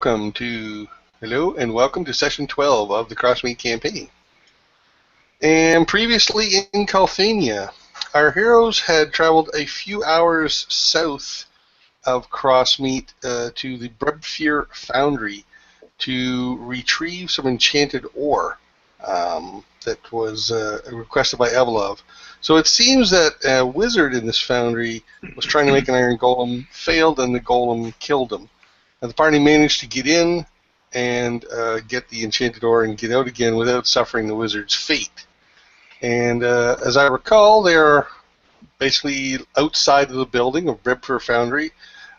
Hello and welcome to session 12 of the Crossmeet campaign. And previously in Kulthania, our heroes had traveled a few hours south of Crossmeet to the Brebfear Foundry to retrieve some enchanted ore that was requested by Evelov. So it seems that a wizard in this foundry was trying to make an iron golem, failed, and the golem killed him. And the party managed to get in and get the enchanted ore and get out again without suffering the wizard's fate. And as I recall, they're basically outside of the building of Brebfear Foundry,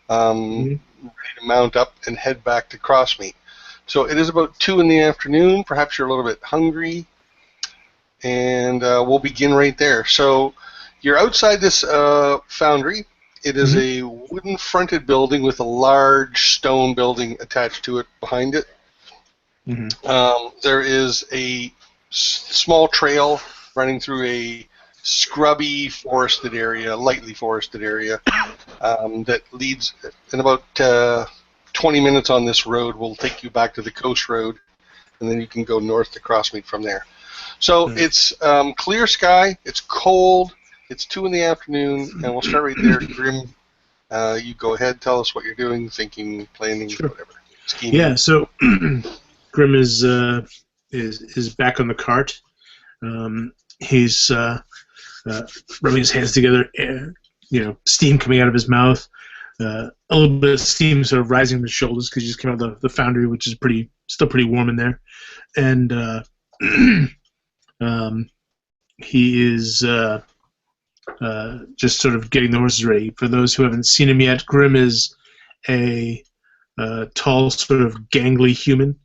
ready to mount up and head back to Crossmeet. So it is about 2 in the afternoon. Perhaps you're a little bit hungry, and we'll begin right there. So you're outside this foundry. It is a wooden-fronted building with a large stone building attached to it behind it. There is a small trail running through a scrubby forested area, lightly forested area, that leads in about 20 minutes on this road will take you back to the coast road, and then you can go north to Crossmeet from there. So it's clear sky, it's cold, it's 2 in the afternoon, and we'll start right there. Grim, you go ahead, tell us what you're doing, thinking, planning, whatever. Scheming. Yeah, so Grim is back on the cart. He's rubbing his hands together, steam coming out of his mouth. A little bit of steam sort of rising from his shoulders because he just came out of the foundry, which is still pretty warm in there. And he is just sort of getting the horses ready. For those who haven't seen him yet, Grim is a tall, sort of gangly human,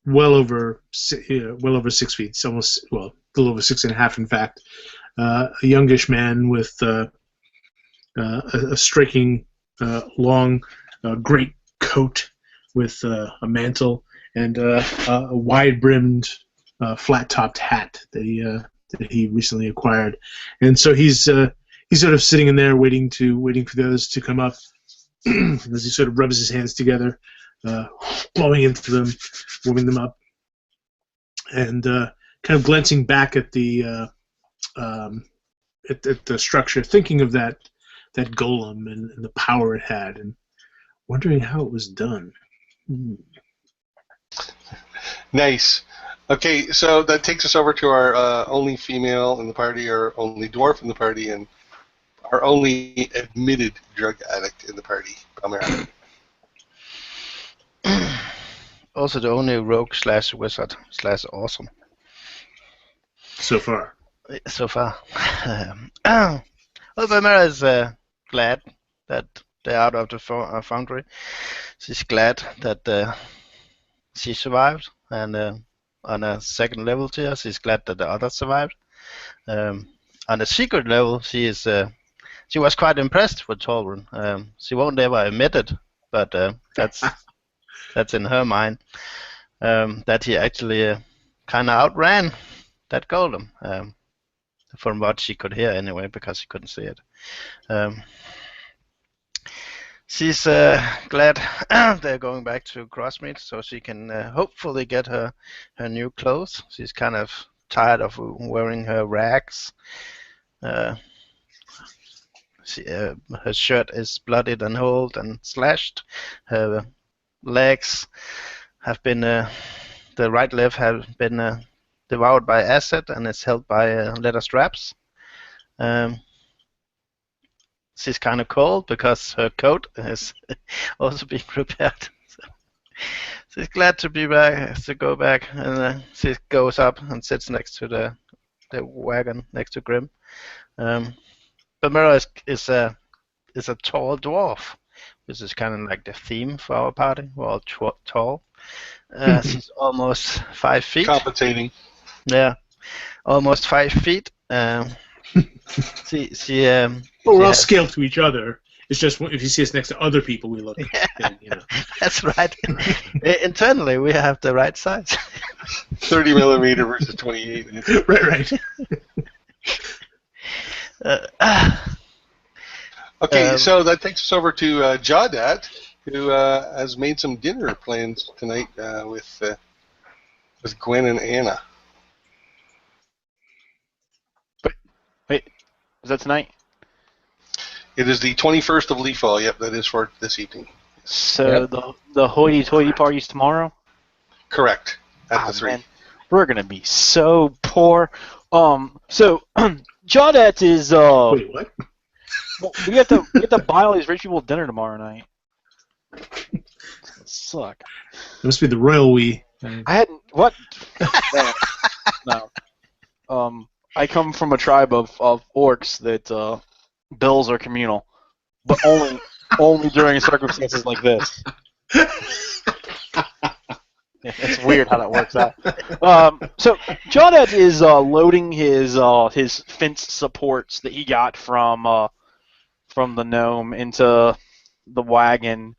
well over 6 feet, a little over 6.5, in fact. A youngish man with a striking, long, great coat with a mantle and a wide-brimmed, flat-topped hat that he recently acquired. And so he's sort of sitting in there waiting for the others to come up as he sort of rubs his hands together, blowing into them, warming them up, and kind of glancing back at the structure, thinking of that golem and the power it had, and wondering how it was done. Nice. Okay, so that takes us over to our only female in the party, our only dwarf in the party, and our only admitted drug addict in the party, Palmera. Also the only rogue / wizard / awesome. So far. Well, Palmera is glad that they're out of the foundry. She's glad that she survived, and on a second level tier, she's glad that the others survived. On a secret level, she was quite impressed with Torvald. She won't ever admit it, but that's in her mind, that he actually kind of outran that golem, from what she could hear anyway, because she couldn't see it. She's glad they're going back to Crossmeet so she can hopefully get her new clothes. She's kind of tired of wearing her rags. Her shirt is bloodied and holed and slashed. Her legs have been, the right leg have been devoured by acid and is held by leather straps. She's kind of cold because her coat is also being repaired. So she's glad to be back, to go back, and she goes up and sits next to the wagon next to Grim. Palmera is a tall dwarf, which is kind of like the theme for our party. We're all tall. She's almost 5 feet. Compensating. Yeah, almost 5 feet. But we're all scaled to each other. It's just if you see us next to other people, we look. That's right. Internally, we have the right size. 30 millimeter versus 28. Right. Okay, so that takes us over to Jawdat. who has made some dinner plans tonight with Gwen and Anna. Wait, is that tonight? It is the 21st of Leafall. Yep, that is for this evening. So the hoity-toity party's tomorrow? Correct. At the 3. Man, we're gonna be so poor. So Jawdette is Wait, what? well, we have to buy all these rich people dinner tomorrow night. Suck. It must be the royal we. I hadn't what? No. I come from a tribe of orcs that bills are communal, but only during circumstances like this. It's weird how that works out. So Jawdette is loading his fence supports that he got from the gnome into the wagon,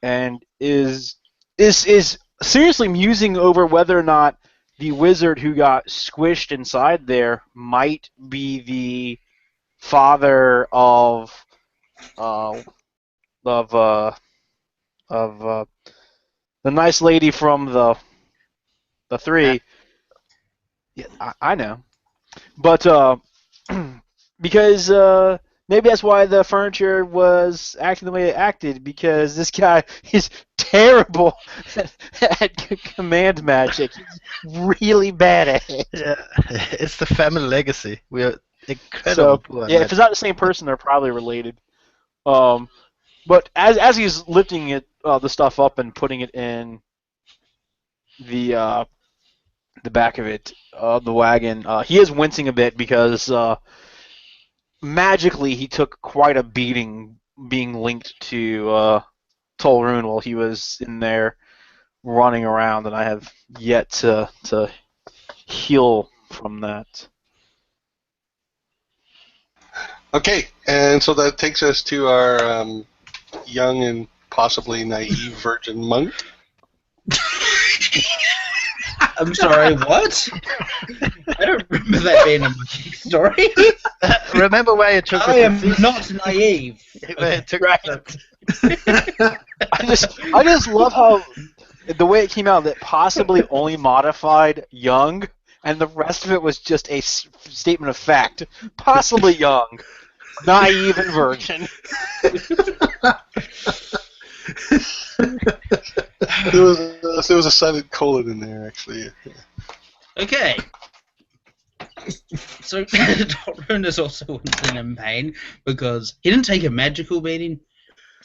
and is seriously musing over whether or not the wizard who got squished inside there might be the father of the nice lady from the 3. Yeah, I know, but because maybe that's why the furniture was acting the way it acted, because this guy is terrible at command magic. He's really bad at it. Yeah, it's the family legacy. We are incredible. So, yeah, if it's not the same person, they're probably related. But as he's lifting it, the stuff up and putting it in the back of it, the wagon, he is wincing a bit because magically he took quite a beating being linked to Tolrune while he was in there running around, and I have yet to heal from that. Okay, and so that takes us to our young and possibly naive virgin monk. I'm sorry, what? I don't remember that being a magic story. Remember where you took I it? am not naive. Where it took I just love how the way it came out, that possibly only modified young, and the rest of it was just a statement of fact. Possibly young, naive, and virgin. There was a silent colon in there, actually. Okay. So Tolrune is also in pain because he didn't take a magical beating.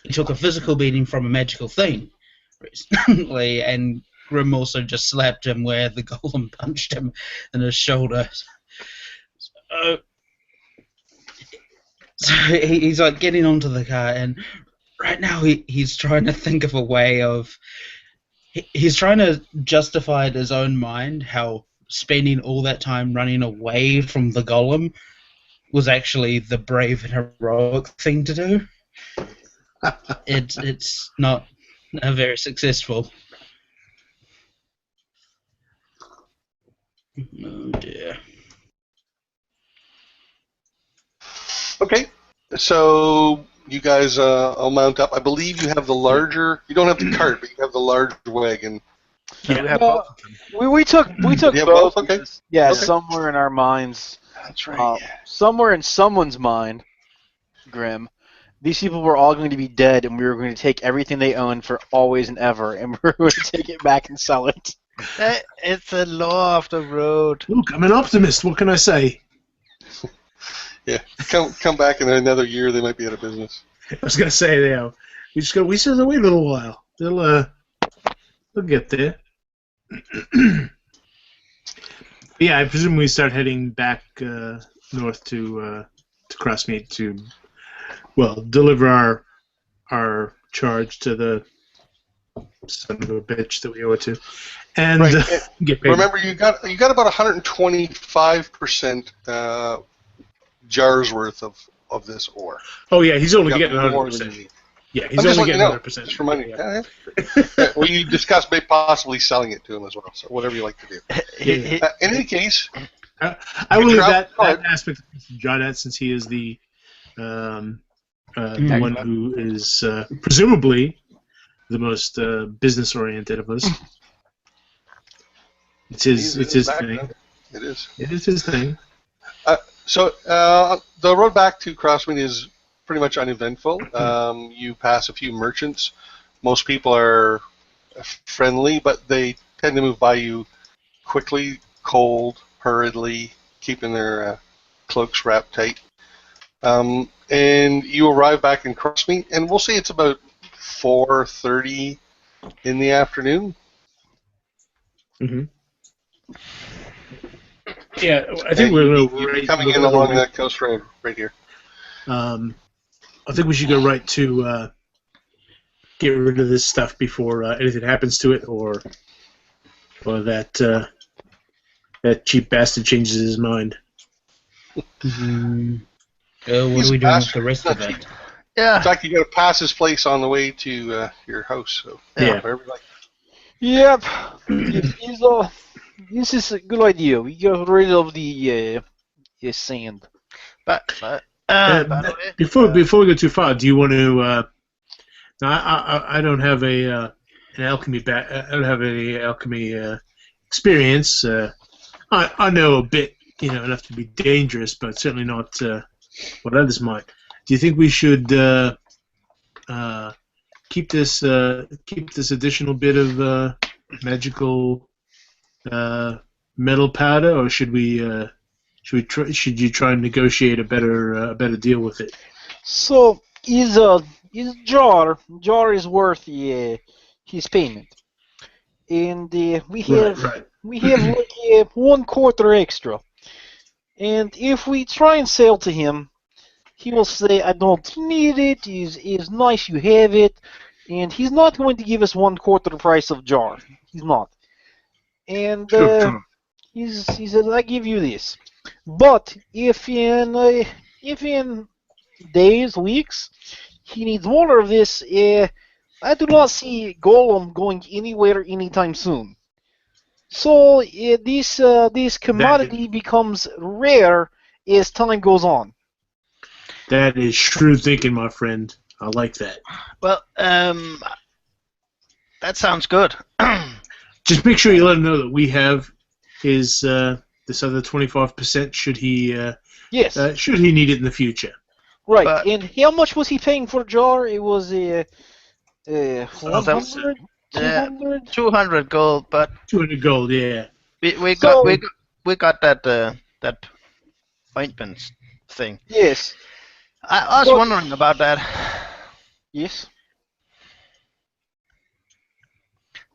He took a physical beating from a magical thing recently, and Grim also just slapped him where the golem punched him in his shoulder. So he's like getting onto the car, and right now he's trying to think of a way of... He's trying to justify in his own mind how spending all that time running away from the golem was actually the brave and heroic thing to do. It's not very successful. Oh dear. Okay, so you guys all mount up. I believe you have the larger... You don't have the cart, but you have the large wagon. Yeah, we have both of them. We took You have both. both? Okay. Yeah, Okay. somewhere in our minds. That's right. Somewhere in someone's mind, Grim, these people were all going to be dead, and we were going to take everything they owned for always and ever, and we were going to take it back and sell it. It's a law of the road. Look, I'm an optimist. What can I say? Yeah, come back in another year, they might be out of business. I was gonna say, we just wait a little while. They'll get there. Yeah, I presume we start heading back north to Crossmeet to, well, deliver our charge to the son of a bitch that we owe it to, and Right. get paid. Remember, you got about 125% jars worth of this ore. Oh yeah, he's only You got getting more 100%. than you need. Yeah, he's I'm just only letting getting you know, 100%. just remind you. Yeah. Yeah. Well, you discussed possibly selling it to him as well, so whatever you like to do. Yeah. In any case, I will leave that Alright. aspect of Jawdette, since he is the one who is presumably the most business-oriented of us. It's his thing. It is. It is his thing. So the road back to Crossmeet is pretty much uneventful. You pass a few merchants. Most people are friendly, but they tend to move by you quickly, cold, hurriedly, keeping their cloaks wrapped tight. And you arrive back in Crossmeet, and we'll say it's about 4:30 in the afternoon. Mm-hmm. Yeah, I think we're going to coming in along that coast road right here. I think we should go right to get rid of this stuff before anything happens to it, or that that cheap bastard changes his mind. What are we doing with the rest of it? Yeah. In fact, you got to pass his place on the way to your house. So Yeah. Yep. This is a good idea. We get rid of the sand. But by the way, before we go too far, do you want to? I don't have an alchemy I don't have any alchemy experience. I know a bit, enough to be dangerous, but certainly not what others might. Do you think we should keep this additional bit of magical metal powder, or should you try and negotiate a better deal with it? So is Jar is worth his payment, and we have like 1/4 extra, and if we try and sell to him, he will say, "I don't need it. Is nice you have it," and he's not going to give us 1/4 the price of Jar. He's not, and he says, "I give you this." But if in days, weeks, he needs more of this, I do not see Golem going anywhere anytime soon. So this commodity becomes rare as time goes on. That is shrewd thinking, my friend. I like that. Well, that sounds good. Just make sure you let him know that we have his this other 25%. Should he need it in the future? Right. But, and how much was he paying for Jar? It was 100, 200, 200 gold, but 200 gold. Yeah. We got that ointment thing. Yes. I was wondering about that. Yes.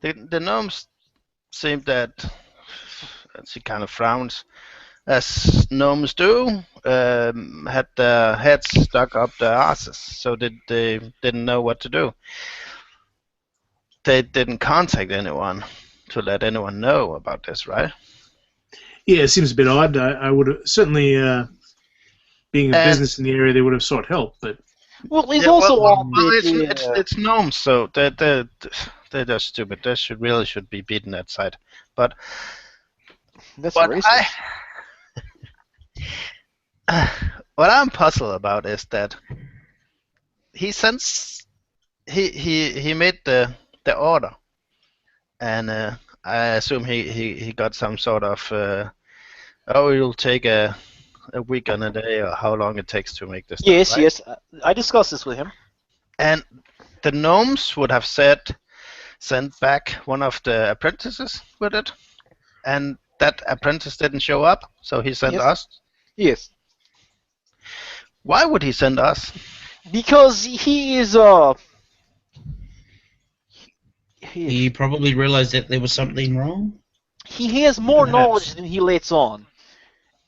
The gnomes seem that she kind of frowns, as gnomes do. Had their heads stuck up their asses, so they didn't know what to do. They didn't contact anyone to let anyone know about this, right? Yeah, it seems a bit odd. I would have certainly, being a business in the area, they would have sought help, but. Well, it's also odd. It's gnomes, so they're just stupid. They should be beaten outside. But that's racist. What I'm puzzled about is that he made the order, and I assume he got some sort of it'll take a week and a day, or how long it takes to make this. Yes, stuff, right? yes, I discussed this with him. And the gnomes would have sent back one of the apprentices with it, and that apprentice didn't show up, so he sent us. Yes. Why would he send us? Because he is He probably realized that there was something wrong. He has more knowledge than he lets on,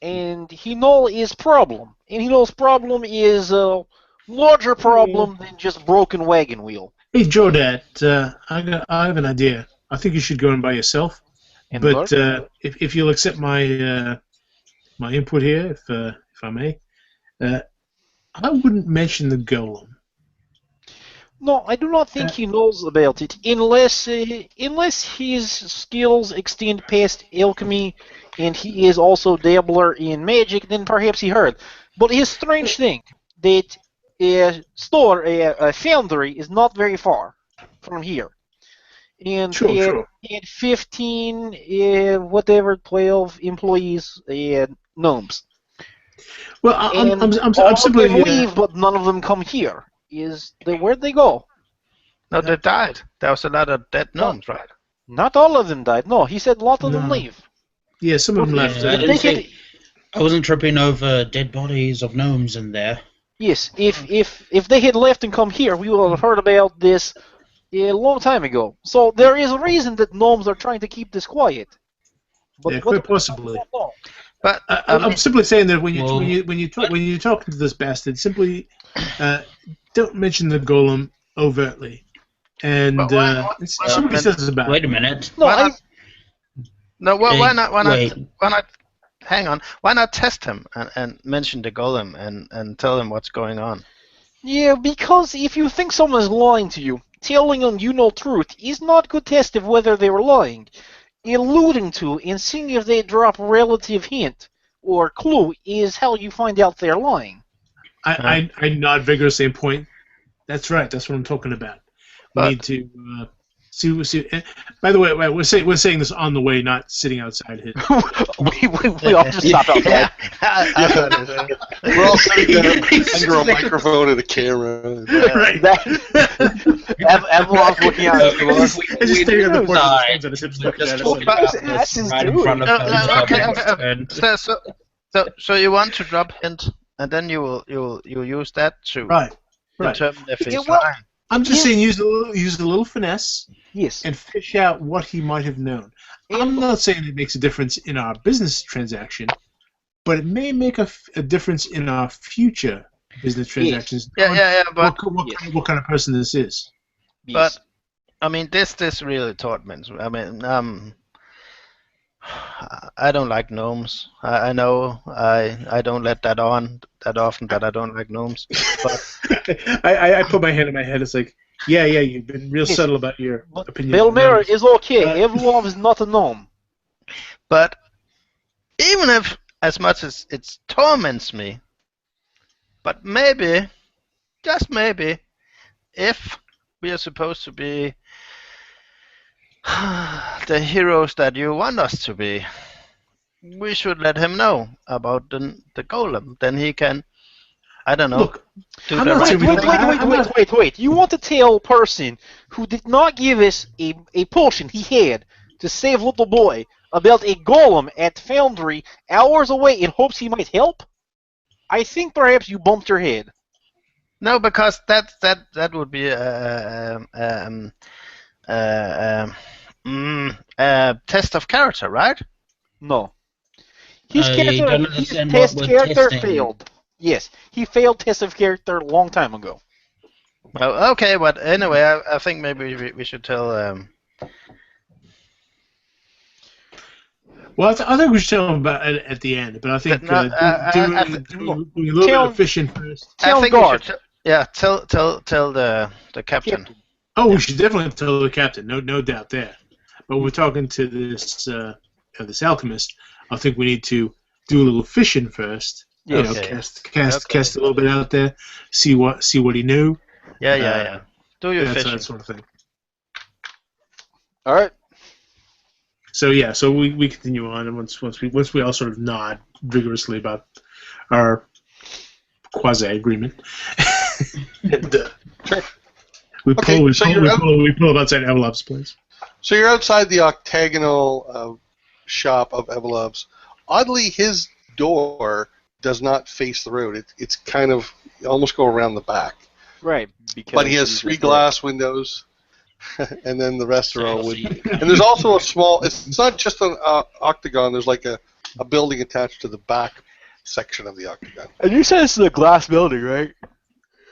and he knows his problem, and he knows problem is a larger problem than just broken wagon wheel. Hey, Jodat, I have an idea. I think you should go in by yourself. And but if you'll accept my my input here, if I may, I wouldn't mention the golem. No, I do not think he knows about it, unless his skills extend past alchemy, and he is also dabbler in magic. Then perhaps he heard. But his strange thing that a foundry is not very far. from here. And Sure. he had 15, 12 employees, gnomes. Well, And I'm all simply of them leave, but none of them come here. Where'd they go? No, they died. There was a lot of dead gnomes, right? Not all of them died. No, he said a lot of them No. leave. yeah, some of them Well, left. I If didn't they say could- I wasn't tripping over dead bodies of gnomes in there. Yes, if they had left and come here, we would have heard about this a long time ago. So there is a reason that gnomes are trying to keep this quiet. But Yeah, what quite possibly. I don't know. But I'm simply saying that when Well- you talk to this bastard, simply don't mention the golem overtly, and But why- see what he says about Wait it. a minute. No, Why not? No, why not? Wait. Why not? Hang on. Why not test him and mention the golem and tell him what's going on? yeah, because if you think someone is lying to you, telling them you know truth is not good test of whether they were lying. Alluding to and seeing if they drop relative hint or clue is how you find out they're lying. I nod vigorously and point. That's right. That's what I'm talking about. We But- need to see. By the way, we're saying this on the way, not sitting outside his. we all just stopped outside. Yeah, I thought it. We're all sitting there under a microphone and a camera. right. Everyone's looking out the door. I just staring at the porch. Outside. With his hips looking at us. Just like, What's Ashes right in doing? front of No, us. no, okay. So you want to drop hint, and then you'll use that to Right. determine if he's Yeah, well- lying. I'm just saying, use a little finesse Yes. and fish out what he might have known. I'm not saying it makes a difference in our business transaction, but it may make a difference in our future business transactions. Yeah. But What kind of person this is? But I mean, this really taught me. I mean, I don't like gnomes. I know I don't let that on that often that I don't like gnomes. But I put my hand on my head. It's like, yeah, you've been real subtle about your opinion. Belmera is okay. Everyone is not a gnome. but even if as much as it torments me, but maybe, just maybe, if we are supposed to be the heroes that you want us to be, we should let him know about the golem. Then he can, I don't know, Look, do I'm the not right saying we thing. don't- Wait. You want to tell a person who did not give us a potion he had to save little boy about a golem at Foundry hours away in hopes he might help? I think perhaps you bumped your head. No, because that would be test of character, right? No. His You don't character, his understand test what we're character testing. failed. Yes, he failed test of character a long time ago. Well, okay, but anyway, I think maybe we should tell. Well, I think we should tell him about it at the end, but I think No, doing I a little bit of fishing first. Tell I think guard. we should. Tell the captain. Oh, we should definitely tell the captain. No doubt there. But we're talking to this alchemist. I think we need to do a little fishing first. Yes. Okay. Cast a little bit out there. See what he knew. Yeah. Do your That fishing. sort of thing. All right. So yeah, so we continue on, and once we all sort of nod vigorously about our quasi agreement, and, we pull up outside Evelop's place. So you're outside the octagonal shop of Evelop's. Oddly, his door does not face the road. It's kind of, you almost go around the back. Right. Because But he has 3 glass windows, and then the rest are all wooden. And there's also a small, it's not just an octagon, there's like a building attached to the back section of the octagon. And you said this is a glass building, right?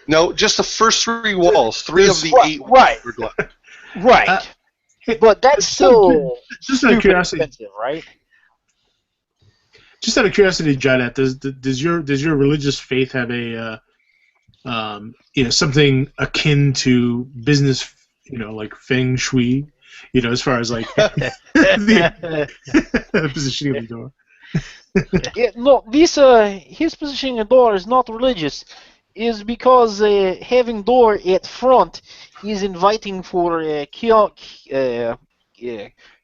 No, just the first 3 walls. 3 of the 8 walls Right. are glass. Right. But that's still Just out of stupid curiosity, expensive, right? just out of curiosity, Johnette, does your religious faith have a something akin to business, like feng shui, as far as like the positioning of the door? Yeah, no, this his positioning in door is not religious. Is because having door at front is inviting for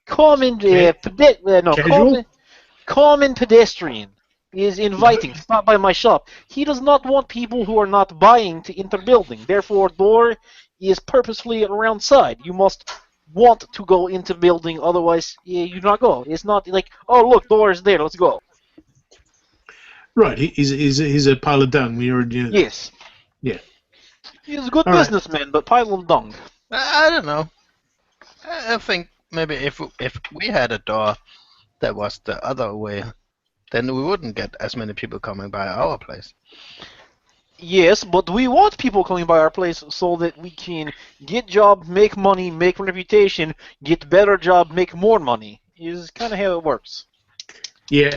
common Casual? common pedestrian is inviting. Stop by my shop. He does not want people who are not buying to enter building. Therefore, door is purposefully around side. You must want to go into building, otherwise you do not go. It's not like, oh look, door is there, let's go. Right. He's a pile of dung. We already knew that. Yes. Yeah. He's a good All right. businessman, but pile of dung. I don't know. I think maybe if we had a door that was the other way, then we wouldn't get as many people coming by our place. Yes, but we want people coming by our place so that we can get job, make money, make reputation, get better job, make more money. Is kind of how it works. Yeah,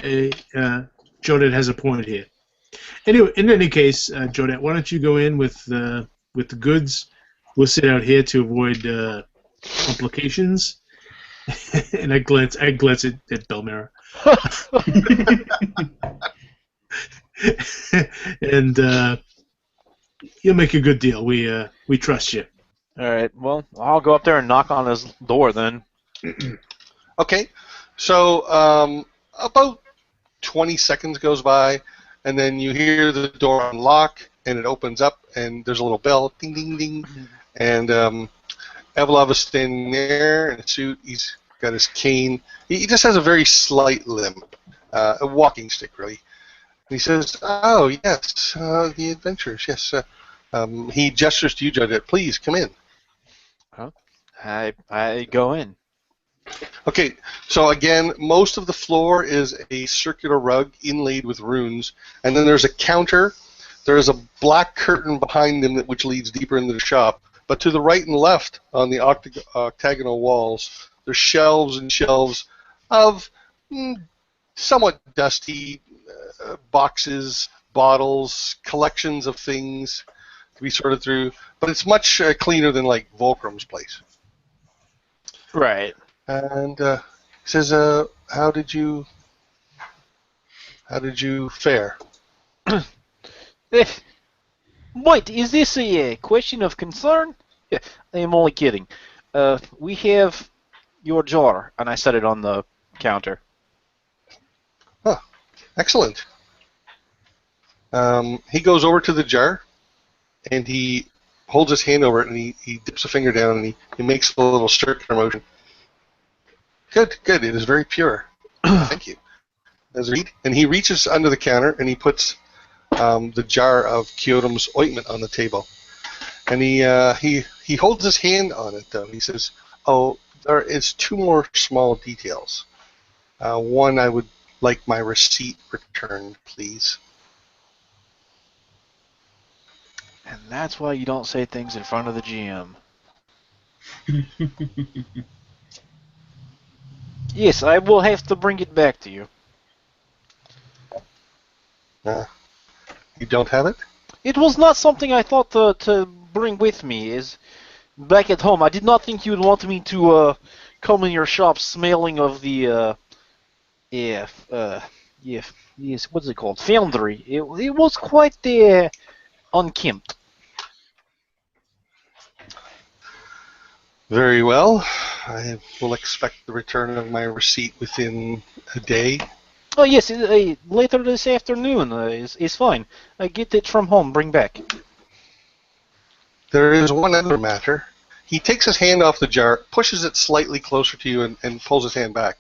Jodette has a point here. Anyway, in any case, Jodette, why don't you go in with the goods? We'll sit out here to avoid complications. And I glance at Belmira. And you'll make a good deal. We trust you. All right. Well, I'll go up there and knock on his door then. Okay, so about 20 seconds goes by, and then you hear the door unlock, and it opens up, and there's a little bell, ding, ding, ding, and Evelov is standing there in a suit. He's got his cane. He just has a very slight limp, a walking stick, really. And he says, "Oh, yes, the adventures, yes." He gestures to you, Judge. Please, come in. I go in. Okay, so again, most of the floor is a circular rug inlaid with runes, and then there's a counter. There's a black curtain behind him which leads deeper into the shop. But to the right and left on the octagonal walls, there's shelves and shelves of somewhat dusty boxes, bottles, collections of things to be sorted through. But it's much cleaner than like Volcrum's place. Right. And he says, "How did you fare?" Wait, is this a question of concern? I am only kidding. We have your jar, and I set it on the counter. Huh. Excellent. He goes over to the jar, and he holds his hand over it, and he dips a finger down, and he makes a little circular motion. Good, good. It is very pure. Thank you. And he reaches under the counter, and he puts the jar of Kyotom's ointment on the table. And he holds his hand on it, though. He says, "Oh, there is two more small details. One, I would like my receipt returned, please." And that's why you don't say things in front of the GM. Yes, I will have to bring it back to you. You don't have it? It was not something I thought to bring with me. Is back at home, I did not think you would want me to come in your shop smelling of the yes, what's it called? Foundry. It was quite unkempt. Very well. I will expect the return of my receipt within a day. Oh yes, later this afternoon is fine. I get it from home. Bring back. There is one other matter. He takes his hand off the jar, pushes it slightly closer to you, and pulls his hand back.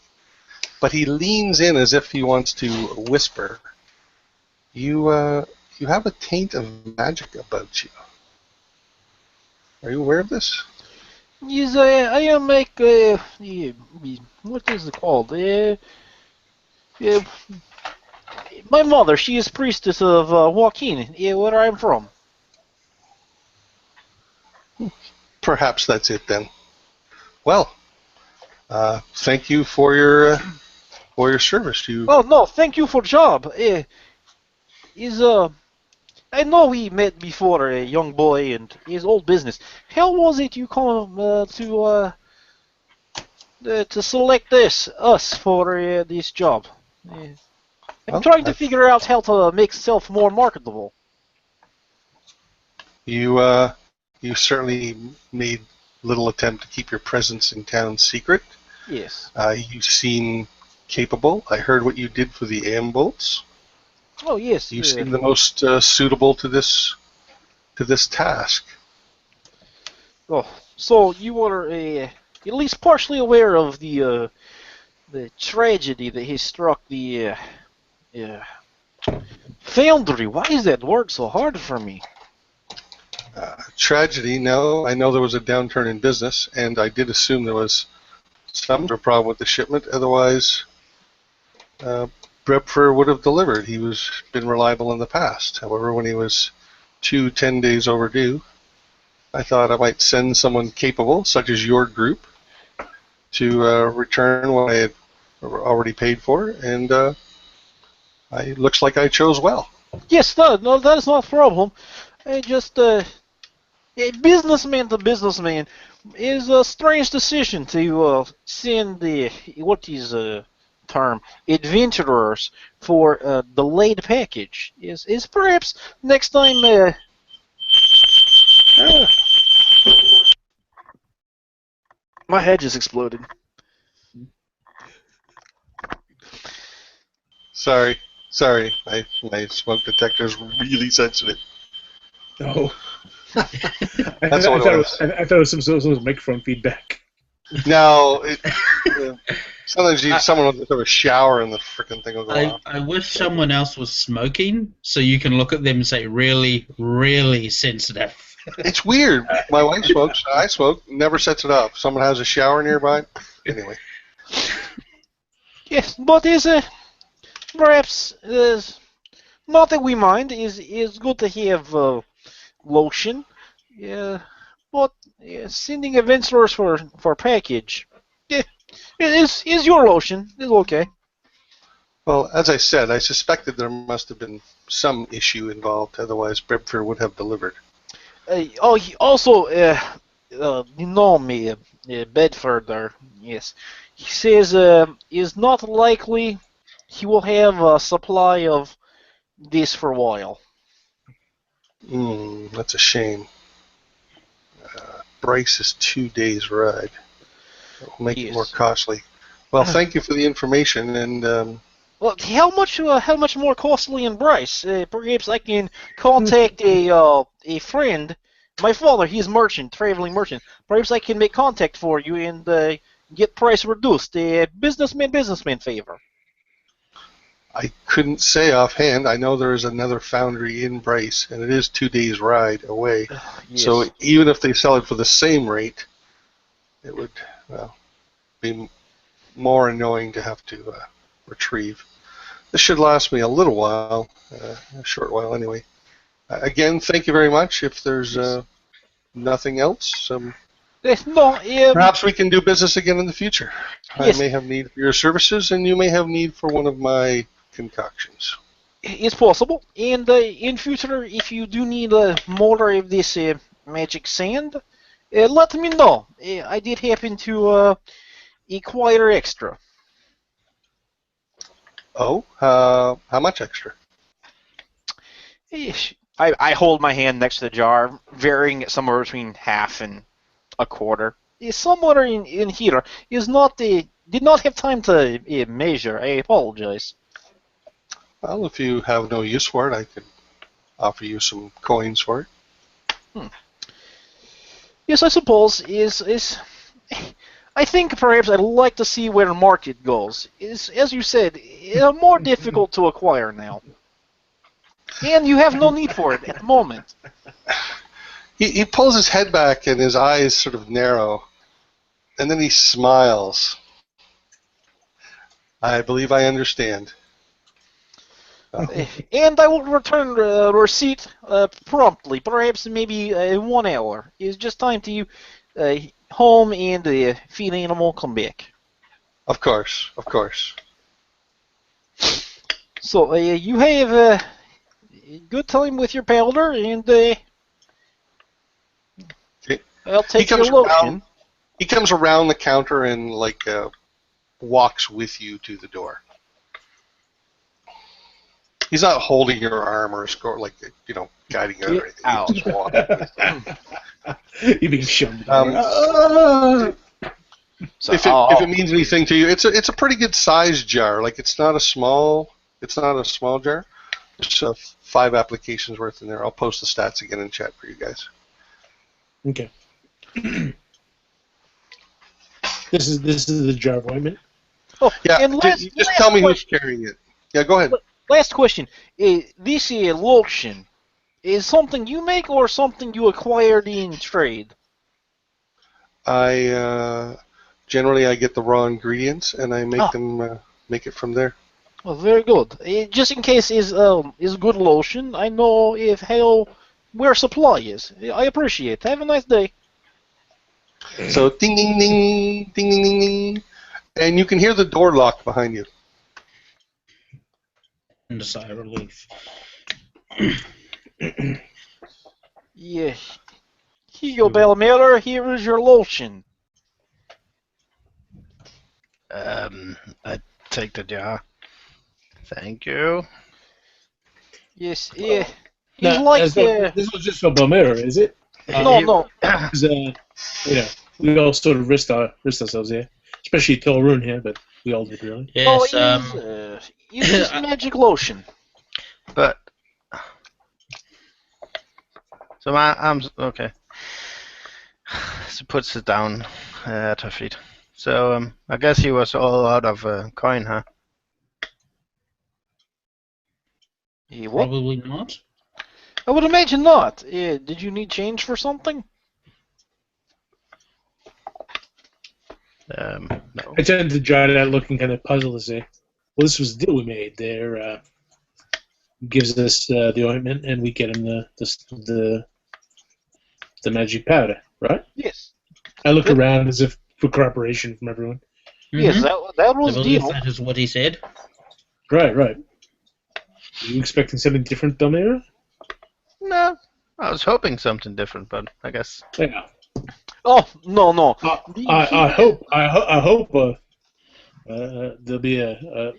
But he leans in as if he wants to whisper. You have a taint of magic about you. Are you aware of this? Yes, I am like what is it called? My mother, she is priestess of Joaquin, where I'm from. Perhaps that's it then. Well, thank you for your service. Oh no, thank you for job. I know we met before, a young boy, and his old business. How was it you come to select us for this job? I'm trying to figure out how to make self more marketable. You you certainly made little attempt to keep your presence in town secret. Yes. You seem capable. I heard what you did for the bolts. Oh, yes. You seem the most suitable to this task. Oh, so you are at least partially aware of the tragedy that has struck the foundry. Why is that word so hard for me? Tragedy, no. I know there was a downturn in business, and I did assume there was some problem with the shipment. Otherwise, Brepfer would have delivered. He was been reliable in the past. However, when he was 10 days overdue, I thought I might send someone capable, such as your group, to return what I had already paid for, and it looks like I chose well. Yes, no, that is not a problem. I just a businessman to businessman is a strange decision to send the what is term adventurers for a delayed package. Is perhaps next time. My head just exploded. Sorry. My smoke detector is really sensitive. Oh. That's what it was. I thought it was some microphone feedback. No, sometimes someone will throw a shower and the freaking thing will go off. I wish someone else was smoking so you can look at them and say, really, really sensitive. It's weird. My wife smokes, I smoke, never sets it off. Someone has a shower nearby. Anyway. Yes, but perhaps not that we mind. Is good to have lotion. Yeah, but sending adventurers for package. Yeah, is your lotion is okay. Well, as I said, I suspected there must have been some issue involved. Otherwise, Brepfer would have delivered. He also, you know me, Bedford, yes. He says is not likely he will have a supply of this for a while. That's a shame. Bryce is 2 days' ride. It will make it more costly. Well, thank you for the information, and well, how much more costly in Bryce? Perhaps I can contact a friend. My father, he's merchant, traveling merchant. Perhaps I can make contact for you and get price reduced. Businessman favor. I couldn't say offhand. I know there is another foundry in Bryce, and it is 2 days' ride away. Yes. So even if they sell it for the same rate, it would be more annoying to have to retrieve. This should last me a little while, a short while anyway. Again, thank you very much. If there's nothing else, perhaps we can do business again in the future. Yes. I may have need for your services, and you may have need for one of my concoctions. It's possible. And in future, if you do need more of this magic sand, let me know. I did happen to acquire extra. Oh, how much extra? I hold my hand next to the jar, varying somewhere between half and a quarter. Somewhere in here is not did not have time to measure. I apologize. Well, if you have no use for it, I could offer you some coins for it. Yes, I suppose is. I think perhaps I'd like to see where the market goes. As you said, it's more difficult to acquire now. And you have no need for it at the moment. He pulls his head back and his eyes sort of narrow, and then he smiles. I believe I understand. And I will return the receipt promptly, perhaps maybe 1 hour. It's just time to home and feed animal come back. Of course. So you have a good time with your powder, and I'll take your lotion. He comes around the counter and walks with you to the door. He's not holding your arm or score like guiding you or anything. Ow. He's just walking. You're being shown. So, If it means anything to you, it's a pretty good sized jar. Like it's not a small jar. There's 5 applications worth in there. I'll post the stats again in chat for you guys. Okay. This is the jar of ointment. Yeah, and just tell me who's carrying it. Yeah, go ahead. Last question. This lotion is something you make or something you acquired in trade? Generally I get the raw ingredients and I make them make it from there. Well, very good. Just in case is good lotion, I know where supply is. I appreciate it. Have a nice day. So ding ding ding ding ding ding ding, and you can hear the door lock behind you. And a sigh of relief. Yeah. Here you go, Bellmiller. Here is your lotion. I take the jar. Thank you. Yes, yeah. Now, this was just for Belmira, is it? No. 'Cause, we all sort of risked ourselves here, especially Tolrun here, but we all did really. Yes, It's just magic lotion. But so my arms okay. She puts it down at her feet. So I guess he was all out of coin, huh? What? probably not. I would imagine not. Did you need change for something? No. I tend to jot it out looking kind of puzzled to say, well, this was the deal we made. There gives us the ointment, and we get him the magic powder, right? Yes. I look around as if for cooperation from everyone. Yes, that I was the believe deal. that is what he said. Right. Are you expecting something different, Belmira? No. I was hoping something different, but I guess Yeah. Oh, no. I hope there'll be a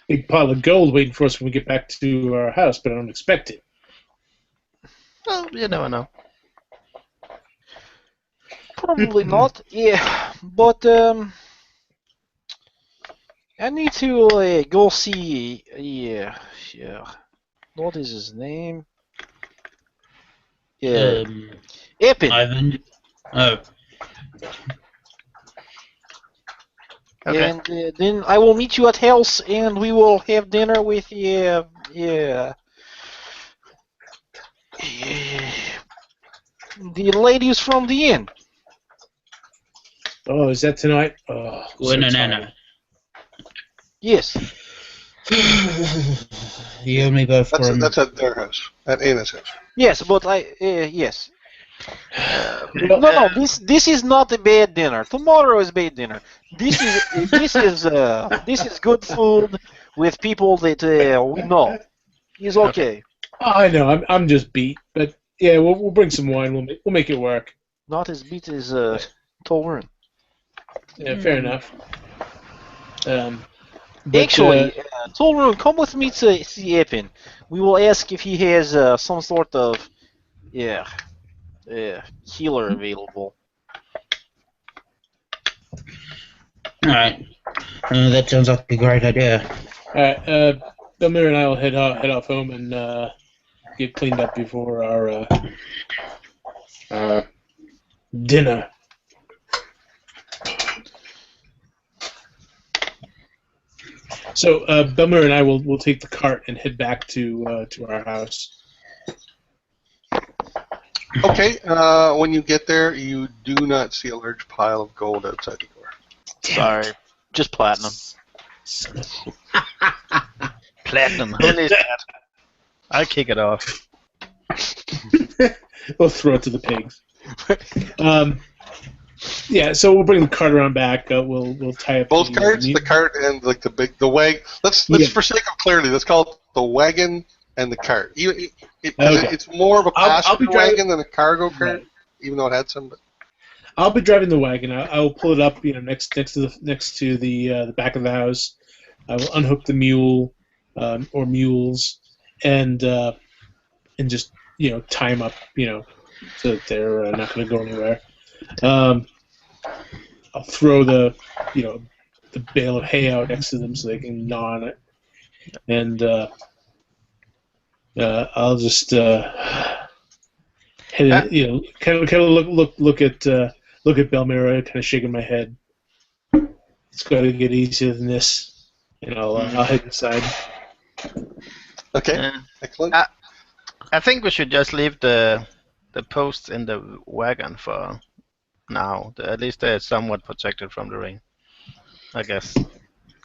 big pile of gold waiting for us when we get back to our house, but I don't expect it. well, you never know. Probably not. Yeah, but I need to go see. Yeah. What is his name? Yeah, Eppin. Ivan. Oh, Okay. And then I will meet you at house, and we will have dinner with the ladies from the inn. Oh, is that tonight? Oh, well, so no. tired. Yes. You and me both. That's at their house, at Anna's house. Yes, but yes. No. This is not a bad dinner. Tomorrow is bad dinner. This is good food with people that we know. It's okay. I know. I'm just beat, but yeah, we'll bring some wine. We'll make it work. Not as beat as Tolrun. Yeah, fair enough. Actually, Tolrun, come with me to see Eppin. We will ask if he has some sort of healer available. Alright. That sounds like a great idea. All right, Belmira and I will head off home and get cleaned up before our dinner. So Belmira and I will take the cart and head back to our house. Okay, when you get there, you do not see a large pile of gold outside the door. Sorry. Just platinum. Platinum. Who needs that? I'll kick it off. We'll throw it to the pigs. Yeah, so we'll bring the cart around back. We'll tie up Both carts, the cart and like the wagon. Let's for sake of clarity, let's call it the wagon and the cart. It's more of a passenger wagon than a cargo cart, even though it had some. But I'll be driving the wagon. I will pull it up, next to the back of the house. I will unhook the mule. or mules, and just tie them up, so that they're not going to go anywhere. I'll throw the bale of hay out next to them so they can gnaw on it, and I'll just kind of look at Belmira, kind of shaking my head. It's got to get easier than this, and I'll head inside. Okay, excellent. I think we should just leave the posts in the wagon for now. At least they're somewhat protected from the rain. I guess.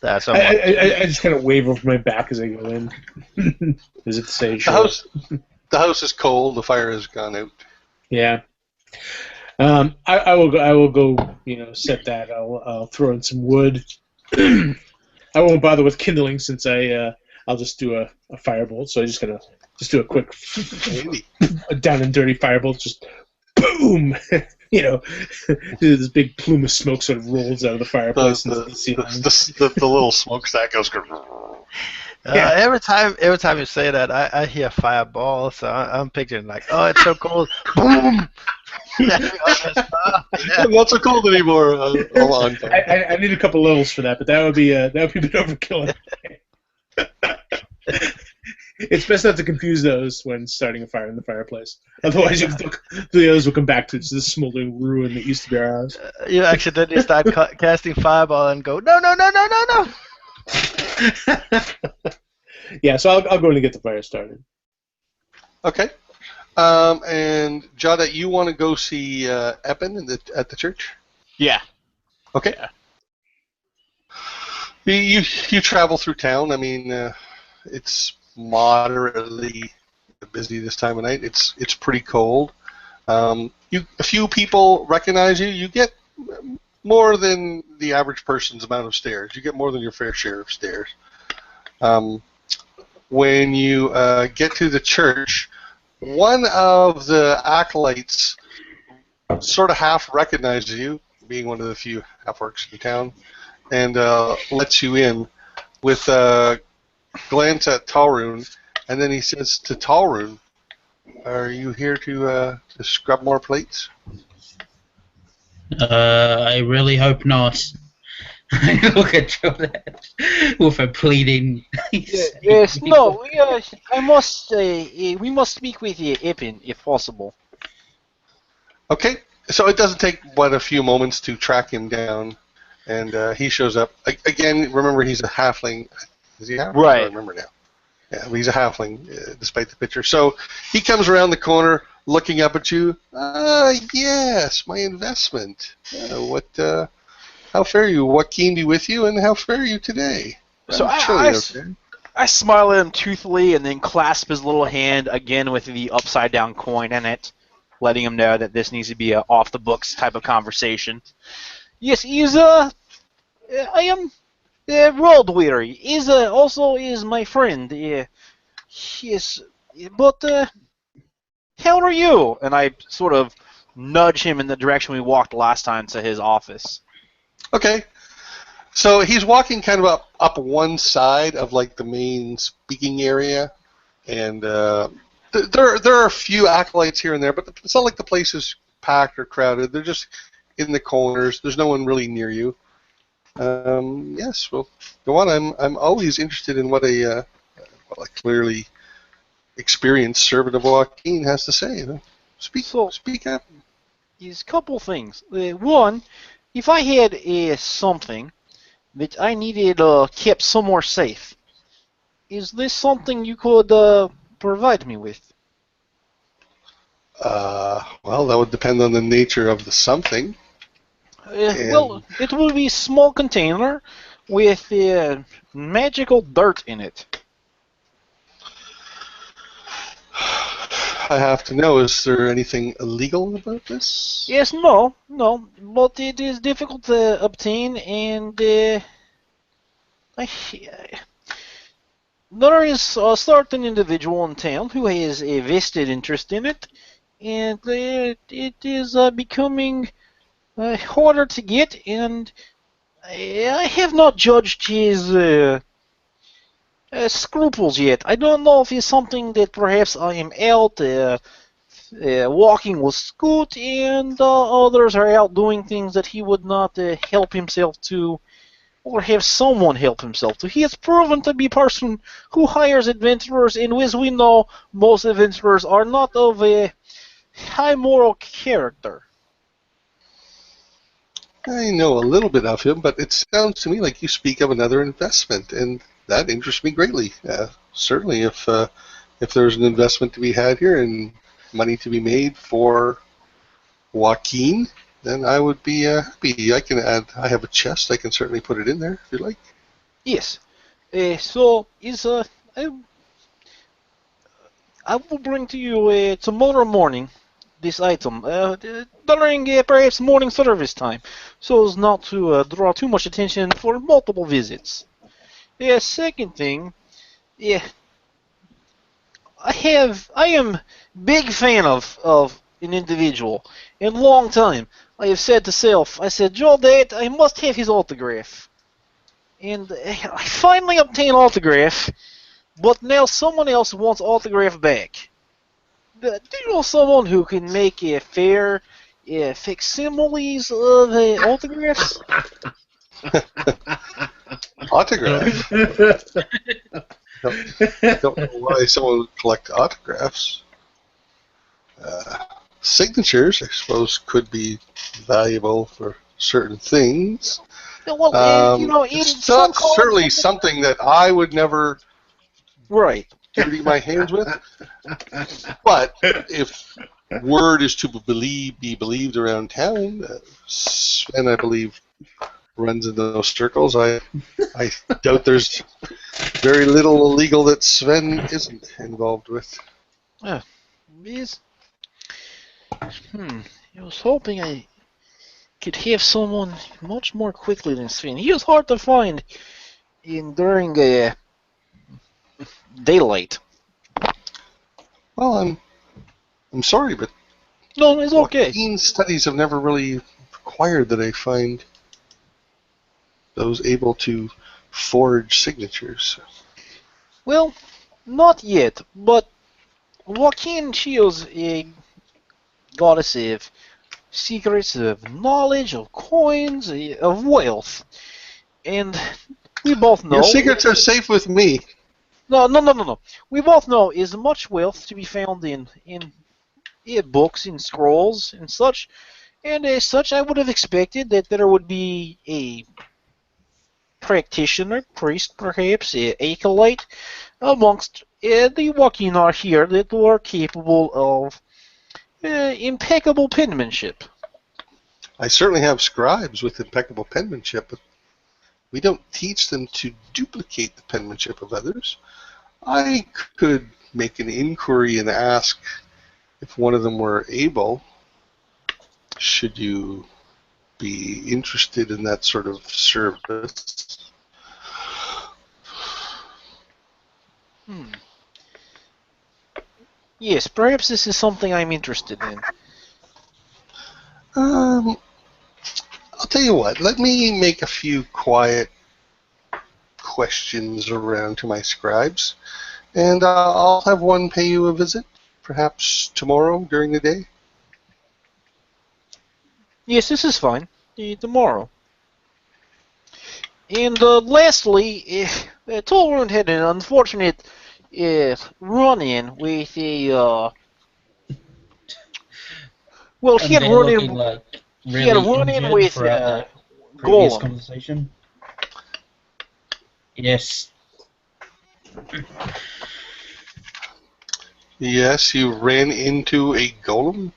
I just kind of wave over my back as I go in. As if to say, sure. The house is cold. The fire has gone out. Yeah. I will go. Set that. I'll throw in some wood. I won't bother with kindling since I'll just do a firebolt. So I'm just gonna do a quick down and dirty firebolt. Just boom. This big plume of smoke sort of rolls out of the fireplace. The little smokestack goes. Every time you say that, I hear fireball, so I'm picturing like, oh, it's so cold. Boom! Not so cold anymore. I need a couple levels for that, but that would be a bit overkill. It's best not to confuse those when starting a fire in the fireplace. Otherwise, the others will come back to this smoldering ruin that used to be our house. You accidentally start casting fireball and go, no. Yeah, so I'll go in and get the fire started. Okay. And Jada, you want to go see Eppin at the church? Yeah. Okay. Yeah. You travel through town. I mean, it's moderately busy this time of night. It's pretty cold. A few people recognize you. You get more than the average person's amount of stares. You get more than your fair share of stares. When you get to the church, one of the acolytes sort of half recognizes you, being one of the few half-orcs in town, and lets you in with a glance at Talrun, and then he says to Talrun, "Are you here to scrub more plates?" I really hope not. I look at Jonah with a pleading. Yes, no. I must. We must speak with Eppin if possible. Okay, so it doesn't take but a few moments to track him down, and he shows up again. Remember, he's a halfling. Is he a halfling? Right. I don't remember now. Yeah, he's a halfling, despite the picture. So he comes around the corner, looking up at you. Yes, my investment. How fare you? What can be with you, and how fare you today? So I smile at him toothily and then clasp his little hand again with the upside down coin in it, letting him know that this needs to be a off the books type of conversation. Yes, he's I am world weary. He's also is my friend. Yes, but How are you? And I sort of nudge him in the direction we walked last time to his office. Okay. So he's walking kind of up one side of like the main speaking area, and there are a few acolytes here and there, but it's not like the place is packed or crowded. They're just in the corners. There's no one really near you. Yes, well, go on. I'm always interested in what a clearly experienced servant of Joaquin has to say. Speak up. There's a couple things. One, if I had something that I needed kept somewhere safe, is this something you could provide me with? Well, that would depend on the nature of the something. Well, it will be a small container with magical dirt in it. I have to know, is there anything illegal about this? Yes, no, but it is difficult to obtain, and there is a certain individual in town who has a vested interest in it, and it is becoming harder to get, and I have not judged his scruples yet. I don't know if it's something that perhaps I am out walking with Scoot and others are out doing things that he would not help himself to or have someone help himself to. He has proven to be a person who hires adventurers, and as we know, most adventurers are not of a high moral character. I know a little bit of him, but it sounds to me like you speak of another investment, and that interests me greatly. Certainly, if there's an investment to be had here and money to be made for Joaquin, then I would be happy. I can add. I have a chest. I can certainly put it in there if you like. Yes. So is I will bring to you tomorrow morning this item during perhaps morning service time, so as not to draw too much attention for multiple visits. Second thing, yeah, I am big fan of an individual. In a long time, I have said to self, I said, Joel Date, I must have his autograph. And I finally obtained autograph, but now someone else wants autograph back. Do you know someone who can make a fair facsimiles of autographs? Autograph. Don't know why someone would collect autographs. Signatures, I suppose, could be valuable for certain things. Well, you know, in It's some not certainly something that I would never right. dirty my hands with. But if word is to be believed around town, Sven, I believe, runs in those circles. I doubt there's very little illegal that Sven isn't involved with. Yes. I was hoping I could have someone much more quickly than Sven. He was hard to find during daylight. Well, I'm sorry, but No, it's okay. Joaquin's studies have never really required that I find those able to forge signatures. Well, not yet, but Joaquin Shields a goddess of secrets, of knowledge, of coins, of wealth. And we both know... Your secrets are safe with me. No. We both know is much wealth to be found in books, in scrolls, and such. And as such, I would have expected that there would be a practitioner, priest perhaps, acolyte, amongst the Wakinar here that were capable of impeccable penmanship. I certainly have scribes with impeccable penmanship, but we don't teach them to duplicate the penmanship of others. I could make an inquiry and ask if one of them were able. Should you be interested in that sort of service? Yes, perhaps this is something I'm interested in. I'll tell you what. Let me make a few quiet questions around to my scribes, and I'll have one pay you a visit, perhaps tomorrow during the day. Yes, this is fine. Tomorrow. And lastly, Tolrund had an unfortunate run-in with a... well, he had run-in with previous Golem. conversation. Yes. Yes, you ran into a golem?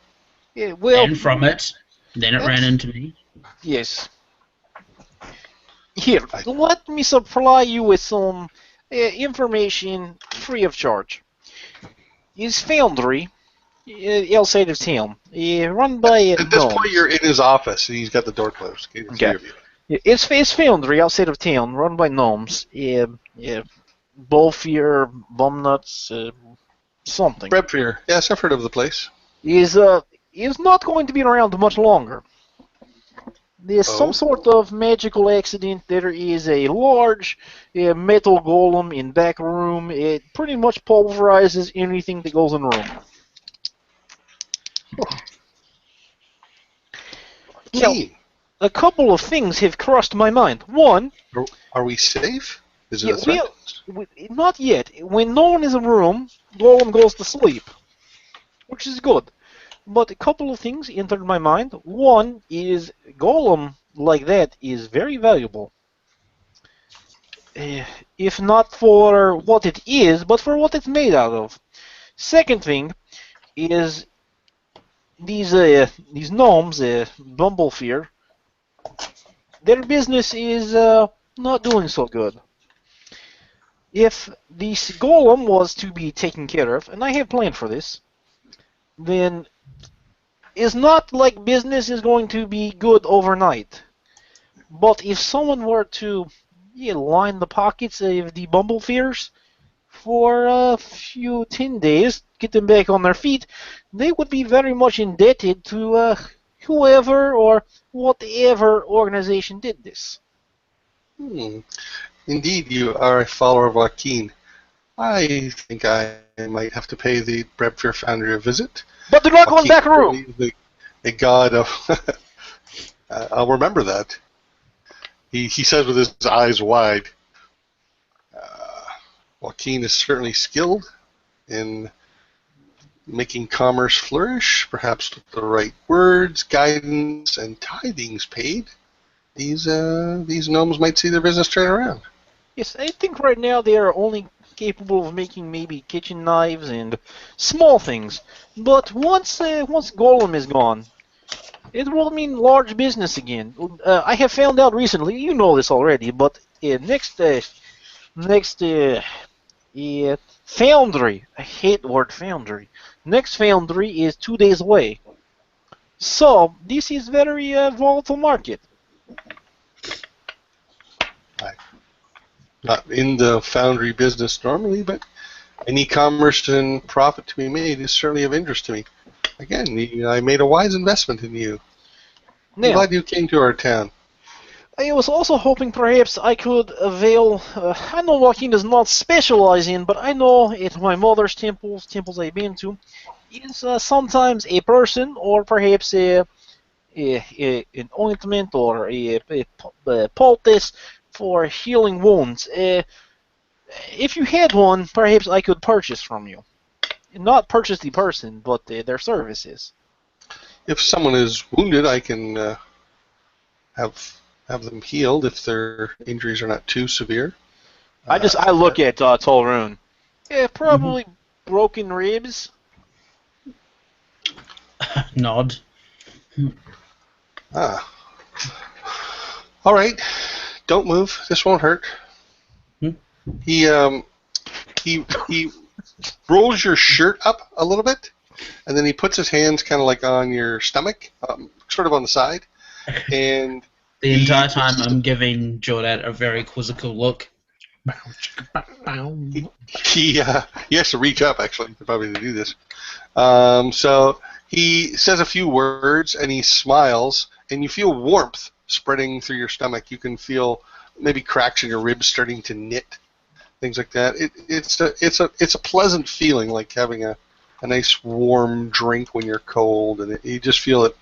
Yeah, well, And from it, then it ran into me. yes. Here, let me supply you with some information free of charge. His foundry, outside of town, run by At this gnomes. point, you're in his office, and he's got the door closed. Okay, the three of you. It's foundry outside of town, run by gnomes. Bolfear, Bumnuts, something. Brebfear. Yes, I've heard of the place. Is not going to be around much longer. There's some sort of magical accident. There is a large metal golem in back room. It pretty much pulverizes anything that goes in the room. Now, a couple of things have crossed my mind. One, are we safe? Is it yeah, a threat? not yet. When no one is in the room, golem goes to sleep, which is good. But a couple of things entered my mind. One is golem like that is very valuable. If not for what it is, but for what it's made out of. Second thing is these gnomes, Bumblefear, their business is not doing so good. If this golem was to be taken care of, and I have planned for this, then it's not like business is going to be good overnight. But if someone were to line the pockets of the Bumblefears for a few 10 days, get them back on their feet, they would be very much indebted to whoever or whatever organization did this. Indeed, you are a follower of Joaquin. I think I might have to pay the Brebfear Foundry a visit. But do not go in back room! A god of... I'll remember that. He says with his eyes wide. Joaquin is certainly skilled in making commerce flourish, perhaps with the right words, guidance, and tithings paid. These gnomes might see their business turn around. Yes, I think right now they are only capable of making maybe kitchen knives and small things. But once Golem is gone, it will mean large business again. I have found out recently, you know this already, but next foundry, I hate the word foundry. Next foundry is 2 days away. So this is very volatile market. Not in the foundry business normally, but any commerce and profit to be made is certainly of interest to me. Again, I made a wise investment in you. I'm glad you came to our town. I was also hoping perhaps I could avail... I know Joaquin does not specialize in, but I know at my mother's temples I've been to, is sometimes a person or perhaps an ointment or a poultice for healing wounds. If you had one, perhaps I could purchase from you. Not purchase the person, but their services. If someone is wounded, I can have them healed if their injuries are not too severe. I look at Tolrune. Yeah, probably broken ribs. Nod. All right. Don't move. This won't hurt. He rolls your shirt up a little bit, and then he puts his hands kind of like on your stomach, sort of on the side, and the entire time I'm giving Jordan a very quizzical look. He has to reach up actually probably to do this. So he says a few words and he smiles, and you feel warmth spreading through your stomach. You can feel maybe cracks in your ribs starting to knit, things like that. It's a pleasant feeling, like having a nice warm drink when you're cold, and you just feel it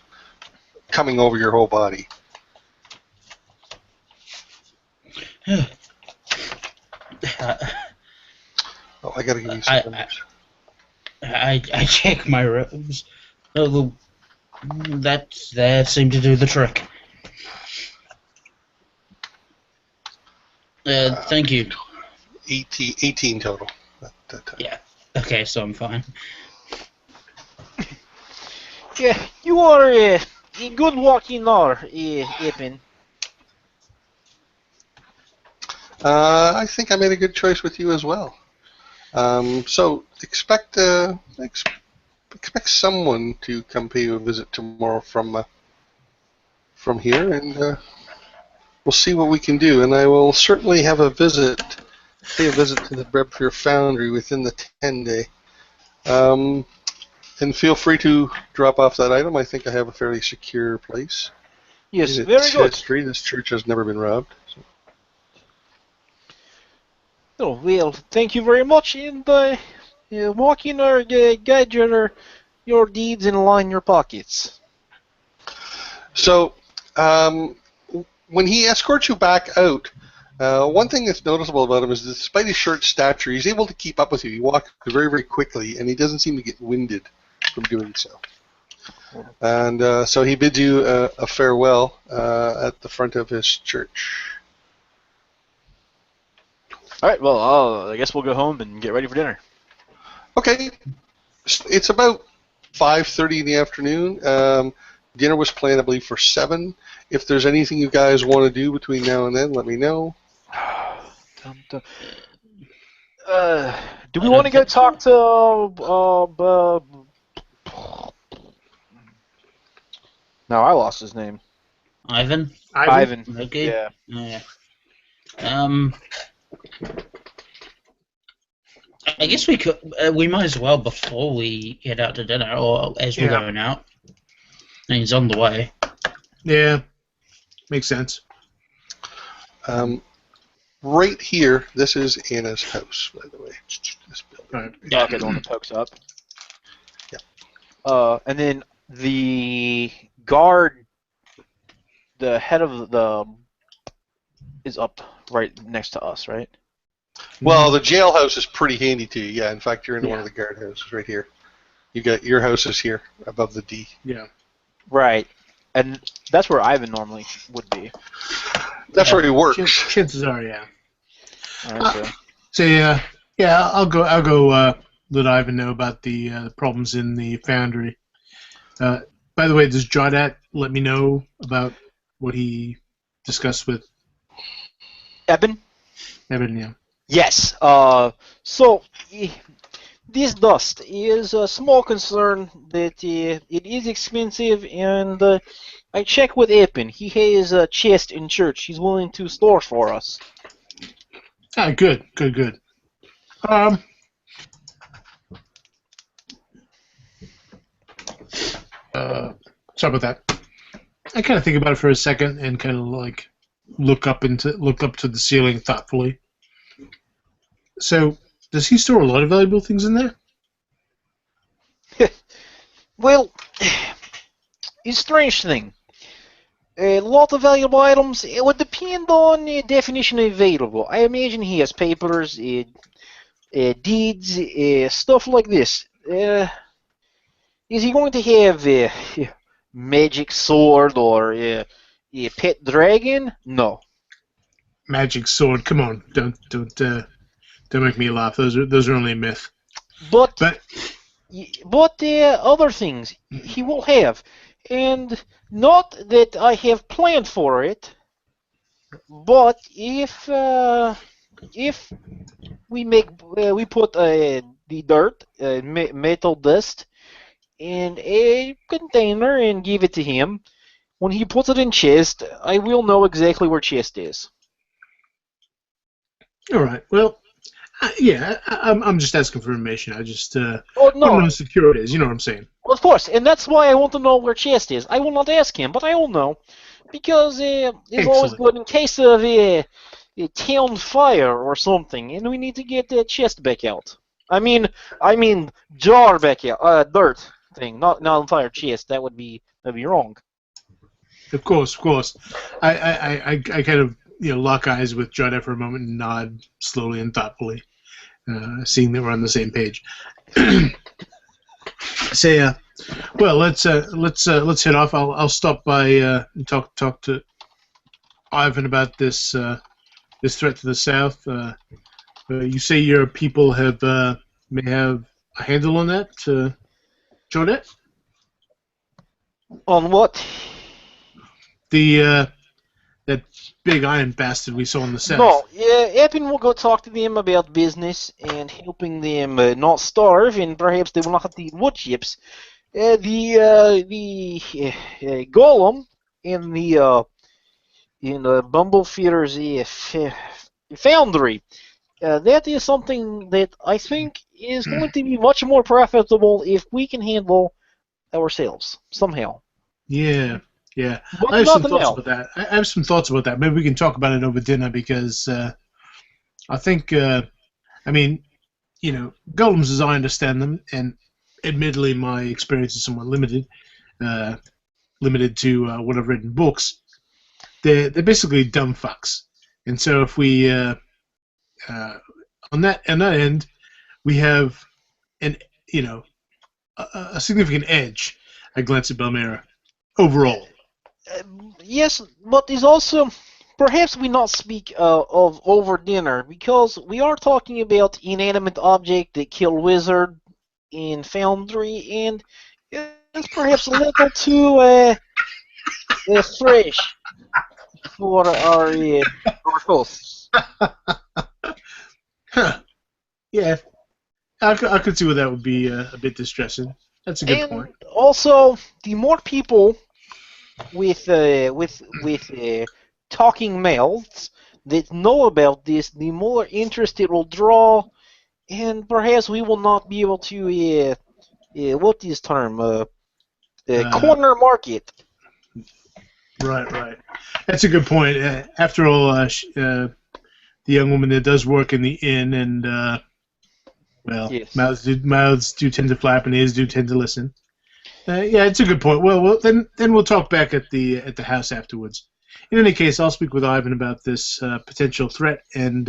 coming over your whole body. I gotta give you some numbers. I check my ribs. Oh, that seemed to do the trick. Thank you. 18 total. That time. Yeah. Okay, so I'm fine. Yeah, you are a good walking or Ipin. I think I made a good choice with you as well. So expect someone to come pay you a visit tomorrow from here, and we'll see what we can do. And I will certainly pay a visit to the Brebfear Foundry within the 10-day. And feel free to drop off that item. I think I have a fairly secure place. Yes, In very its good. history, this church has never been robbed. So. Oh, well, thank you very much, and walk in or guide your deeds and line your pockets. So, when he escorts you back out, one thing that's noticeable about him is that despite his short stature, he's able to keep up with you. He walks very, very quickly, and he doesn't seem to get winded from doing so. And so he bids you a farewell at the front of his church. All right. Well, I guess we'll go home and get ready for dinner. Okay, it's about 5:30 in the afternoon. Dinner was planned, I believe, for 7. If there's anything you guys want to do between now and then, let me know. Do we want to go talk to? No, I lost his name. Ivan? Ivan. Okay. Yeah. Yeah. I guess we could. We might as well before we head out to dinner, or as we're going out. And he's on the way. Yeah, makes sense. Right here, this is Anna's house, by the way. This building. Right. Yeah. Okay, the one that pokes up. Yeah. And then the guard, the head of the, is up right next to us, right? Well, the jailhouse is pretty handy to you. Yeah, in fact, you're in one of the guard houses right here. You got your house is here above the D. Yeah. Right. And that's where Ivan normally would be. That's where he works. Chances are, yeah. All right, So yeah, I'll go. Let Ivan know about the problems in the foundry. By the way, does Jawdat let me know about what he discussed with Eben? Evan? Yeah. Yes. So this dust is a small concern that it is expensive, and I checked with Eben. He has a chest in church. He's willing to store for us. Ah, good. Sorry about that. I kind of think about it for a second and kind of like look up to the ceiling thoughtfully. So, does he store a lot of valuable things in there? Well, it's a strange thing. A lot of valuable items. It would depend on the definition of valuable. I imagine he has papers, deeds, stuff like this. Is he going to have a magic sword or a pet dragon? No. Magic sword. Come on, don't make me laugh. Those are only a myth. But other things he will have, and not that I have planned for it. But if we put the dirt, metal dust, in a container and give it to him, when he puts it in chest, I will know exactly where chest is. All right. Well, I'm just asking for information. I just no. want to know how secure it is. You know what I'm saying? Of course, and that's why I want to know where chest is. I will not ask him, but I will know, because it's always good in case of a town fire or something, and we need to get the chest back out. I mean jar back out, dirt thing, not entire chest. That'd be wrong. Of course. I kind of lock eyes with Jada for a moment and nod slowly and thoughtfully, seeing that we're on the same page. Say, well, let's head off. I'll stop by and talk to Ivan about this threat to the south. You say your people may have a handle on that, Jodette? On what? That big iron bastard we saw in the south. No, Eppin will go talk to them about business and helping them not starve, and perhaps they will not have to eat wood chips. The golem in the Bumblefeeder's foundry. That is something that I think is going to be much more profitable if we can handle ourselves somehow. Yeah. Yeah, But I have some nothing thoughts else. about that. I have some thoughts about that. Maybe we can talk about it over dinner because I think, I mean, golems as I understand them, and admittedly my experience is somewhat limited, uh, limited to what I've read in books. They're basically dumb fucks, and so if we uh, on that end we have an a significant edge. I glance at Belmira overall. Yes, but it's also perhaps we not speak of over dinner because we are talking about inanimate object that kill wizard in Foundry, and it's perhaps a little too fresh for our hosts. Huh. Yeah, I could see where that would be a bit distressing. That's a good And point. also, the more people with talking mouths that know about this, the more interest it will draw, and perhaps we will not be able to what is term corner market. Right. That's a good point. After all, the young woman that does work in the inn, and well, Yes. mouths do tend to flap, and ears do tend to listen. Yeah, it's a good point. Well, then we'll talk back at the house afterwards. In any case, I'll speak with Ivan about this potential threat and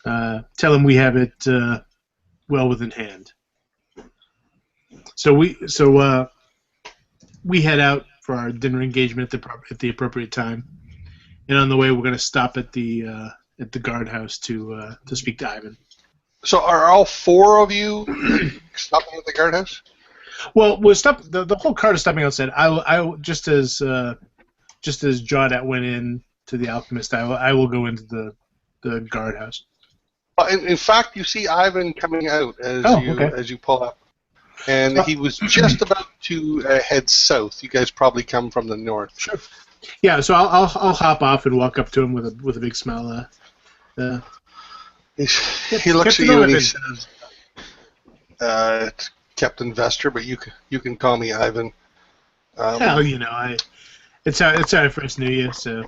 tell him we have it well within hand. So we head out for our dinner engagement at the appropriate time, and on the way we're going to stop at the guardhouse to speak to Ivan. So are all four of you stopping at the guardhouse? Well, we'll stop. The whole cart is stopping outside. I just as Jawdat went in to the alchemist, I will go into the guardhouse. In fact, you see Ivan coming out as you pull up, and he was just about to head south. You guys probably come from the north. Sure. Yeah, so I'll hop off and walk up to him with a big smile. He looks at you and he says, "It's Captain Vester, but you can call me Ivan." Hell, it's how I first knew you, so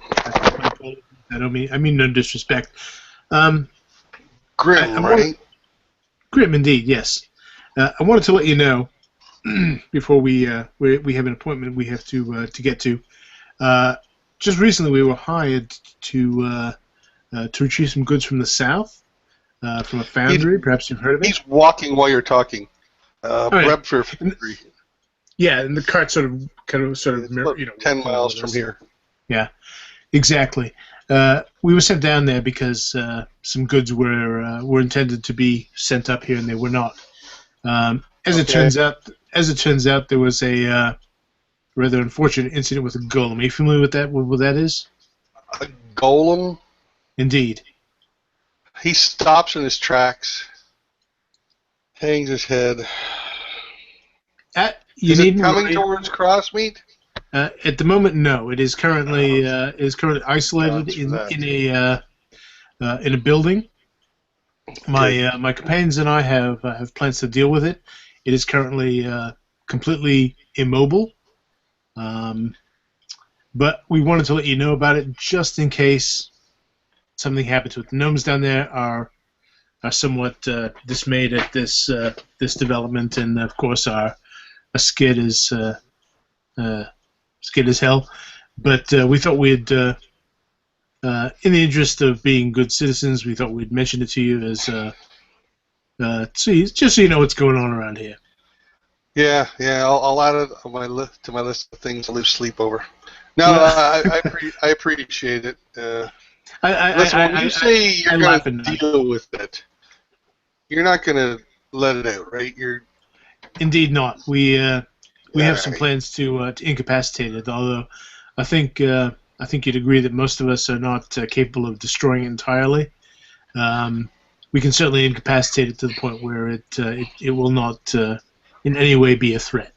I mean no disrespect. Grim, right? Grim, indeed, yes. I wanted to let you know before we have an appointment we have to get to. Just recently, we were hired to retrieve some goods from the south, from a foundry. Perhaps you've heard of it. He's walking while you're talking. Brebfer Foundry. Yeah, and the cart sort of 10 miles from here. Yeah, exactly. We were sent down there because some goods were intended to be sent up here, and they were not. As it turns out, there was a rather unfortunate incident with a golem. Are you familiar with that? What that is? A golem? Indeed. He stops in his tracks, hangs his head. Is it coming towards Crossmeet? At the moment, no. It is currently isolated in a building. My companions and I have plans to deal with it. It is currently completely immobile, but we wanted to let you know about it just in case something happens to it. The gnomes down there are somewhat dismayed at this development, and of course our skid is hell. But we thought we'd, in the interest of being good citizens, we thought we'd mention it to you as just so you know what's going on around here. Yeah. I'll add it on to my list of things to lose sleep over. No, I appreciate it. Listen, when you say you're going to deal with it, you're not going to let it out, right? Indeed not. We have some plans to incapacitate it. Although I think you'd agree that most of us are not capable of destroying it entirely. We can certainly incapacitate it to the point where it will not in any way be a threat.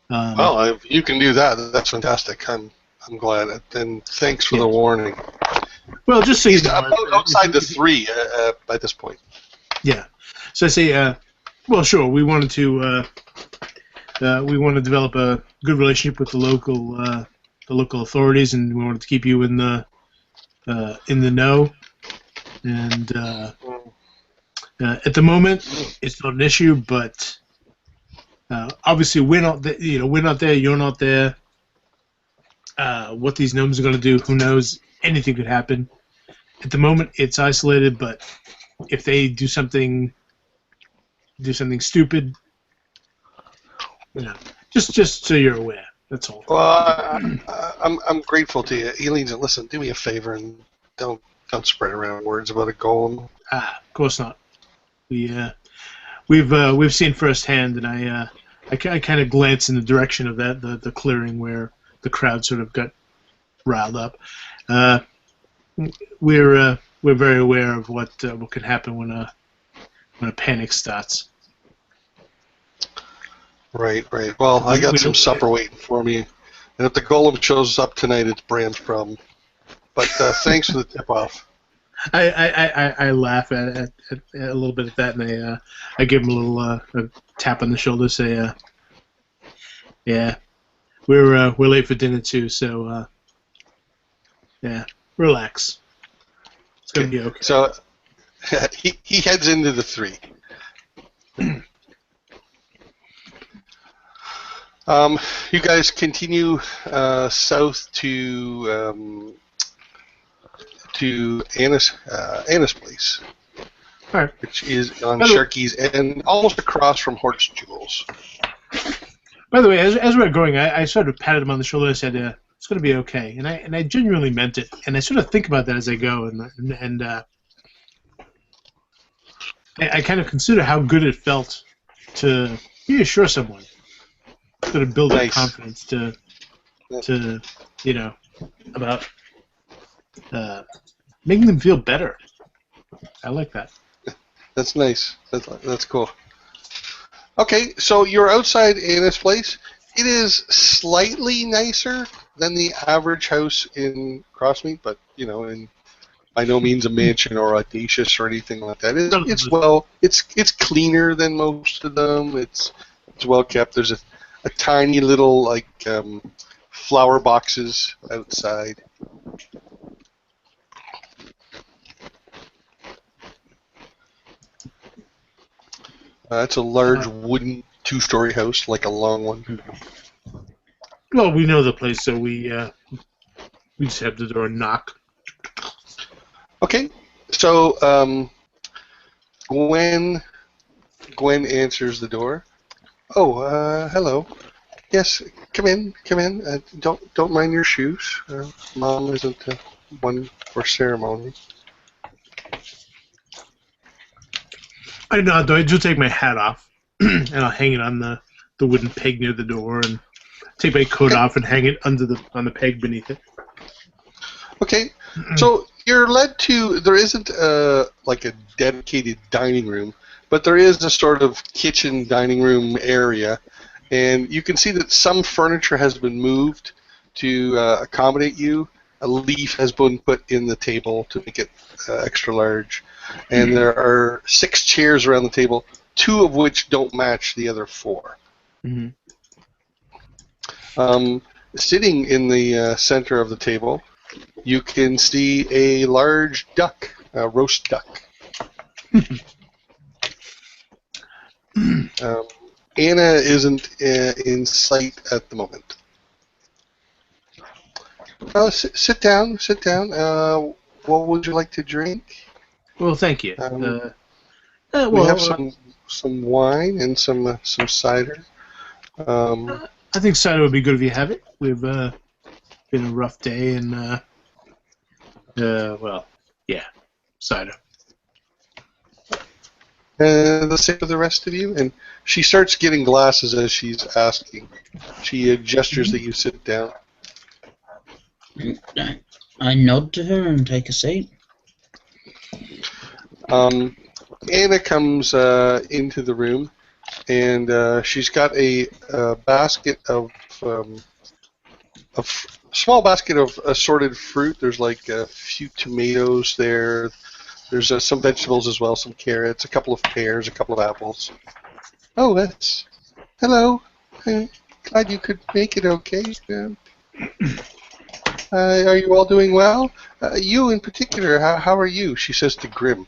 Well, if you can do that, that's fantastic. I'm glad, and thanks for the warning. Well, just so you know, outside the 3 at this point. Yeah. So I say, well, sure. We wanted to we want to develop a good relationship with the local authorities, and we wanted to keep you in the know. And at the moment, it's not an issue, but obviously we're not we're not there. You're not there. What these gnomes are going to do, who knows? Anything could happen. At the moment, it's isolated, but if they do something stupid, just so you're aware. That's all. Well, I'm grateful to you, Eileen. Listen, do me a favor and don't spread around words about a golem. Of course not. We've seen firsthand, and I kind of glance in the direction of the clearing where the crowd sort of got riled up. We're very aware of what can happen when a panic starts. Right. Well, I got some supper waiting for me, and if the golem shows up tonight, it's Bram's problem. But thanks for the tip-off. I laugh at a little bit at that, and I give him a little a tap on the shoulder, say, "Yeah, we're late for dinner too, so yeah, relax. It's gonna be okay." So he heads into the 3. You guys continue south to Anna's place, right, which is on Sharky's and almost across from Hort's Jewels. By the way, as we were going, I sort of patted him on the shoulder and said, "It's going to be okay," and I genuinely meant it. And I sort of think about that as I go, and I kind of consider how good it felt to reassure someone, sort of build up confidence to about making them feel better. I like that. That's nice. That's cool. Okay, so you're outside Anna's place. It is slightly nicer than the average house in Crossmeet, but by no means a mansion or audacious or anything like that. It's cleaner than most of them. It's well kept. There's a tiny little flower boxes outside. It's a large wooden 2-story house, like a long one. Well, we know the place, so we just have the door and knock. Okay, so Gwen answers the door. Oh, hello. Yes, come in. Don't mind your shoes. Mom isn't one for ceremony. I nod, though. I do take my hat off, and I'll hang it on the wooden peg near the door, and take my coat off and hang it on the peg beneath it. Okay, so you're led to. There isn't like a dedicated dining room, but there is a sort of kitchen dining room area, and you can see that some furniture has been moved to accommodate you. A leaf has been put in the table to make it extra large. And there are 6 chairs around the table, 2 of which don't match the other 4. Mm-hmm. Sitting in the center of the table, you can see a large duck, a roast duck. Anna isn't in sight at the moment. Sit down. What would you like to drink? Well, thank you. We have some wine and some cider. I think cider would be good if you have it. We've been a rough day, and cider. The same for the rest of you. And she starts getting glasses as she's asking. She gestures that you sit down. I nod to her and take a seat. Anna comes into the room, and she's got a basket of small basket of assorted fruit. There's like a few tomatoes there. There's some vegetables as well, some carrots, a couple of pears, a couple of apples. Oh, hello. Glad you could make it okay. Are you all doing well? You in particular, how are you? She says to Grim.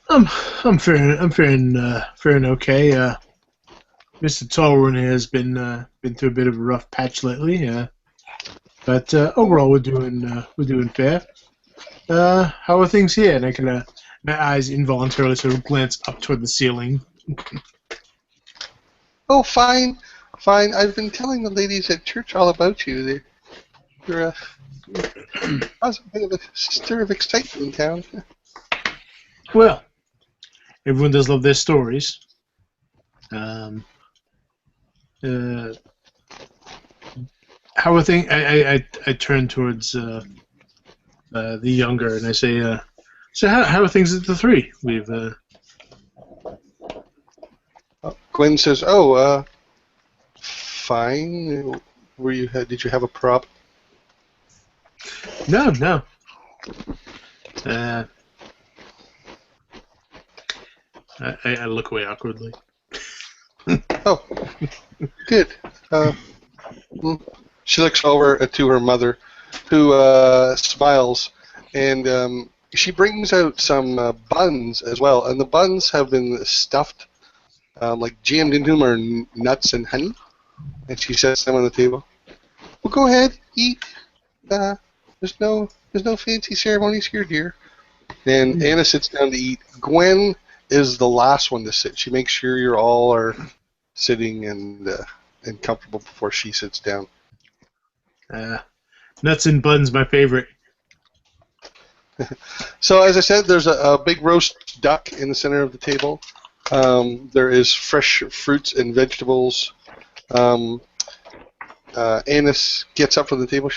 I'm faring okay. Mr. Tallrun has been through a bit of a rough patch lately. But overall we're doing fair. How are things here? And I kind of my eyes involuntarily sort of glance up toward the ceiling. Oh, fine. I've been telling the ladies at church all about you. You're causing a bit of a stir of excitement in town. Well, everyone does love their stories. How are things? I turn towards the younger and I say, so how are things at the three? We've Gwen says, fine. Did you have a problem? No. I look away awkwardly. Oh, good. She looks over to her mother, who smiles, and she brings out some buns as well. And the buns have been stuffed, like jammed into them are nuts and honey. And she sets them on the table. Well, go ahead, eat. There's no fancy ceremonies here, dear. And Anna sits down to eat. Gwen is the last one to sit. She makes sure you all are sitting and comfortable before she sits down. Nuts and buns, my favorite. So, as I said, there's a big roast duck in the center of the table. There is fresh fruits and vegetables. Annis gets up from the table.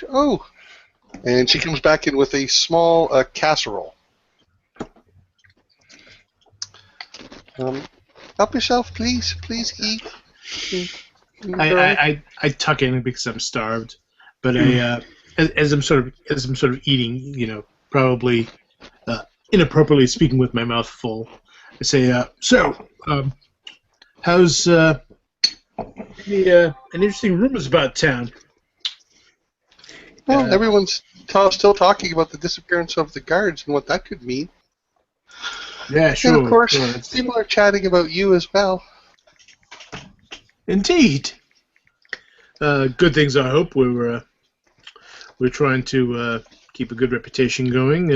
And she comes back in with a small casserole. Help yourself, please. Please eat. I tuck in because I'm starved, but as I'm sort of eating, probably inappropriately speaking with my mouth full, I say, how's any interesting rumors about town? Well, everyone's still talking about the disappearance of the guards and what that could mean. Yeah, sure. And of course, sure. people are chatting about you as well. Indeed. Good things, I hope. We're trying to keep a good reputation going.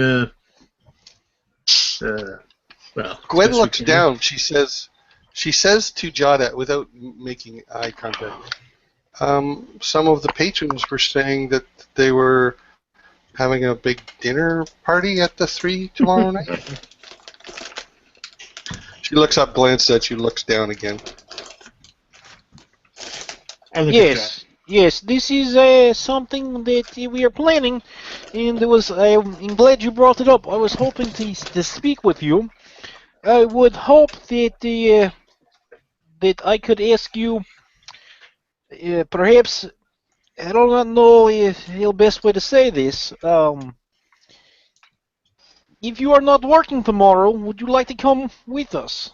Well, Gwen looks down. She says to Jada without making eye contact. Some of the patrons were saying that they were having a big dinner party at the 3 tomorrow night. She looks up, glances at you, looks down again. Yes, this is something that we are planning, and I'm glad you brought it up. I was hoping to speak with you. I would hope that that I could ask you, perhaps, I do not know if the best way to say this. If you are not working tomorrow, would you like to come with us?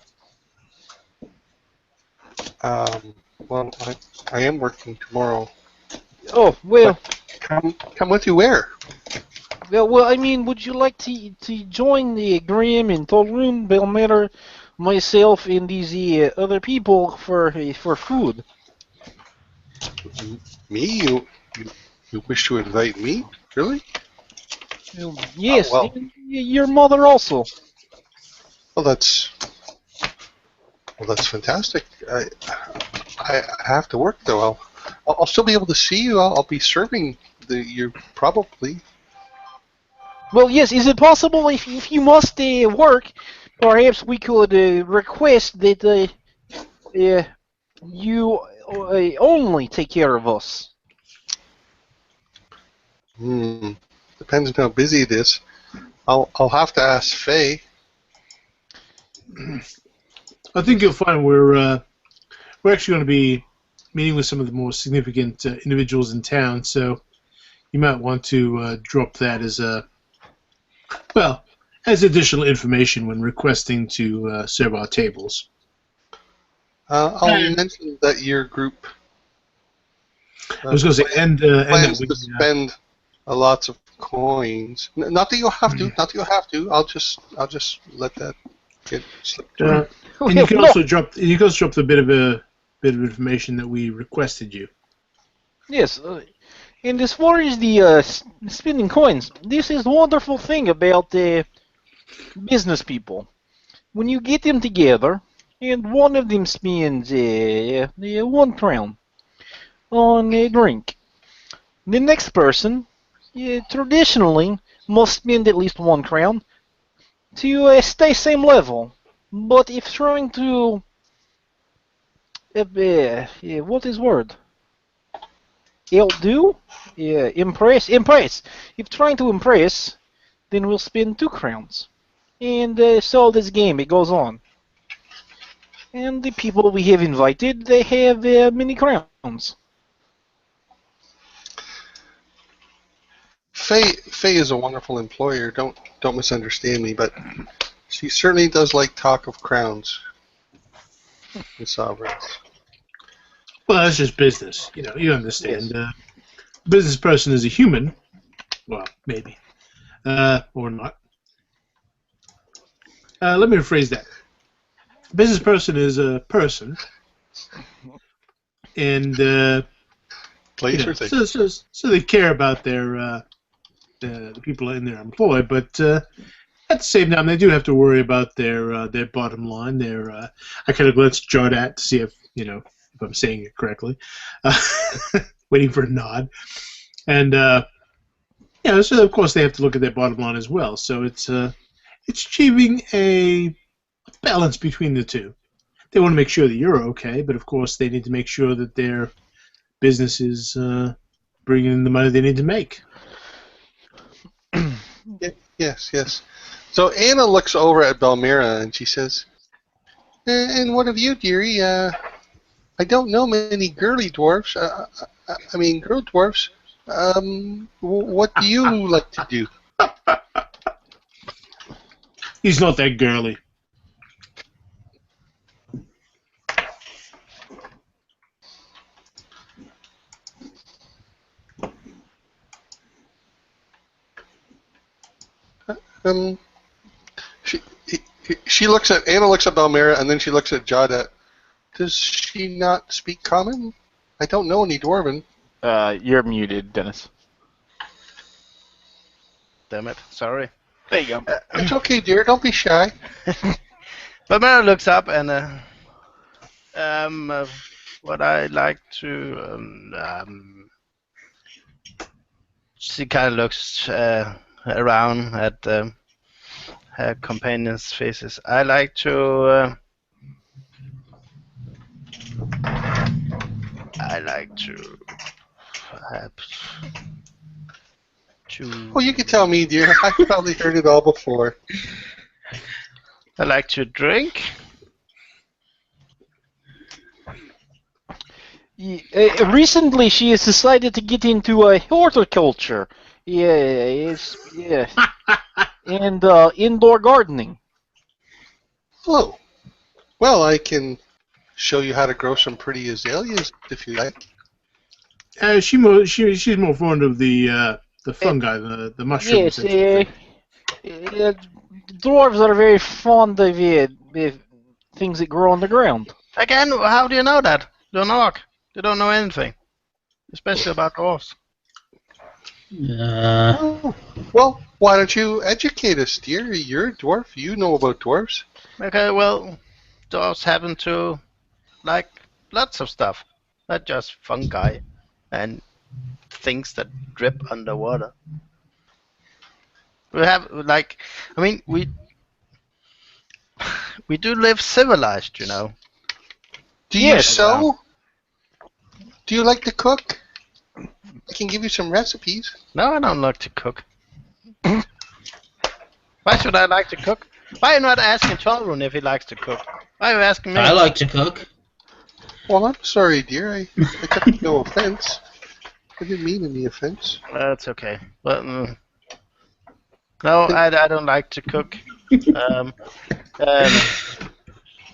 Well, I am working tomorrow. Oh, well. Come with you where? Well, I mean, would you like to join the Graham and Tolroon, Belmatter, myself, and these other people for food? Me? You wish to invite me? Really? Yes, well, your mother also. Well, that's fantastic. I have to work though. I'll still be able to see you. I'll be serving you probably. Well, yes. Is it possible if you must work, perhaps we could request that you only take care of us? Depends on how busy it is. I'll have to ask Faye. I think you'll find we're actually going to be meeting with some of the more significant individuals in town, so you might want to drop that as as additional information when requesting to serve our tables. I'll mention that your group. I was going to say, and plans that to spend lots of coins. Not that you'll have to. Not that you'll have to. I'll just let that get slipped through. and you can also drop. You can also drop a bit of information that we requested you. Yes. And as far as the spending coins, this is the wonderful thing about business people. When you get them together, and one of them spends 1 crown on a drink, the next person traditionally must spend at least 1 crown to stay same level. But if trying to what is word? Outdo? Impress. If trying to impress, then we'll spend 2 crowns. And so this game, it goes on. And the people we have invited, they have many crowns. Faye is a wonderful employer. Don't misunderstand me, but she certainly does like talk of crowns and sovereigns. Well, that's just business. You understand. Yes. Business person is a human. Well, maybe. Or not. Let me rephrase that. Business person is a person. And, so they care about their the people in their employ, but at the same time, they do have to worry about their bottom line. I kind of glanced at to see if I'm saying it correctly, waiting for a nod, and so of course they have to look at their bottom line as well. So it's achieving a balance between the two. They want to make sure that you're okay, but of course they need to make sure that their business is bringing in the money they need to make. Yes. So Anna looks over at Belmira and she says, "And what of you, dearie? I don't know many girly dwarfs. Girl dwarfs. What do you like to do?" He's not that girly. She looks at Anna, looks at Belmira, and then she looks at Jada. Does she not speak common? I don't know any Dwarven. You're muted, Dennis. Damn it! Sorry. There you go. It's okay, dear. Don't be shy. Belmira looks up and what I like to she kind of looks around at her companions' faces. I like to perhaps to. Well, you can tell me, dear. I've probably heard it all before. I like to drink. Recently, she has decided to get into horticulture. And indoor gardening. Oh, well, I can show you how to grow some pretty azaleas if you like. She's more fond of the fungi, the mushrooms. Yes, dwarves are very fond of things that grow on the ground. Again, how do you know that? They're an orc. They don't know anything, especially about dwarves. Well, why don't you educate us, dear? You're a dwarf. You know about dwarves. Okay, well, dwarves happen to like lots of stuff, not just fungi and things that drip underwater. We have we do live civilized, you know. Do you sew? Do you like to cook? I can give you some recipes. No, I don't like to cook. Why should I like to cook? Why are you not asking Chalrun if he likes to cook? Why are you asking me? I like to cook. Well, I'm sorry, dear. I took no offense. I didn't mean any offense. That's okay. But no, I don't like to cook.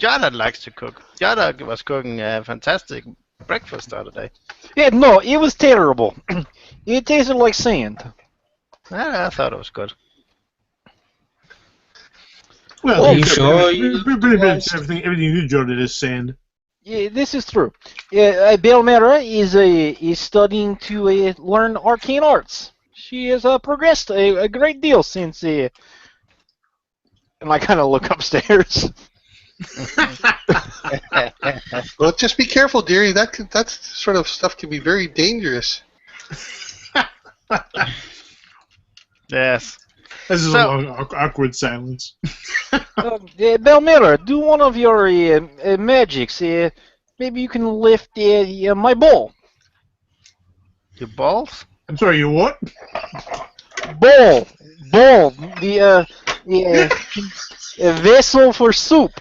Jada likes to cook. Jada was cooking a fantastic breakfast the other day. Yeah, no, it was terrible. It tasted like sand. I thought it was good. Well, Are you sure you pretty much realized- everything you do, Jordan, is sand. Yeah, this is true. Belmera is studying to learn arcane arts. She has progressed a great deal since. And I kind of look upstairs. Well, just be careful, dearie. That sort of stuff can be very dangerous. Yes. This is So- a long, awkward silence. Belmera, do one of your magics. Maybe you can lift my ball. Your balls? I'm sorry, you what? Ball. The vessel for soup.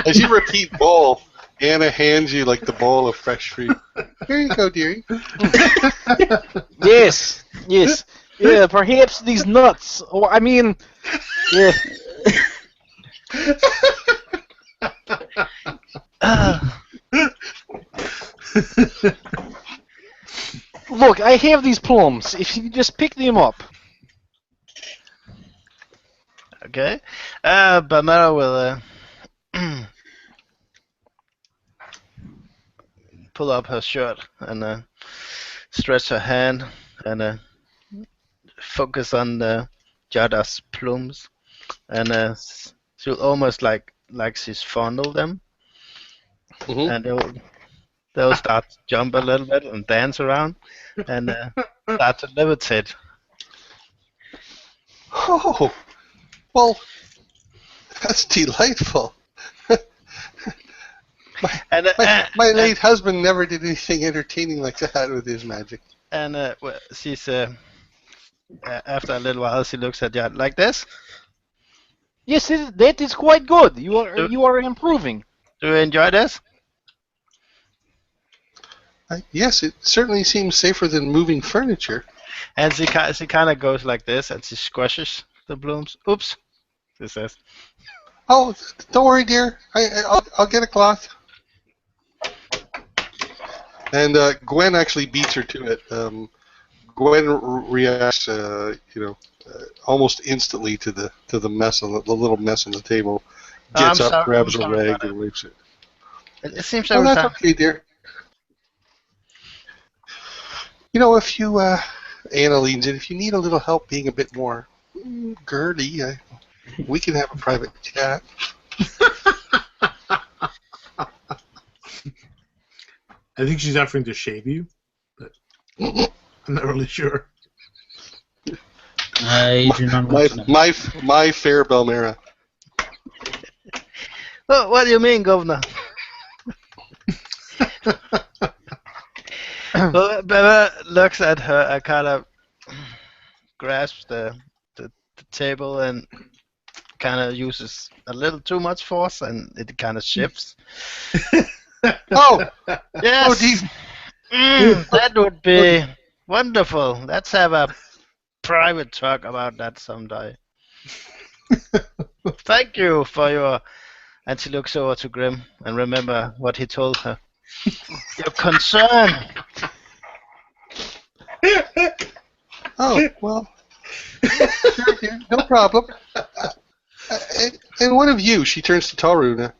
As you repeat bowl, Anna hands you like the bowl of fresh fruit. Here you go, dearie. Yes. Yeah, perhaps these nuts. Or I mean, yeah. Look, I have these plums. If you just pick them up. Okay. Bamara will pull up her shirt and stretch her hand and focus on Jada's plumes, and she'll almost like she's fondle them, Mhm. and they'll start to jump a little bit and dance around, and start to levitate. Oh, well, that's delightful. And My late husband never did anything entertaining like that with his magic. well, she's after a little while she looks at Jada like this. Yes, that is quite good. You are improving. Do you enjoy this? Yes, it certainly seems safer than moving furniture. And she kind of goes like this, and she squashes the blooms. Oops, she says. Oh, don't worry, dear. I'll get a cloth. And Gwen actually beats her to it. Gwen reacts, almost instantly to the mess on the little mess on the table. Gets up, grabs a rag, and wipes it. It seems Oh, every that's time. okay, dear. If you, Anna leans in, if you need a little help being a bit more girly, we can have a private chat. I think she's offering to shave you, but I'm not really sure. I do not want to know. My fair Belmera. Oh, what do you mean, Governor? Well, Bella looks at her and kind of grasps the table and kind of uses a little too much force, and it kind of shifts. Oh, Yes, oh, geez. That would be wonderful. Let's have a private talk about that someday. Thank you for your... And she looks over to Grim and remember what he told her. Your concern. Oh, well, sure, dear, no problem. And one of you, she turns to Taruna.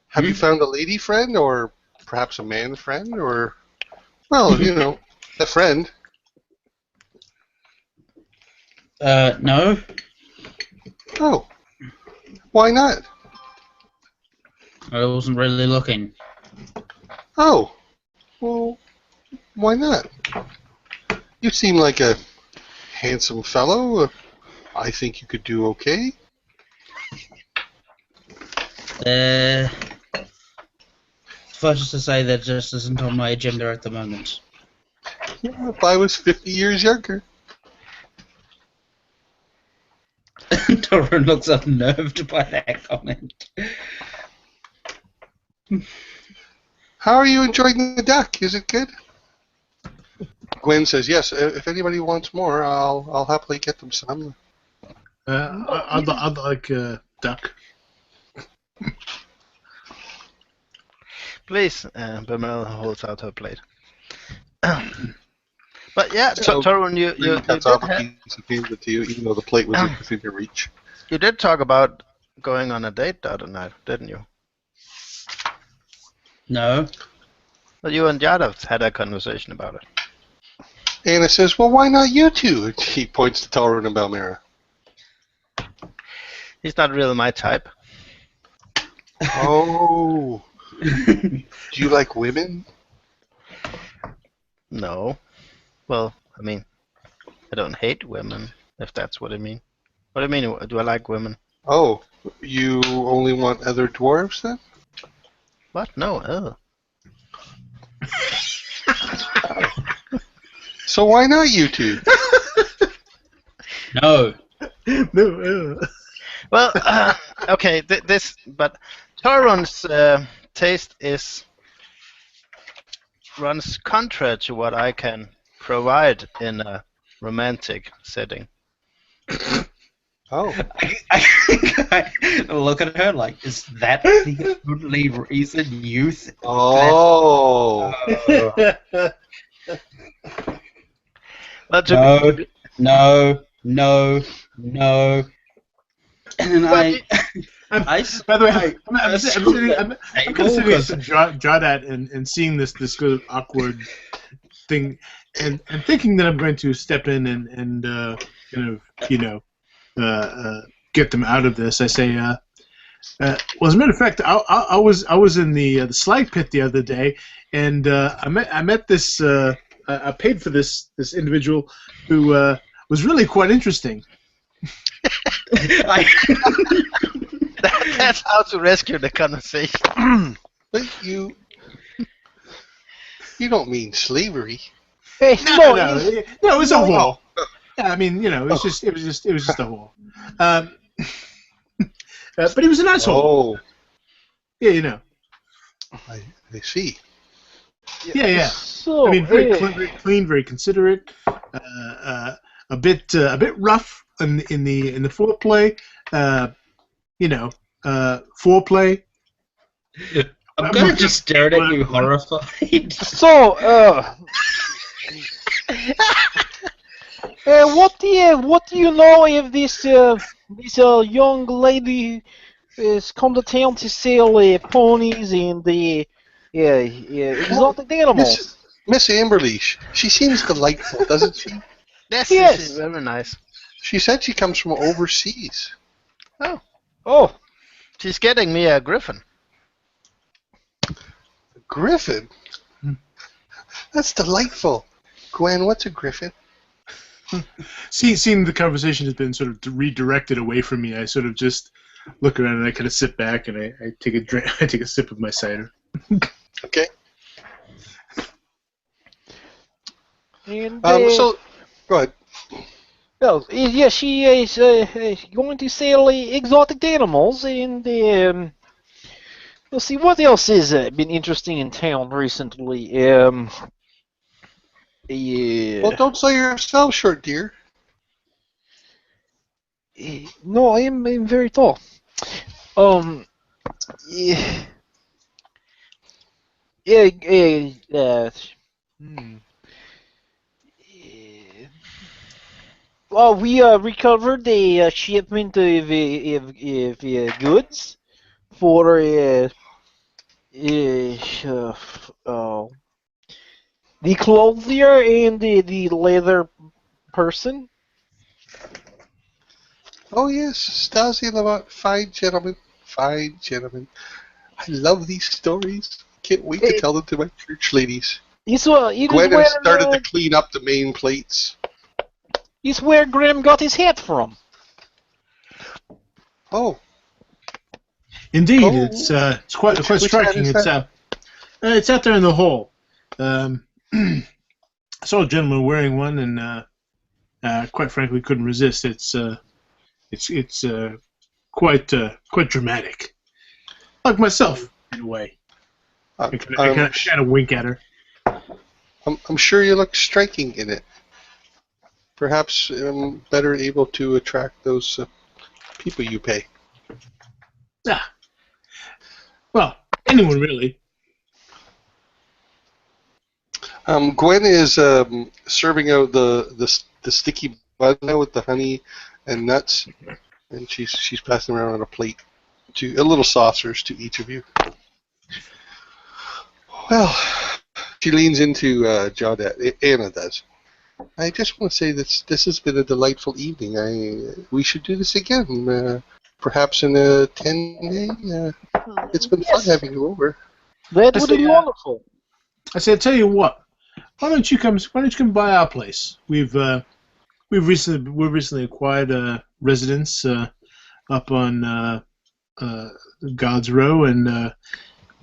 Have you found a lady friend, or perhaps a man friend, or, well, a friend? No. Oh, why not? I wasn't really looking. Oh, well, why not? You seem like a handsome fellow. I think you could do okay. Suffice to say that just isn't on my agenda at the moment. Yeah, if I was 50 years younger. Doran looks unnerved by that comment. How are you enjoying the duck? Is it good? Gwen says, yes, if anybody wants more, I'll happily get them some. I'd like duck. Please, Bemel holds out her plate. But yeah, So, Torun, you Green cuts did off a piece and hands it to you, even though the plate was within your reach. you did talk about going on a date the other night, didn't you? No. But you and Yadav had a conversation about it. Anna says, well, why not you two? And he points to Torun and Balmira. He's not really my type. Oh. Do you like women? No. Well, I mean, I don't hate women, if that's what I mean. What do you mean? Do I like women? Oh, you only want other dwarves then? What? No. Oh. So why not you two? No. No. Well, okay. But Torun's taste runs contrary to what I can provide in a romantic setting. Oh. I look at her like, is that the only reason you think Oh. Well, No. And then By the way, I'm considering to draw that and seeing this good awkward thing, and thinking that I'm going to step in and get them out of this. I say, well, as a matter of fact, I was in the slide pit the other day, and I met this. I paid for this individual who was really quite interesting. That's how to rescue the conversation. But you don't mean slavery. Hey, No, it was a whore. Yeah, I mean, it was just a whore. But he was an asshole. Oh, Yeah, I see. Yeah. So, I mean, very clean, very considerate. A bit rough in the foreplay. Foreplay. I'm gonna just stare at you horrified. So, what do you know if this young lady has come to town to sell ponies and exotic animals? Miss Amberleash, she seems delightful, doesn't she? Yes, Yes. she's very nice. She said she comes from overseas. Oh, She's getting me a griffin. Griffin? That's delightful. Gwen, what's a griffin? Seeing the conversation has been sort of redirected away from me, I sort of just look around and I kind of sit back and I take a drink. I take a sip of my cider. Okay. and So, go ahead. well, yeah, she is going to sell exotic animals, and let's see what else has been interesting in town recently. Yeah. Well, don't sell yourself short, dear. No, I'm very tall. Yeah. Well, we recovered a shipment of goods for the clothier and the leather person. Oh, yes, Stasi and Lamont, fine gentlemen. Fine gentlemen. I love these stories. Can't wait to tell them to my church ladies. It's Gwen has started to clean up the main plates. It's where Graham got his hat from. Oh. Indeed, Oh. it's quite Which striking. hat is that? It's out there in the hall. I saw a gentleman wearing one, and quite frankly, couldn't resist. It's quite dramatic, like myself in a way. I kind of wink at her. I'm sure you look striking in it. Perhaps better able to attract those people you pay. Well, anyone really. Gwen is serving out the sticky bun with the honey and nuts, and she's passing around on a plate to a little saucers to each of you. Well, she leans into Jawdette. Anna does. I just want to say that this has been a delightful evening. We should do this again, perhaps in a 10-day. It's been fun having you over. That would be wonderful. I said, tell you what. Why don't you come by our place? We've recently acquired a residence up on God's Row, and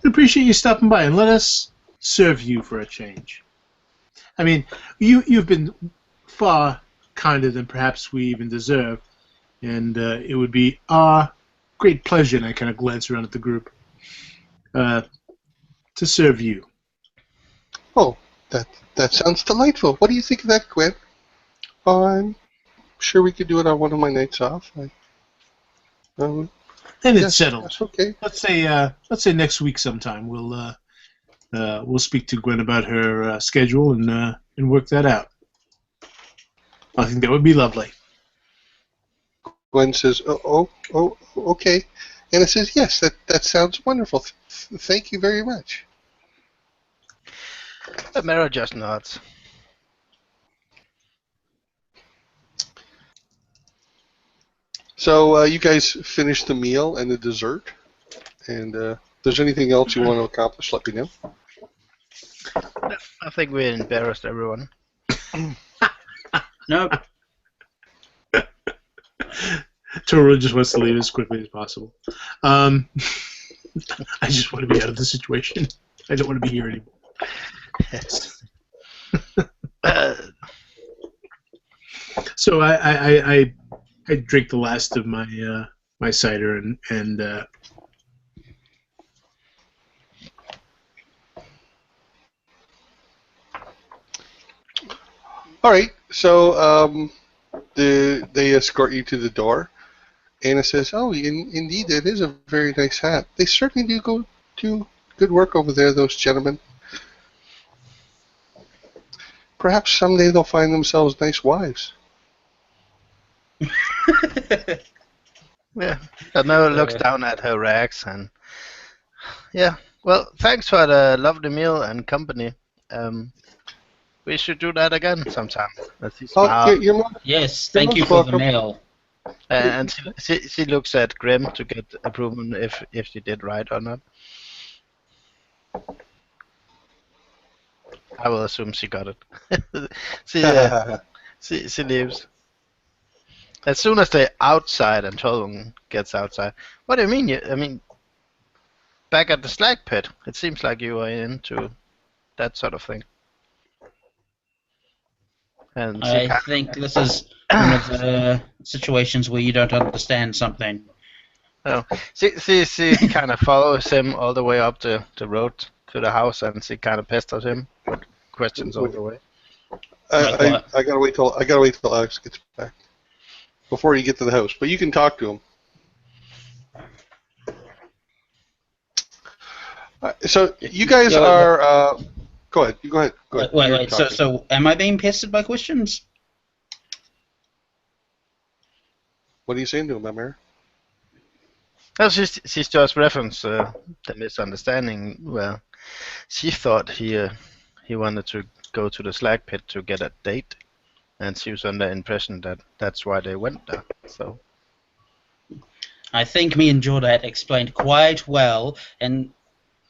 we appreciate you stopping by and let us serve you for a change. I mean, you've been far kinder than perhaps we even deserve, and it would be our great pleasure, and I kind of glance around at the group, to serve you. Oh, that sounds delightful. What do you think of that, Gwen? Oh, I'm sure we could do it on one of my nights off. And it's settled. That's okay. Let's say next week sometime we'll speak to Gwen about her schedule and work that out. I think that would be lovely. Gwen says, "Oh, okay," and it says, "Yes, that sounds wonderful. Thank you very much." Mara just nods. So you guys finish the meal and the dessert, and if there's anything else you want to accomplish, let me know. I think we embarrassed everyone. Nope. Toro just wants to leave as quickly as possible. I just want to be out of the situation. I don't want to be here anymore. So I drink the last of my my cider and all right. So they escort you to the door. Anna says, "Oh, indeed, it is a very nice hat. They certainly do good work over there, those gentlemen. Perhaps someday they'll find themselves nice wives." Yeah, Mara looks down at her rags and yeah. Well, thanks for the lovely meal and company. We should do that again sometime. Yes, thank you for the meal. And she looks at Grim to get approval if she did right or not. I will assume she got it. She leaves. As soon as they're outside and Tolung gets outside. What do you mean? I mean, back at the slag pit, it seems like you are into that sort of thing. And I think this is one of the situations where you don't understand something. Oh, she kind of follows him all the way up the road to the house, and she kind of pesters him with questions all the way. I gotta wait till Alex gets back before you get to the house. But you can talk to him. So you guys are. Go ahead. Go ahead. Wait. So am I being pestered by questions? What are you saying to him, Amir? Well, she's just referenced the misunderstanding. Well, she thought he wanted to go to the slag pit to get a date, and she was under the impression that that's why they went there. So I think me and Jordat explained quite well, and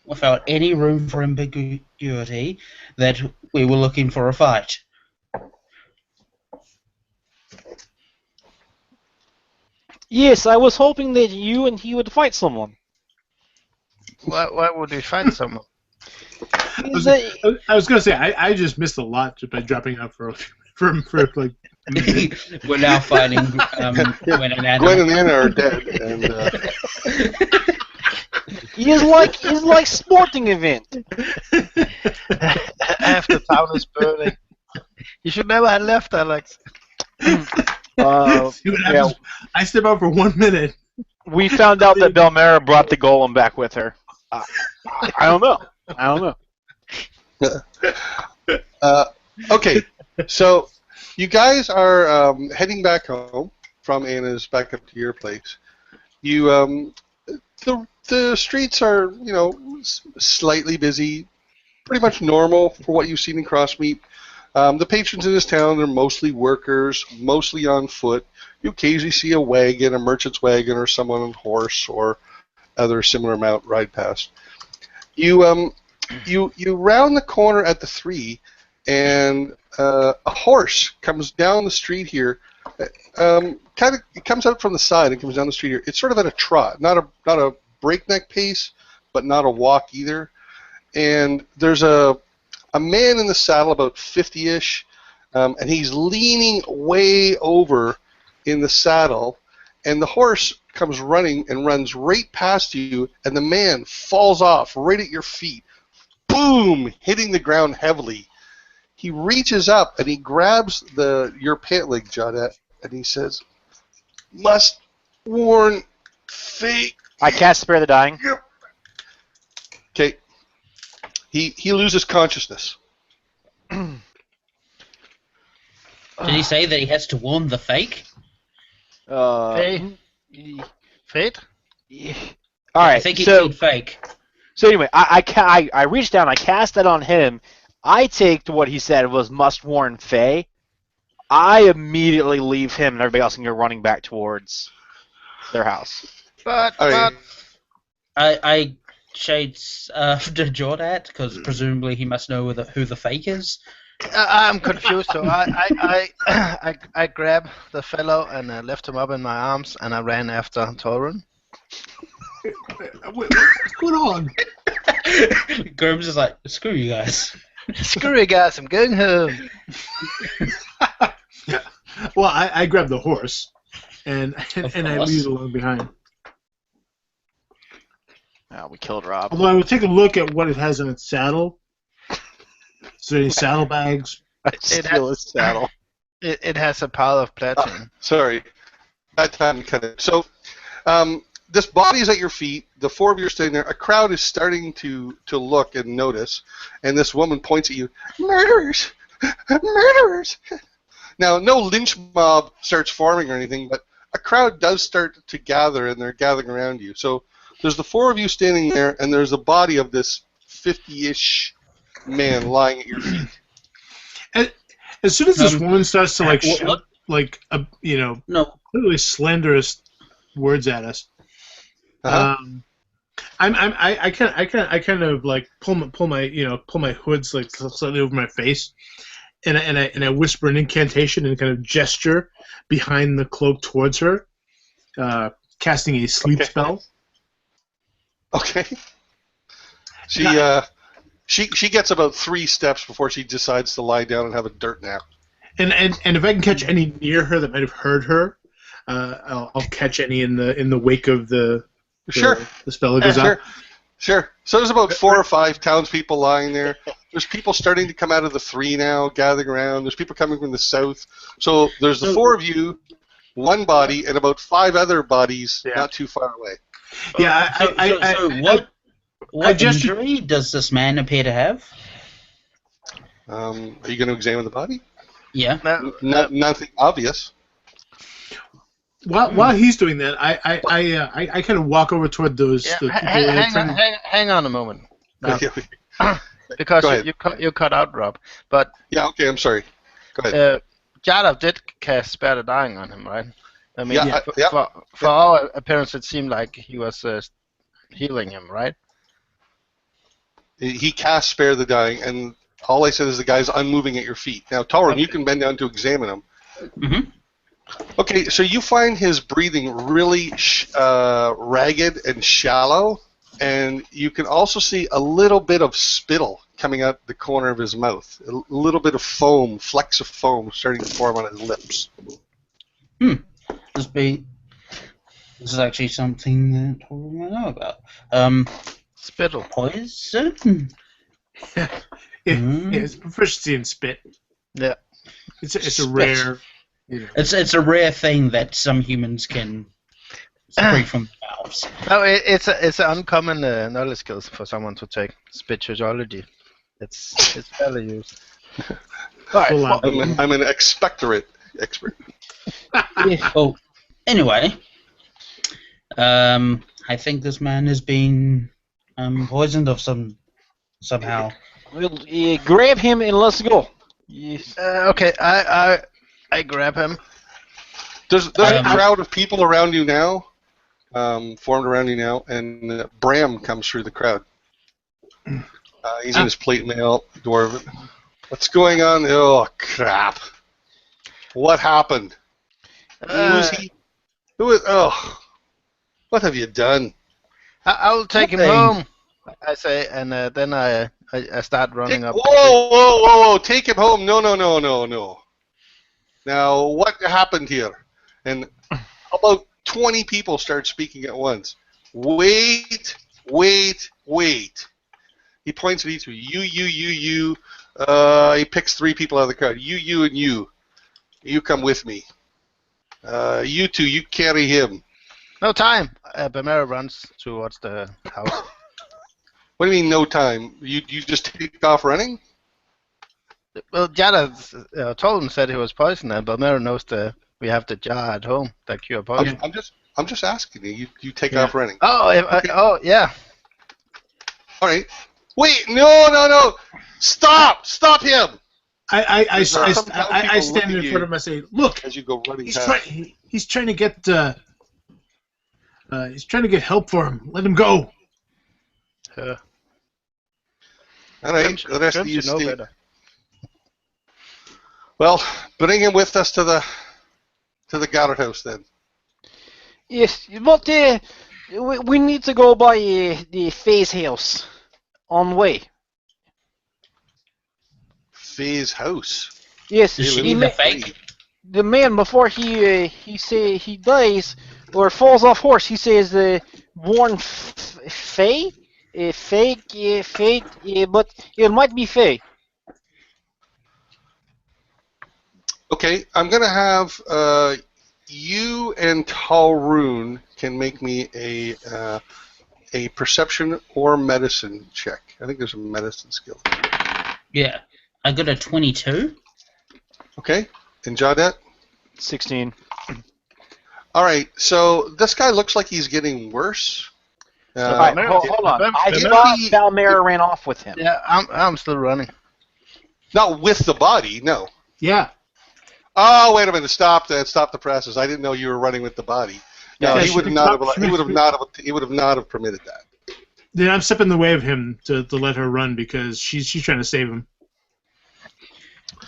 without any room for ambiguity, that we were looking for a fight. Yes, I was hoping that you and he would fight someone. Why would we fight someone? I was going to say, I just missed a lot just by dropping out for like... We're now fighting Gwen and Anna. Gwen and Anna are dead, and... It's like sporting event. Half the town is burning. You should never have left, Alex. Yeah. I step out for 1 minute. We found out that Belmera brought the golem back with her. I don't know. I don't know. Okay, so you guys are heading back home from Anna's back up to your place. You the streets are slightly busy, pretty much normal for what you've seen in Crossmeet. The patrons in this town are mostly workers, mostly on foot. You occasionally see a wagon, a merchant's wagon, or someone on horse or other similar mount ride past. You round the corner at the 3, and a horse comes down the street here. It comes out from the side and comes down the street here. It's sort of at a trot, not a breakneck pace, but not a walk either. And there's a man in the saddle, about 50-ish, and he's leaning way over in the saddle, and the horse comes running and runs right past you, and the man falls off right at your feet, boom, hitting the ground heavily. He reaches up and he grabs your pant leg, Jodette, and he says, "Must warn fate." I cast Spare the Dying. Okay. He loses consciousness. Did he say that he has to warn the fake? Fate? All right. I think he said fake. So anyway, I reached down, I cast that on him. I take to what he said was must warn Faye. I immediately leave him and everybody else and go running back towards their house. But I shades to Jordat because presumably he must know who the fake is. I'm confused. So I grabbed the fellow and I left him up in my arms and I ran after Torun. What's going on? Gurms is like, screw you guys. Screw you guys, I'm going home. Well, I grabbed the horse and I leave it along behind. Oh, we killed Rob. Although I would take a look at what it has in its saddle. Is there any saddlebags? Steal his saddle. It has a pile of platinum. Sorry. That time cut it. So, this body is at your feet. The 4 of you are standing there. A crowd is starting to look and notice. And this woman points at you. Murderers! Murderers! Now, no lynch mob starts forming or anything, but a crowd does start to gather, and they're gathering around you. So there's the 4 of you standing there, and there's the body of this 50-ish man lying at your feet. And as soon as this woman starts to shout, clearly slanderous words at us, I kind of like pull my hoods like slightly over my face, and I whisper an incantation and kind of gesture behind the cloak towards her, casting a sleep spell. Okay. She gets about 3 steps before she decides to lie down and have a dirt nap. And if I can catch any near her that might have heard her, I'll catch any in the wake of the spell that goes out. Sure. So there's about 4 or 5 townspeople lying there. There's people starting to come out of the 3 now, gathering around. There's people coming from the south. So there's the 4 of you, 1 body, and about 5 other bodies not too far away. Yeah. What injury does this man appear to have? Are you going to examine the body? Yeah. Nothing obvious. While he's doing that, I kind of walk over toward those. Hang on a moment. Now, because you cut out Rob, but yeah, okay, I'm sorry. Go ahead. Jadav did cast Spare the Dying on him, right? I mean, yeah. For our appearance, it seemed like he was healing him, right? He cast Spare the Dying, and all I said is the guy's unmoving at your feet. Now, Tauren, you can bend down to examine him. Mm-hmm. Okay, so you find his breathing really ragged and shallow, and you can also see a little bit of spittle coming out the corner of his mouth. A little bit of foam, flecks of foam starting to form on his lips. This is actually something that I know about. Spittle. Poison? It's proficiency in spit. Yeah. It's a rare... It's a rare thing that some humans can straight from the valves. No, it's an uncommon knowledge skill for someone to take spectrology. It's fairly used. All right. Full on. I'm an expectorate expert. Well, anyway, I think this man has been poisoned of somehow. We'll grab him and let's go. Yes. Okay, I grab him. There's a crowd of people around you now, formed around you now, and Bram comes through the crowd. He's in his plate mail, dwarven. What's going on? Oh, crap. What happened? Who is he? Who is... Oh. What have you done? I will take him home, I say, and then I start running up. Whoa! Take him home! No. Now, what happened here? And about 20 people start speaking at once. Wait. He points at each of you. You. He picks 3 people out of the crowd. You, and you. You come with me. You 2, you carry him. No time. Bamera runs towards the house. What do you mean, no time? You just take off running? Well, Jada told him, said he was poisoned, and Bamera knows we have the jar at home that cure poison. I'm just asking you. You take off running. Oh, yeah. All right. Wait, no! Stop him! I stand in front of him. I say, "Look, as you go running he's trying to get help for him. Let him go." All right, the rest of you know stay. better. Well, bring him with us to the guard house then. Yes, but we need to go by the Faye's house on way. Faye's house. Yes, Is she the fake? the man before he say he dies or falls off horse. He says born Faye, fake, fake, but it might be Faye. Okay, I'm gonna have you and Talrune can make me a perception or medicine check. I think there's a medicine skill. Yeah, I got a 22. Okay, and Jaudet? 16. All right, so this guy looks like he's getting worse. All right, hold on. I thought Valmera ran off with him. Yeah, I'm still running. Not with the body, no. Yeah. Oh, wait a minute! Stop the presses. I didn't know you were running with the body. No, Yeah, he would not have permitted that. Then I'm stepping in the way of him to let her run because she's trying to save him.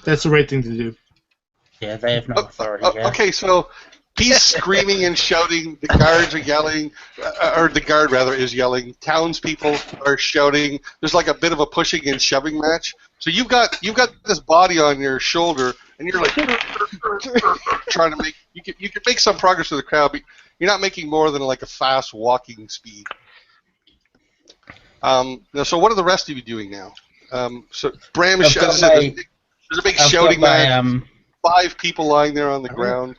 That's the right thing to do. Yeah, they have no authority. Okay, so he's screaming and shouting. The guards are yelling, or the guard rather is yelling. Townspeople are shouting. There's like a bit of a pushing and shoving match. So you've got this body on your shoulder, and you're like trying to make. You can make some progress with the crowd, but you're not making more than like a fast walking speed. So what are the rest of you doing now? So Bram is there's a big shouting match. 5 people lying there on the ground.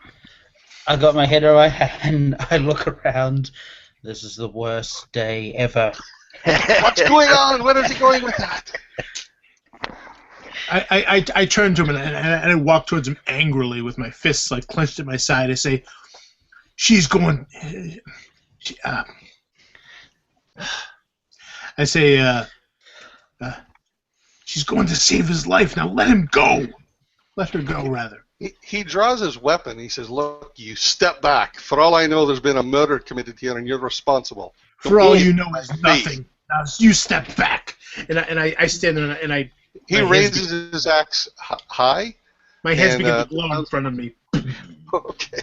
I got my head away and I look around. This is the worst day ever. What's going on? Where is he going with that? I turn to him and I walk towards him angrily with my fists like clenched at my side. I say, "She's going." I say, "She's going to save his life. Now let him go. Let her go, rather." He draws his weapon. He says, "Look, you step back. For all I know, there's been a murder committed here, and you're responsible. For all you know is nothing. Now you step back." And I stand there and I. He raises his axe high. My hands begin to glow in front of me. Okay.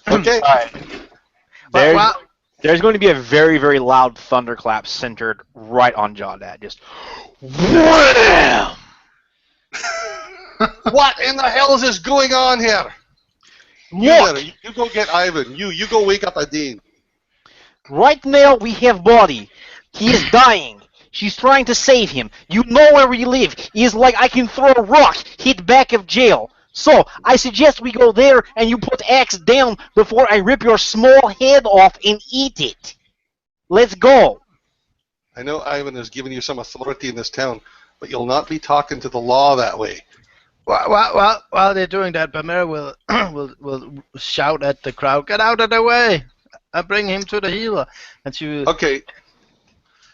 Okay. All right. There's going to be a very, very loud thunderclap centered right on Jawdad. Just wham! What in the hell is this going on here? You go get Ivan. You go wake up Adine. Right now we have body. He is dying. She's trying to save him. You know where we live. He is like I can throw a rock, hit back of jail. So, I suggest we go there and you put axe down before I rip your small head off and eat it. Let's go. I know Ivan has given you some authority in this town, but you'll not be talking to the law that way. While they're doing that, Bamera will will shout at the crowd, "Get out of the way! I bring him to the healer." And she will, Okay.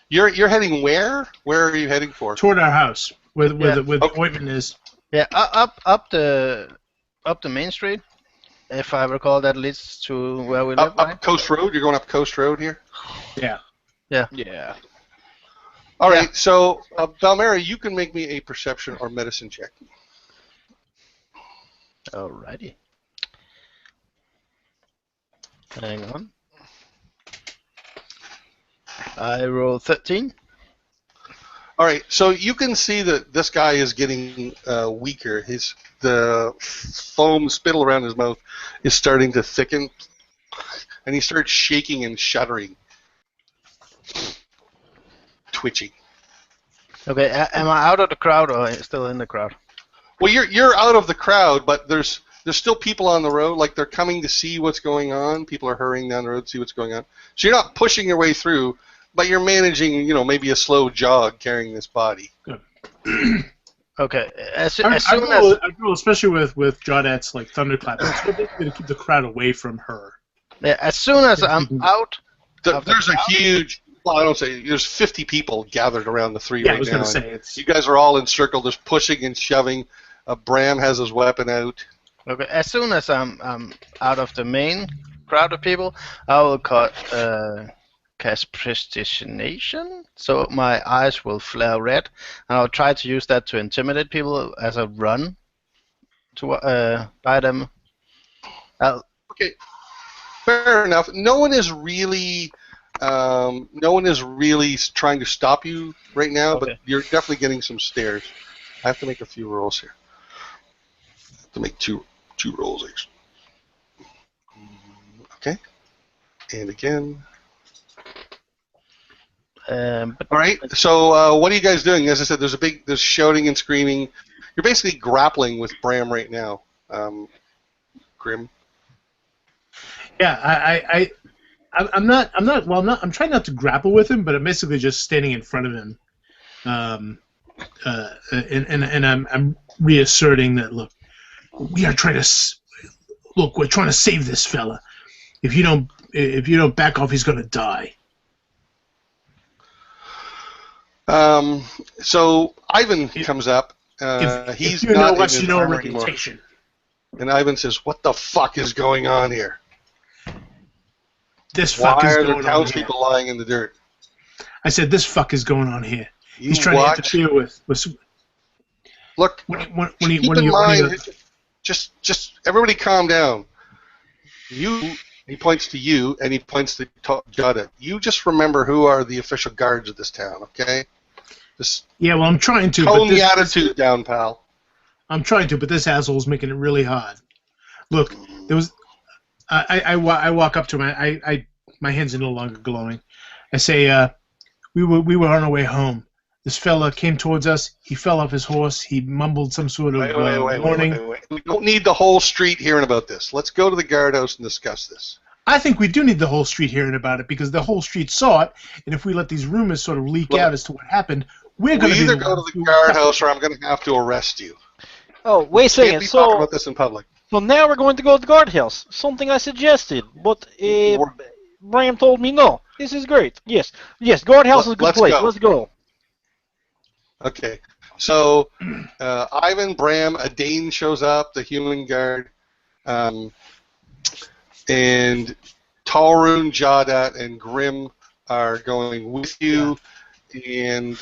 You're heading where? Where are you heading for? Toward our house, where Yeah. the ointment is. yeah, up the main street. If I recall, that leads to where we live, right? Up Coast Road? You're going up Coast Road here? Yeah. Yeah. All right, so Balmera, you can make me a perception or medicine check. Alrighty. Hang on. I roll 13. All right, so you can see that this guy is getting weaker. The foam spittle around his mouth is starting to thicken, and he starts shaking and shuddering, twitching. Okay, am I out of the crowd or still in the crowd? Well, you're out of the crowd, but there's still people on the road. Like, they're coming to see what's going on. People are hurrying down the road to see what's going on. So you're not pushing your way through, but you're managing, maybe a slow jog carrying this body. Good. Okay, I feel especially with Jodette's like thunderclap. It's good to keep the crowd away from her. Yeah, as soon as I'm out, There's a huge. Well, I don't say there's 50 people gathered around the three right now. I was going to say you guys are all encircled. There's pushing and shoving. Bram has his weapon out. okay, as soon as I'm out of the main crowd of people, I will cast prestidigitation, so my eyes will flare red, and I'll try to use that to intimidate people as I run to by them. Okay, fair enough. No one is really trying to stop you right now, but you're definitely getting some stares. I have to make a few rolls here. I have to make two rolls actually. Okay, and again. All right. So what are you guys doing? As I said, there's shouting and screaming. You're basically grappling with Bram right now, Grim. Yeah, I'm trying not to grapple with him, but I'm basically just standing in front of him, and I'm reasserting that we're trying to save this fella. If you don't back off, he's gonna die. So Ivan comes up. He's not in his armor anymore. And Ivan says, "What the fuck is going on here? Why are there townspeople lying in the dirt?" I said, "This fuck is going on here." He's trying to interfere with. Look, keep in mind. Just everybody, calm down. He points to you, and he points to Jada. You just remember who are the official guards of this town, okay? I'm trying to. Tone the attitude down, pal. I'm trying to, but this asshole's making it really hard. Look, there was. I walk up to him. My hands are no longer glowing. I say, we were on our way home. This fella came towards us. He fell off his horse. He mumbled some sort of warning. Wait. We don't need the whole street hearing about this. Let's go to the guardhouse and discuss this. I think we do need the whole street hearing about it because the whole street saw it, and if we let these rumors sort of leak out as to what happened, we're going to either go to the guardhouse or I'm going to have to arrest you. Oh, wait a second. Can't be talking about this in public. So now we're going to go to the guardhouse. Something I suggested, but Bram told me no. This is great. Yes, guardhouse is a good place. Let's go. Okay, so Ivan, Bram, a Dane shows up, the human guard, and Talrun, Jadat, and Grim are going with you, and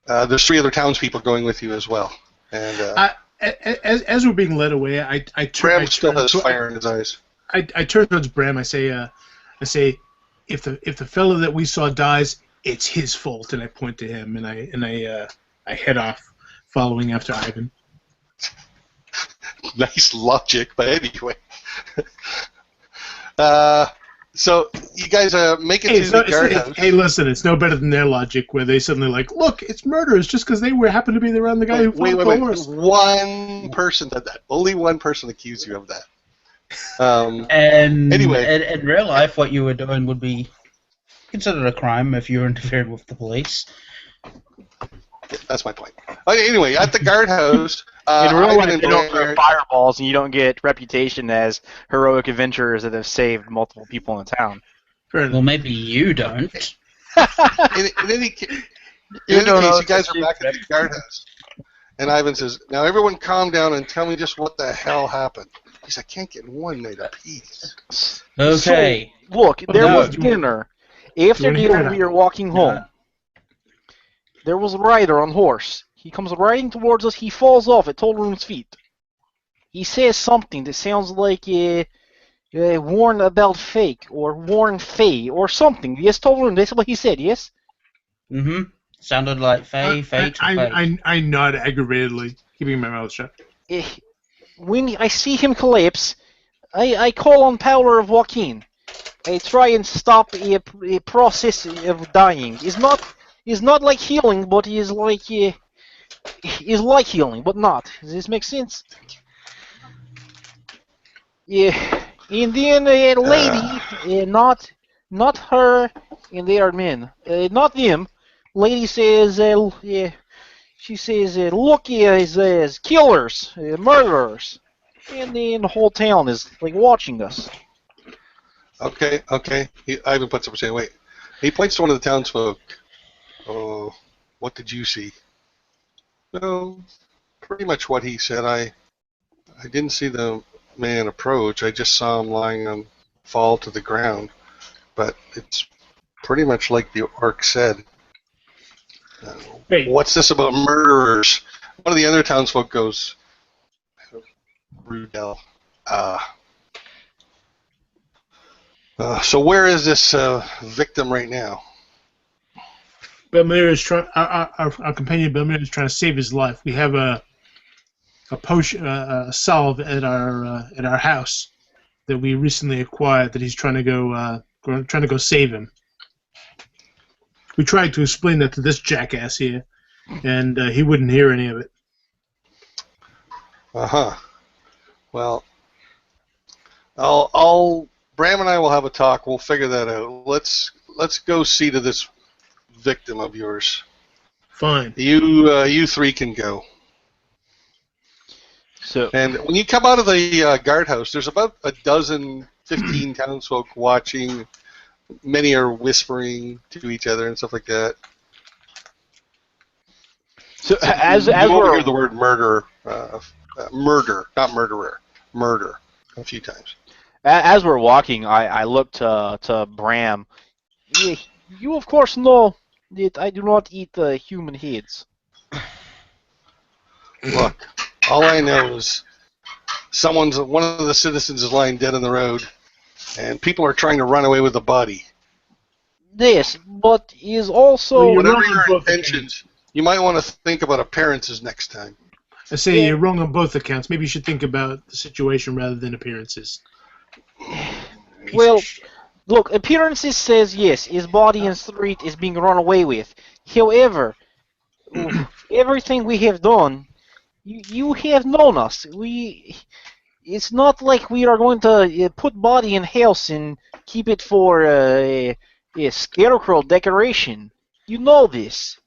there's 3 other townspeople going with you as well. And as we're being led away, Bram still has fire in his eyes. I turn towards Bram. I say, if the fellow that we saw dies, it's his fault, and I point to him, and I head off, following after Ivan. Nice logic, but anyway. So you guys make it to the guardhouse. Hey, listen, it's no better than their logic, where they suddenly like, look, it's murderers just because they happen to be around the guy who fought the horse. One person did that. Only one person accused you of that. And anyway, in real life, what you were doing would be considered a crime if you were interfering with the police. Yeah, that's my point. Okay, anyway, at the guardhouse, in real life, and you don't throw fireballs, and you don't get reputation as heroic adventurers that have saved multiple people in the town. Well, maybe you don't. in any case, you guys are back at the guardhouse. And Ivan says, now everyone calm down and tell me just what the hell happened. Because I can't get one night of peace. Okay. So, look, there was dinner. After dinner, we were walking home. There was a rider on horse. He comes riding towards us. He falls off at Tolroon's feet. He says something that sounds like warn about fake or warn Faye or something. Yes, Tolroon, that's what he said, yes? Mm-hmm. Sounded like Faye, I nod aggravatedly, keeping my mouth shut. When I see him collapse, I call on power of Joaquin. I try and stop a process of dying. It's not like healing, but it's like healing, but not. Does this make sense? Yeah. And then a lady, not her, and they are men. Not them. Lady says, she says, look, is killers, murderers. And then the whole town is like watching us. Okay. Ivan puts up a saying, wait. He points to one of the townsfolk. Oh, what did you see? No, pretty much what he said. I didn't see the man approach. I just saw him fall to the ground. But it's pretty much like the orc said. What's this about murderers? One of the other townsfolk goes, Rudel. So where is this victim right now? Belmir is our companion Belmir is trying to save his life. We have a potion, a salve at our house that we recently acquired. That he's trying to go save him. We tried to explain that to this jackass here, and he wouldn't hear any of it. Well, Bram and I will have a talk. We'll figure that out. Let's go see to this victim of yours. Fine. You three can go. So, and when you come out of the guardhouse, there's about 15 townsfolk watching. Many are whispering to each other and stuff like that. So as you we're hear the word murder, not murderer, murder, a few times. As we're walking, I look to Bram. Yeah, you of course know that I do not eat human heads. Look, all I know is one of the citizens is lying dead on the road, and people are trying to run away with the body. Yes, but is also whatever your intentions. You might want to think about appearances next time. I say you're wrong on both accounts. Maybe you should think about the situation rather than appearances. Well, look, appearances says yes, his body in the street is being run away with. However, everything we have done, you have known us. It's not like we are going to put body in house and keep it for a scarecrow decoration. You know this.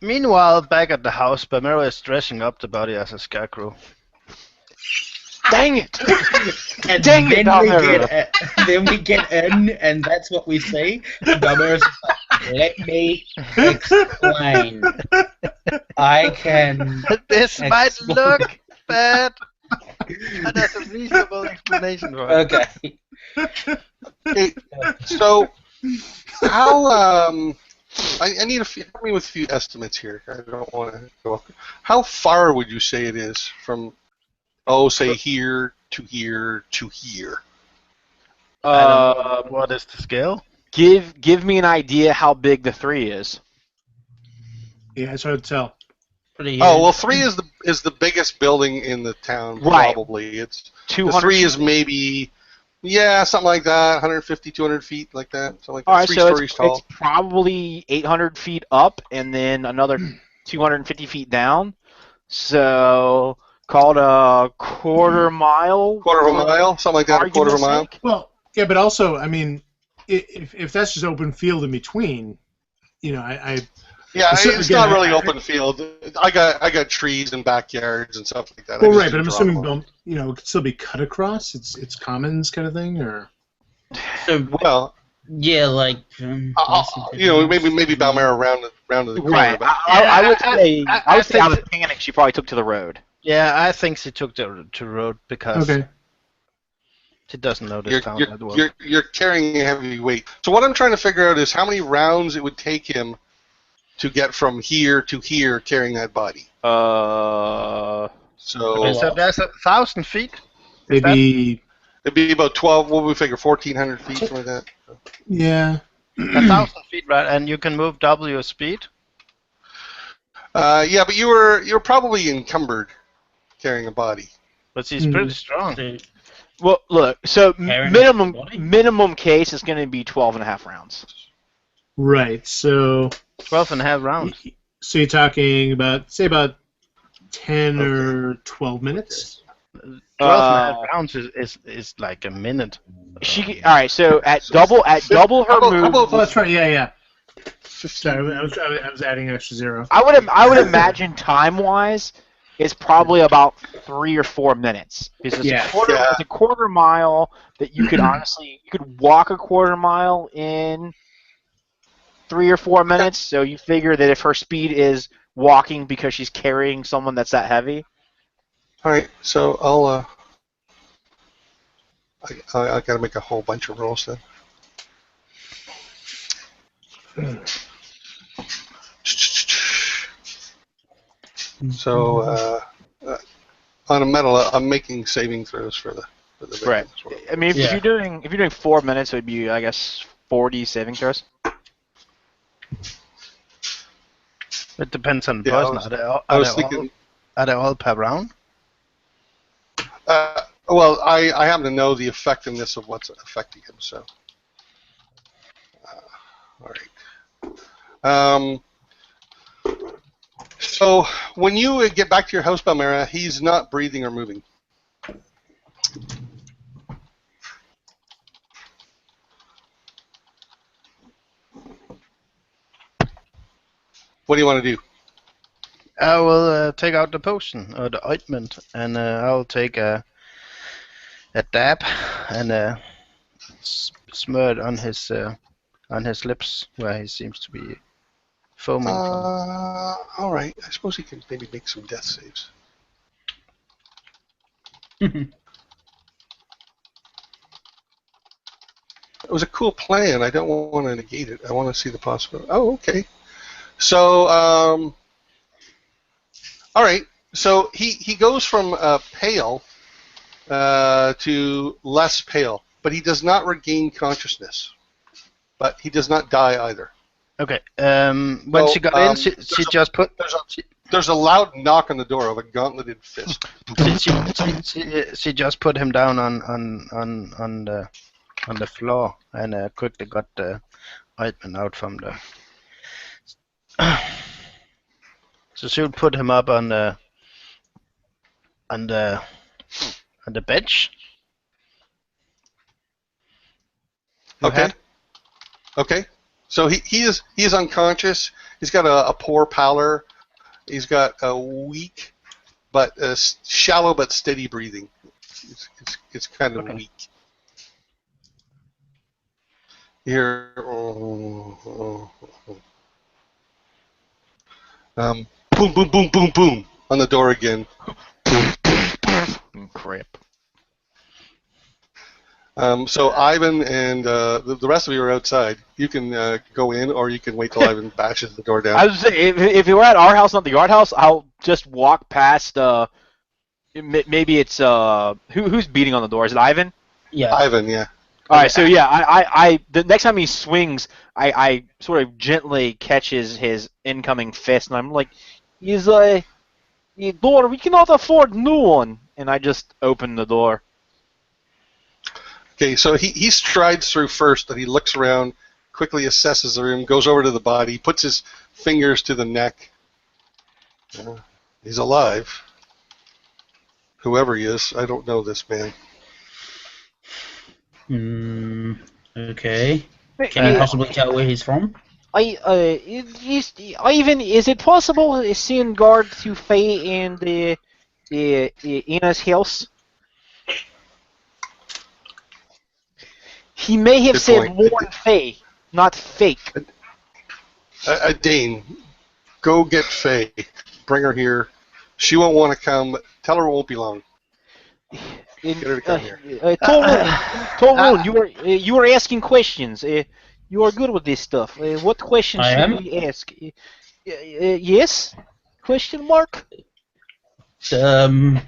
Meanwhile, back at the house, Bamero is dressing up the body as a scarecrow. Dang it! And Dang it, then we get in, and that's what we say. Bamero's like, let me explain. I can. This might look bad. And that's a reasonable explanation for it. Okay. Okay, so how I need help me with a few estimates here. I don't want to go. How far would you say it is from? Say here to here to here. What is the scale? Give me an idea how big the 3 is. Yeah, it's hard to tell. Pretty well, 3 is the biggest building in the town. Right. Probably it's 200. 3 is maybe Yeah, something like that. 150, 200 feet, like that. Something like that. All right, Three so stories tall. it's probably 800 feet up and then another 250 feet down. So call it a quarter mile. Quarter of a mile, something like that. A quarter of a mile. Sake. Well, yeah, but also, I mean, if that's just open field in between, I Yeah, Assuming- it's again, not really I- open field. I got trees and backyards and stuff like that. well, I just right, but I'm didn't draw assuming, them all. it could still be cut across. It's commons kind of thing, or So, Well, yeah, like. maybe Balmera around the corner. Right. But I would say I out think of panic she probably took to the road. Yeah, I think she took the to road because okay. she doesn't know this town that well. you're carrying a heavy weight. So what I'm trying to figure out is how many rounds it would take him to get from here to here carrying that body. Uh, So Okay, so there's 1,000 feet. Maybe it'd be about 12. What would we figure? 1,400 feet, something like that. yeah. 1,000 feet, right? And you can move W speed. Yeah, but you're probably encumbered carrying a body. But she's pretty strong. well, look. So Carrying body? minimum case is going to be 12 and a half rounds. Right. So 12 and a half rounds. so you're talking about 10 or 12 minutes. 12 and a half rounds is like a minute. She all right. So at double her move, Oh, that's right. Yeah. Sorry, I was adding an extra zero. I would imagine time wise, it's probably about 3 or 4 minutes because it's, Yeah. it's a quarter mile that you could honestly walk a quarter mile in 3 or 4 minutes. So you figure that if her speed is walking because she's carrying someone that's that heavy. All right, so I'll I got to make a whole bunch of rolls then. So on a metal, I'm making saving throws for the victim Right. as well. I mean, if Yeah. you're doing 4 minutes, it would be I guess 40 saving throws. It depends on the Yeah, person. I was thinking. Are they all per round? Well, I happen to know the effectiveness of what's affecting him, so. All right. So when you get back to your house, Balmera, he's not breathing or moving. What do you want to do? I will take out the potion or the ointment, and I'll take a dab and smur it on his lips where he seems to be foaming from. All right. I suppose he can maybe make some death saves. It was a cool plan. I don't want to negate it. I want to see the possibility. Oh, okay. So, all right. So he goes from pale to less pale, but he does not regain consciousness. But he does not die either. Okay. When she got in, she just put. There's a loud knock on the door of a gauntleted fist. She just put him down on the floor and quickly got the ointment out from the. So she'll put him up on the bench. Okay. Okay. So he is unconscious. He's got a poor pallor. He's got a weak, but shallow but steady breathing. It's kind of weak. Here. Boom, boom, boom, boom, boom on the door again. Crap. So Ivan and the rest of you are outside. You can go in, or you can wait till Ivan bashes the door down. I was saying, if you were at our house, not the yard house, I'll just walk past. Maybe it's who's beating on the door? Is it Ivan? Yeah. Ivan, yeah. All right, so yeah, I the next time he swings, I sort of gently catch his incoming fist, and I'm like, he's like, door, we cannot afford new one, and I just open the door. Okay, so he strides through first, and he looks around, quickly assesses the room, goes over to the body, puts his fingers to the neck. He's alive. Whoever he is, I don't know this man. Okay. Can you possibly tell where he's from? Ivan, is it possible to send guard to Faye and Ina's house? He may have Good said point. warn Faye, not fake. Dane, go get Faye. Bring her here. She won't want to come. Tell her it won't be long. Get her to come here. Torun, you were asking questions. You are good with this stuff. What questions should we ask? Yes? Question mark? Well,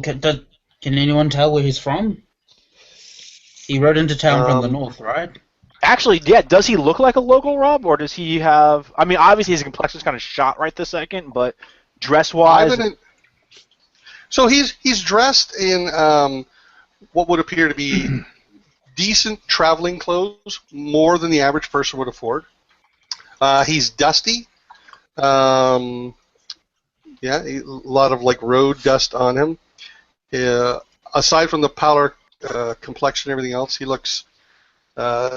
can anyone tell where he's from? He rode into town from the north, right? Actually, yeah. Does he look like a local, Rob, or does he have? I mean, obviously his complexion's kind of shot right this second, but dress-wise. So he's dressed in what would appear to be decent traveling clothes, more than the average person would afford. He's dusty. A lot of like road dust on him. Aside from the pallor complexion and everything else, he looks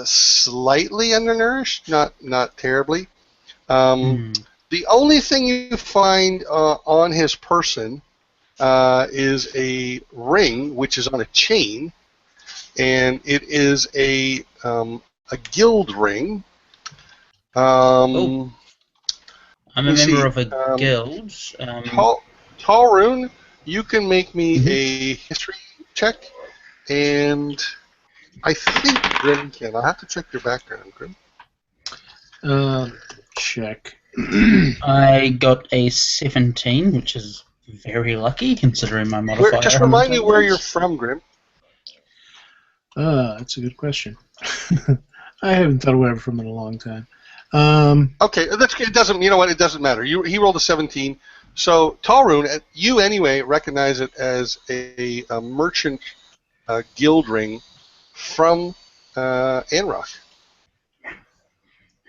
slightly undernourished, not terribly. The only thing you find on his person is a ring, which is on a chain, and it is a guild ring. I'm a member of a guild. Talrune, you can make me a history check, and I think Grim can. I'll have to check your background, Grim. Check. I got a 17, which is very lucky considering my modifier. Just remind me where you're from, Grim. That's a good question. I haven't thought where I'm from in a long time. Okay, it doesn't. You know what? It doesn't matter. He rolled a 17. So Talrune, you anyway recognize it as a merchant guild ring from Anrock.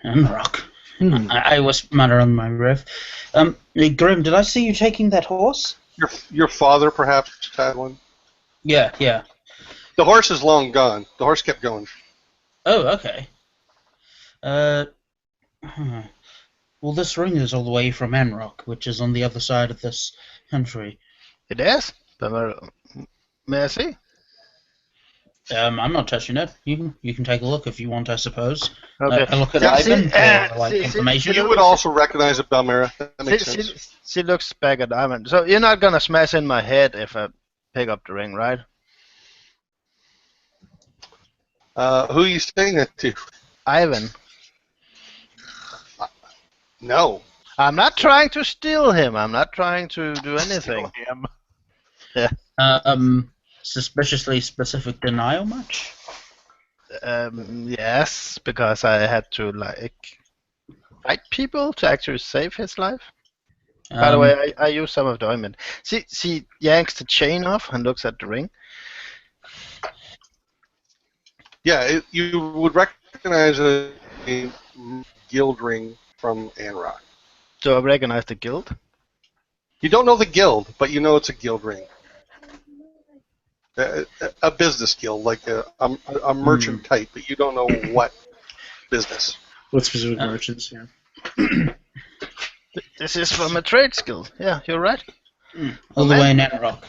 Anrock. I was matter on my ref. Grim, did I see you taking that horse? Your father perhaps had one. Yeah. The horse is long gone. The horse kept going. Oh, okay. Well, this ring is all the way from Anrock, which is on the other side of this country. It is? May I see? I'm not touching it. You can take a look if you want, I suppose. Okay. I look at Ivan for information. You would also recognize it, Belmira. That makes sense. She looks back at Ivan. So you're not gonna smash in my head if I pick up the ring, right? Who are you saying that to? Ivan. No. I'm not trying to steal him. I'm not trying to do anything. Steal him. Yeah. Suspiciously specific denial much? Yes, because I had to fight people to actually save his life. By the way, I use some of the ointment. She yanks the chain off and looks at the ring. Yeah, you would recognize a guild ring from Anrock. So I recognize the guild? You don't know the guild, but you know it's a guild ring. A business guild, like a merchant type, but you don't know what business. What specific merchants, yeah. This is from a trade skill. Yeah, you're right. All the way in Anrock.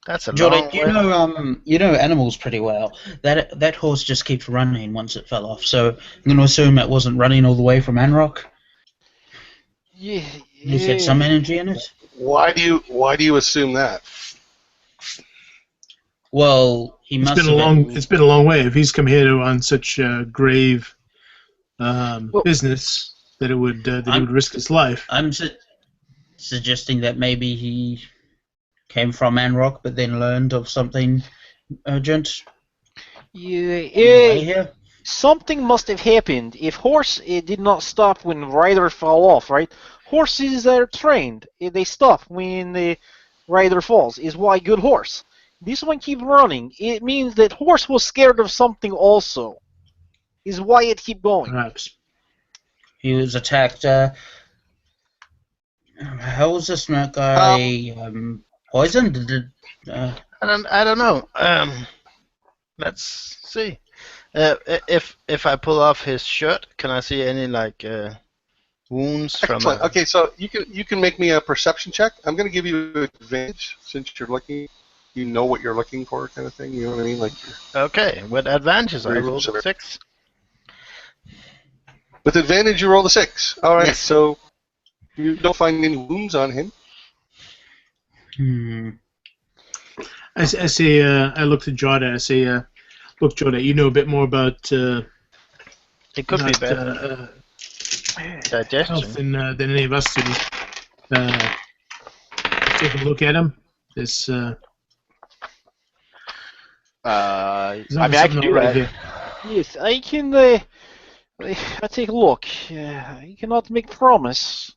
That's a Jordan, long way. you know animals pretty well. That horse just keeps running once it fell off, so I'm going to assume it wasn't running all the way from Anrock. Yeah. He's got some energy in it. Why do you assume that? Well, he must. It's been a long way. If he's come here on such grave business that he would risk his life. I'm suggesting that maybe he came from Anrock, but then learned of something urgent. Yeah. Something must have happened. If horse did not stop when rider fall off, right? Horses are trained. They stop when the rider falls. Is why good horse. This one keep running. It means that horse was scared of something also. Is why it keep going. Perhaps. He was attacked. How was this guy poisoned? I don't know. Let's see. If I pull off his shirt, can I see any like wounds from? Excellent. Okay, so you can make me a perception check. I'm going to give you advantage since you're looking. You know what you're looking for, kind of thing. You know what I mean? Like. Okay, with advantages, I rolled a 6. With advantage, you roll the 6. All right. Yes. So you don't find any wounds on him. I say, I look to Jordan. I say, look, Jordan, you know a bit more about It could be better. Digestion. health than any of us do. Take a look at him. This. I mean, I can do that. Yes, I can. I take a look. I cannot make promise.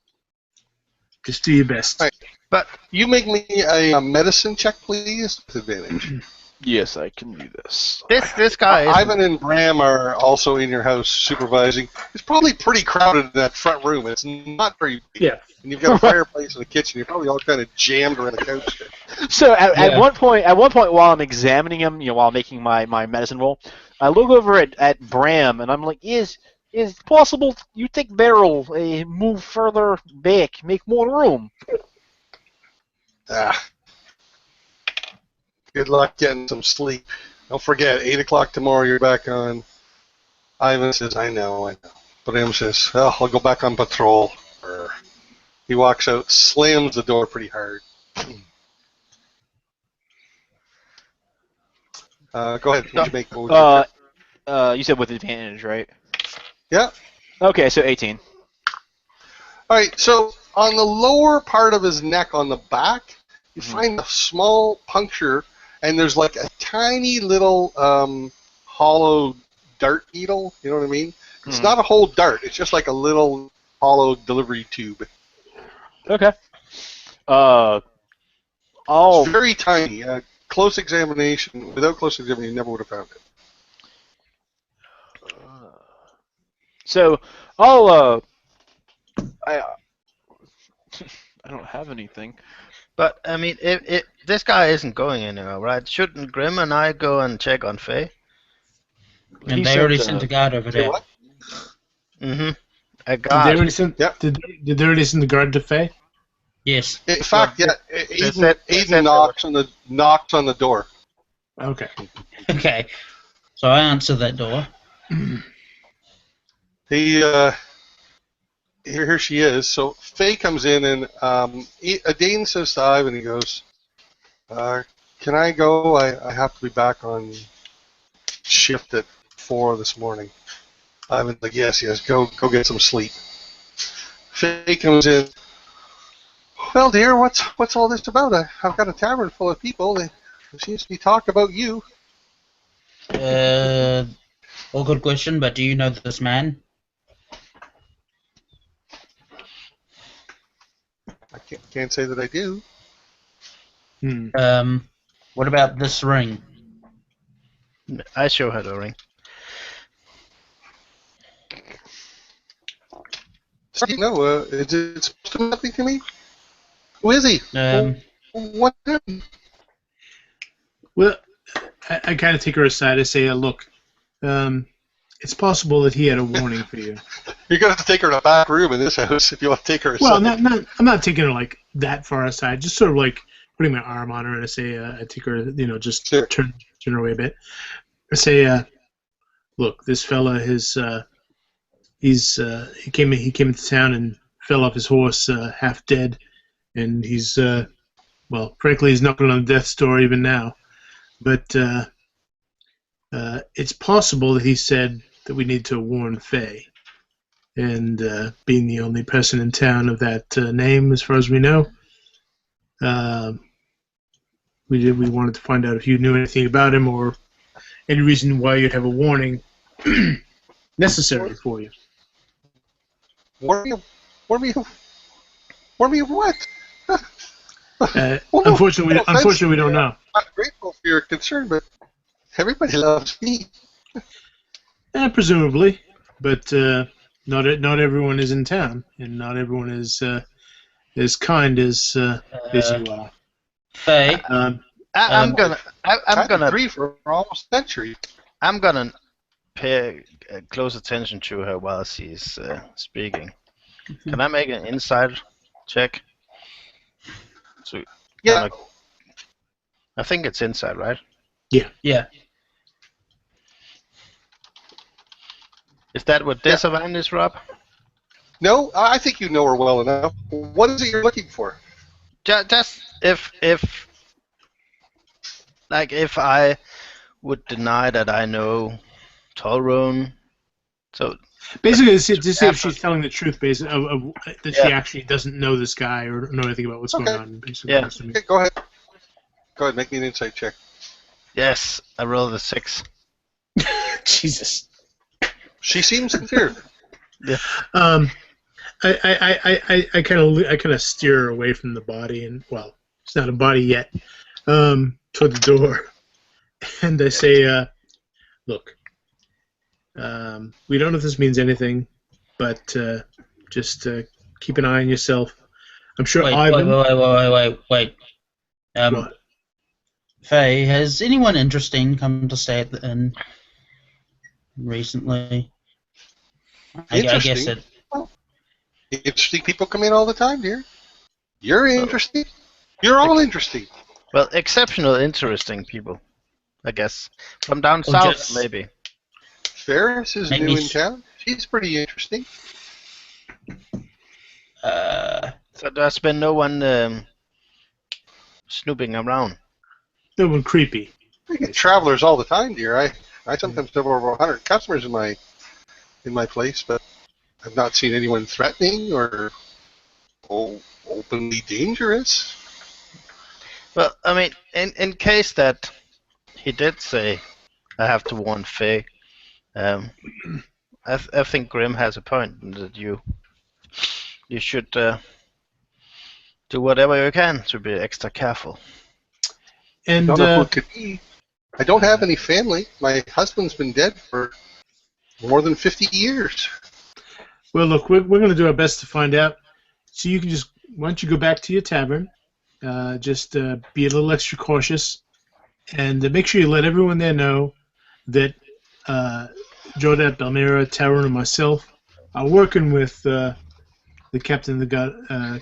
Just do your best. All right. But you make me a medicine check, please, with advantage. Yes, I can do this. This guy. Ivan and Bram are also in your house supervising. It's probably pretty crowded in that front room. It's not very big. Yeah. And you've got a fireplace in the kitchen. You're probably all kind of jammed around the couch there. So at one point, while I'm examining him, while making my medicine roll, I look over at Bram and I'm like, is it possible you take Beryl, move further back, make more room? Good luck getting some sleep. Don't forget, 8 o'clock tomorrow you're back on. Ivan says, I know. Bram says, I'll go back on patrol. He walks out, slams the door pretty hard. Go ahead. You said with advantage, right? Yeah. Okay, so 18. All right, so on the lower part of his neck on the back, you find a small puncture, and there's like a tiny little hollow dart needle, you know what I mean? It's not a whole dart, it's just like a little hollow delivery tube. Okay. It's very tiny. Close examination, without close examination, you never would have found it. So, I don't have anything. But I mean, if this guy isn't going anywhere, right? Shouldn't Grim and I go and check on Faye? And they already sent a guard over there. What? Mm-hmm. A Did they guard. already send? Yep. Did they already send the guard to Faye? Yes. In fact, yeah, Aiden knocks on the door. Okay. Okay. So I answer that door. Here she is. So Faye comes in, and Adane says to Ivan, he goes, can I go? I have to be back on shift at 4 this morning. Ivan's like, yes, go get some sleep. Faye comes in. Well, dear, what's all this about? I've got a tavern full of people. There seems to be talk about you. All good question, but do you know this man? I can't say that I do. What about this ring? I show her the ring. No, is it supposed to mean nothing to me? Who is he? What happened? Well, I kind of take her aside and say, look, it's possible that he had a warning for you. You're going to have to take her to a back room in this house if you want to take her aside. Well, I'm not taking her like that far aside. Just sort of like putting my arm on her and I say, I take her, just sure. turn her away a bit. I say, look, this fella, he came into town and fell off his horse, half dead, and he's frankly, he's knocking on death's door even now. But it's possible that he said that we need to warn Faye. And being the only person in town of that name, as far as we know, we wanted to find out if you knew anything about him or any reason why you'd have a warning necessary for you. Warn me of what? Unfortunately, we don't know. I'm grateful for you're concerned, but everybody loves me. Presumably, but not everyone is in town, and not everyone is as kind as you are. Faye, I'm gonna I've agreed for almost a century. I'm gonna pay close attention to her while she's speaking. Can I make an insight check? So, Yeah. I think it's inside, right? yeah. Is that what disadvantage, Rob? No, I think you know her well enough. What is it you're looking for? Just if I would deny that I know Tolrone, so basically, to see if she's telling the truth, basically, of that she actually doesn't know this guy or know anything about what's going on. Basically, Yeah. Okay, go ahead. Go ahead, make me an insight check. yes, I rolled a 6. Jesus. She seems sincere. Yeah. I kind of steer her away from the body, and well, it's not a body yet, toward the door, and I say, "Look, we don't know if this means anything, but just keep an eye on yourself. I'm sure Ivan." Wait. What? Faye, has anyone interesting come to stay at the inn recently? I guess it. Interesting people come in all the time, dear. You're interesting. You're all interesting. Well, exceptional, interesting people, I guess. From down south, maybe. Ferris is new in town. She's pretty interesting. So there's been no one snooping around. No one creepy. I get travelers all the time, dear. I sometimes have over 100 customers in my place, but I've not seen anyone threatening or openly dangerous. Well, I mean, in case that he did say, I have to warn Faye, I think Grim has a point that you should do whatever you can to be extra careful. I And don't know who it could be. I don't have any family. My husband's been dead for more than 50 years. Well, look, we're going to do our best to find out. So you can why don't you go back to your tavern, just be a little extra cautious, and make sure you let everyone there know that Jordat, Belmira, Taron, and myself are working with the captain,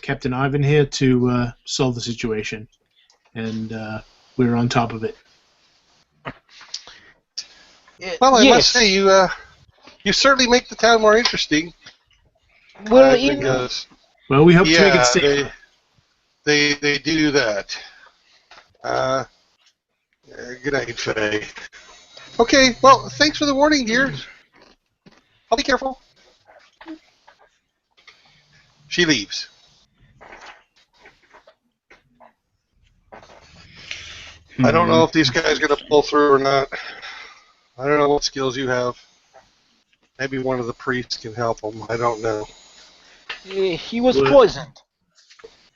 Captain Ivan here, to solve the situation, and we're on top of it. Well, I must say, you certainly make the town more interesting. Well, Well, we hope to make it safe. They do that. Good night, Faye. Okay, well, thanks for the warning, dear. I'll be careful. She leaves. I don't know if these guys are going to pull through or not. I don't know what skills you have. Maybe one of the priests can help them. I don't know. He was poisoned.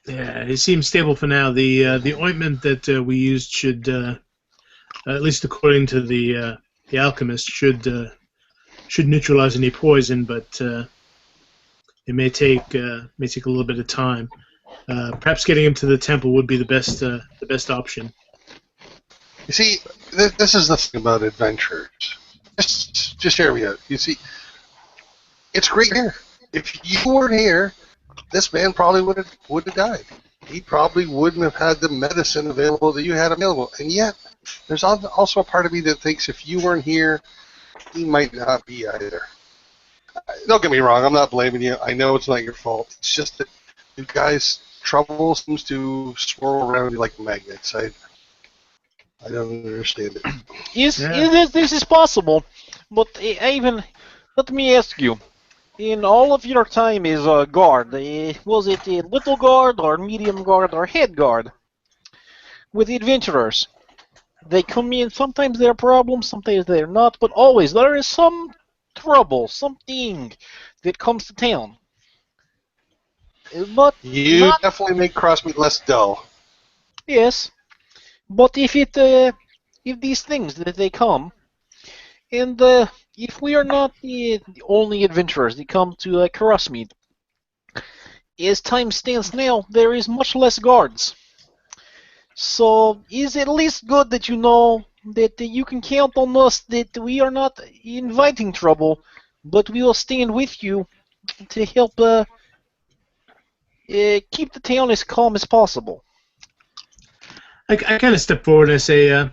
Yeah, he seems stable for now. The ointment that we used should, at least according to the alchemist, should neutralize any poison, but it may take a little bit of time. Perhaps getting him to the temple would be the best option. You see, this is the thing about adventurers. Just hear me out. You see, it's great here. If you weren't here, this man probably would have died. He probably wouldn't have had the medicine available that you had available. And yet, there's also a part of me that thinks if you weren't here, he might not be either. Don't get me wrong, I'm not blaming you. I know it's not your fault. It's just that you guys' trouble seems to swirl around you like magnets. I don't understand it. This is possible, but even let me ask you: in all of your time as a guard, was it a little guard or medium guard or head guard? With the adventurers, they come in. Sometimes they're problems, sometimes they're not, but always there is some trouble, something that comes to town. But definitely make Crossmeet less dull. Yes. But if it if these things that they come, and if we are not the only adventurers that come to Crossmeet, as time stands now, there is much less guards. So it's at least good that you know that you can count on us, that we are not inviting trouble, but we will stand with you to help keep the town as calm as possible. I kind of step forward and I say,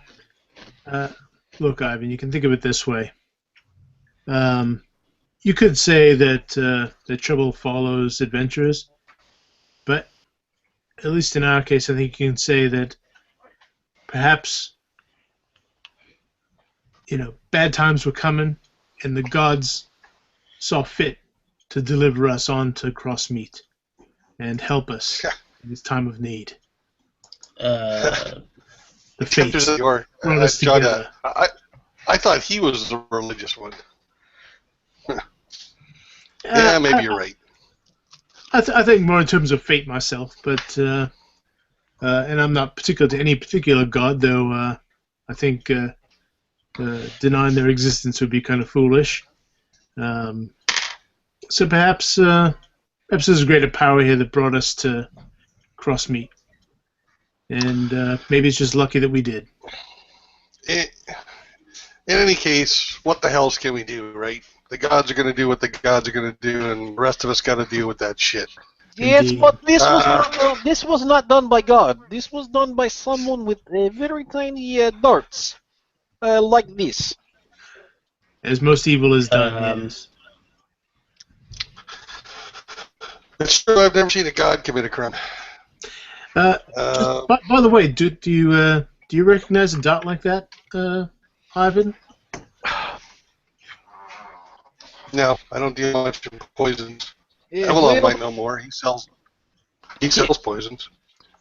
look, Ivan, you can think of it this way. You could say that trouble follows adventurers, but at least in our case, I think you can say that perhaps, bad times were coming, and the gods saw fit to deliver us on to Crossmeet and help us in this time of need. The fates brought us together. I thought he was the religious one. Yeah, maybe you're right. I think more in terms of fate myself, but and I'm not particular to any particular god, though. I think denying their existence would be kind of foolish. So perhaps there's a greater power here that brought us to Crossmeet, and maybe it's just lucky that we did. In any case, what the hell can we do, right? The gods are going to do what the gods are going to do, and the rest of us got to deal with that shit. Yes, but this was not done by God. This was done by someone with very tiny darts, like this. As most evil is done, yes. It's true. I've never seen a god commit a crime. By the way, do you recognize a dot like that, Ivan? No, I don't deal much in poisons. Avalon might know more. He sells poisons.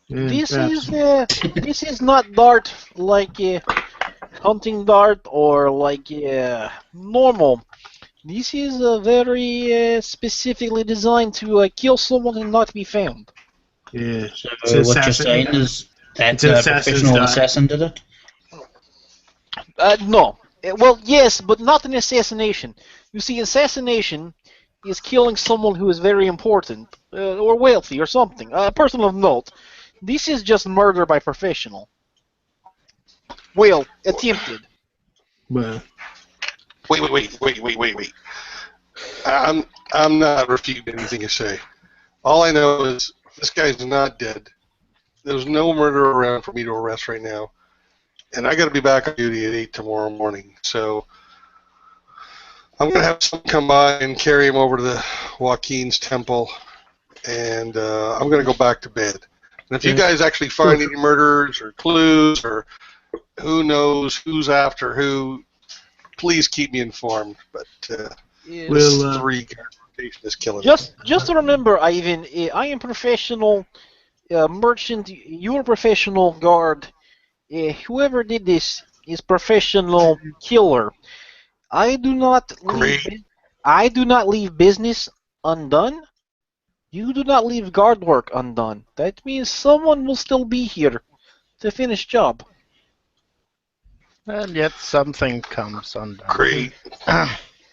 Yeah, this is not dart like hunting dart or like normal. This is very specifically designed to kill someone and not be found. Yeah. So what you're saying is that a professional assassin did it? No. Well, yes, but not an assassination. You see, assassination is killing someone who is very important, or wealthy, or something, a person of note. This is just murder by professional. Well, attempted. Well. Wait. I'm not refuting anything you say. All I know is this guy's not dead. There's no murder around for me to arrest right now. And I got to be back on duty at 8 tomorrow morning. So I'm going to have someone come by and carry him over to the Joaquin's temple. And I'm going to go back to bed. And if you guys actually find any murders or clues or who knows who's after who, please keep me informed. But this 3-guard rotation is killing me. Just remember, Ivan, I am professional merchant. You're a professional guard. Whoever did this is professional killer. I do not leave business undone. You do not leave guard work undone. That means someone will still be here to finish job. And yet something comes undone. Great.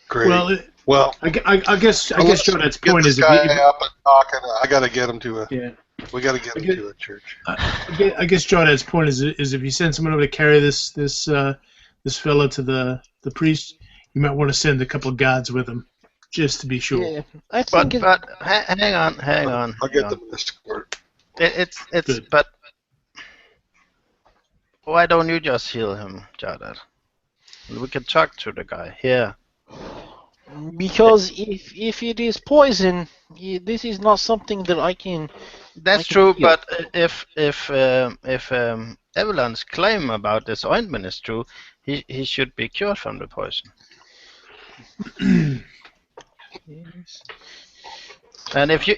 Great. Well, I guess Jonathan's point is I got to get him to a. Yeah. We got to get him to a church. I guess Jonathan's point is if you send someone over to carry this fella to the priest, you might want to send a couple of guards with him, just to be sure. Yeah, I think but hang on. I'll get them in this court. It's Good. But why don't you just heal him, Jadad? We can talk to the guy here. Because if it is poison, this is not something that I can. That's true, but if Evelyn's claim about this ointment is true, he should be cured from the poison. Yes. And if you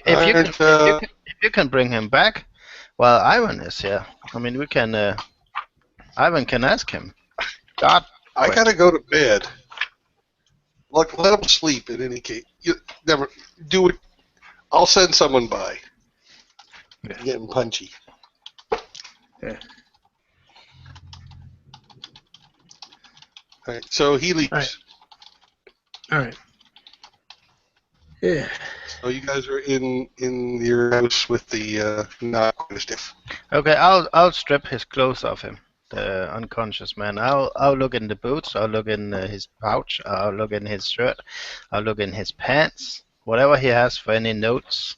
can bring him back, well, Ivan is here. I mean, we can. Ivan can ask him. God, I gotta go to bed. Look, let him sleep. In any case, you never do it. I'll send someone by. Getting punchy. Yeah. All right, so he leaves. All right. Yeah. So you guys are in your house with the not quite as stiff. Okay, I'll strip his clothes off him, the unconscious man. I'll look in the boots. I'll look in his pouch. I'll look in his shirt. I'll look in his pants. Whatever he has for any notes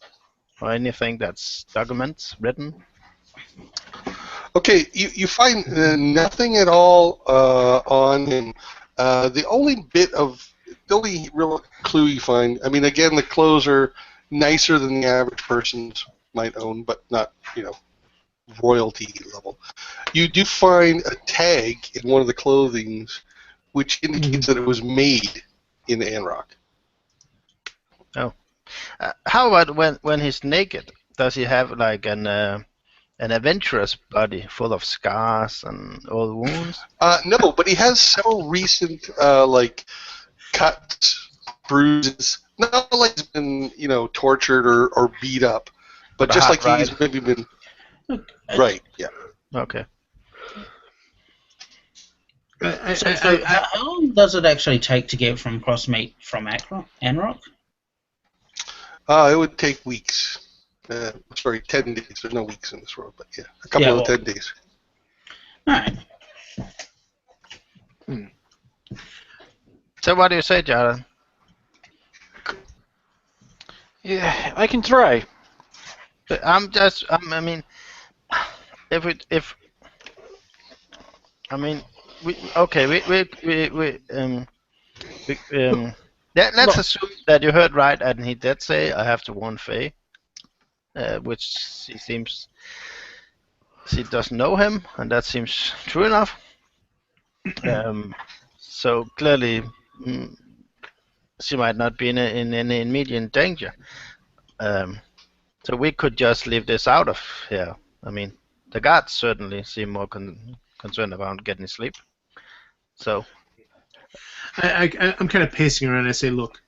or anything that's documents written. Okay, you find nothing at all on him. The only real clue you find, I mean, again, the clothes are nicer than the average person's might own, but not, royalty level. You do find a tag in one of the clothings which indicates that it was made in Anrock. Oh. How about when he's naked? Does he have like an adventurous body full of scars and old wounds? No, but he has several recent cuts, bruises. Not like he's been tortured or beat up, but just like he's maybe been. Right. Yeah. Okay. So how long does it actually take to get from Crossmeet from Anrock? It would take weeks. 10 days. There's no weeks in this world, but yeah, a couple of 10 days. All right. So what do you say, Jared? Yeah, I can try. I mean, let's assume that you heard right, and he did say I have to warn Faye, which she doesn't know him, and that seems true enough. So clearly, she might not be in any immediate danger. So we could just leave this out of here. I mean, the guards certainly seem more concerned about getting sleep. So I'm kind of pacing around. I say, look,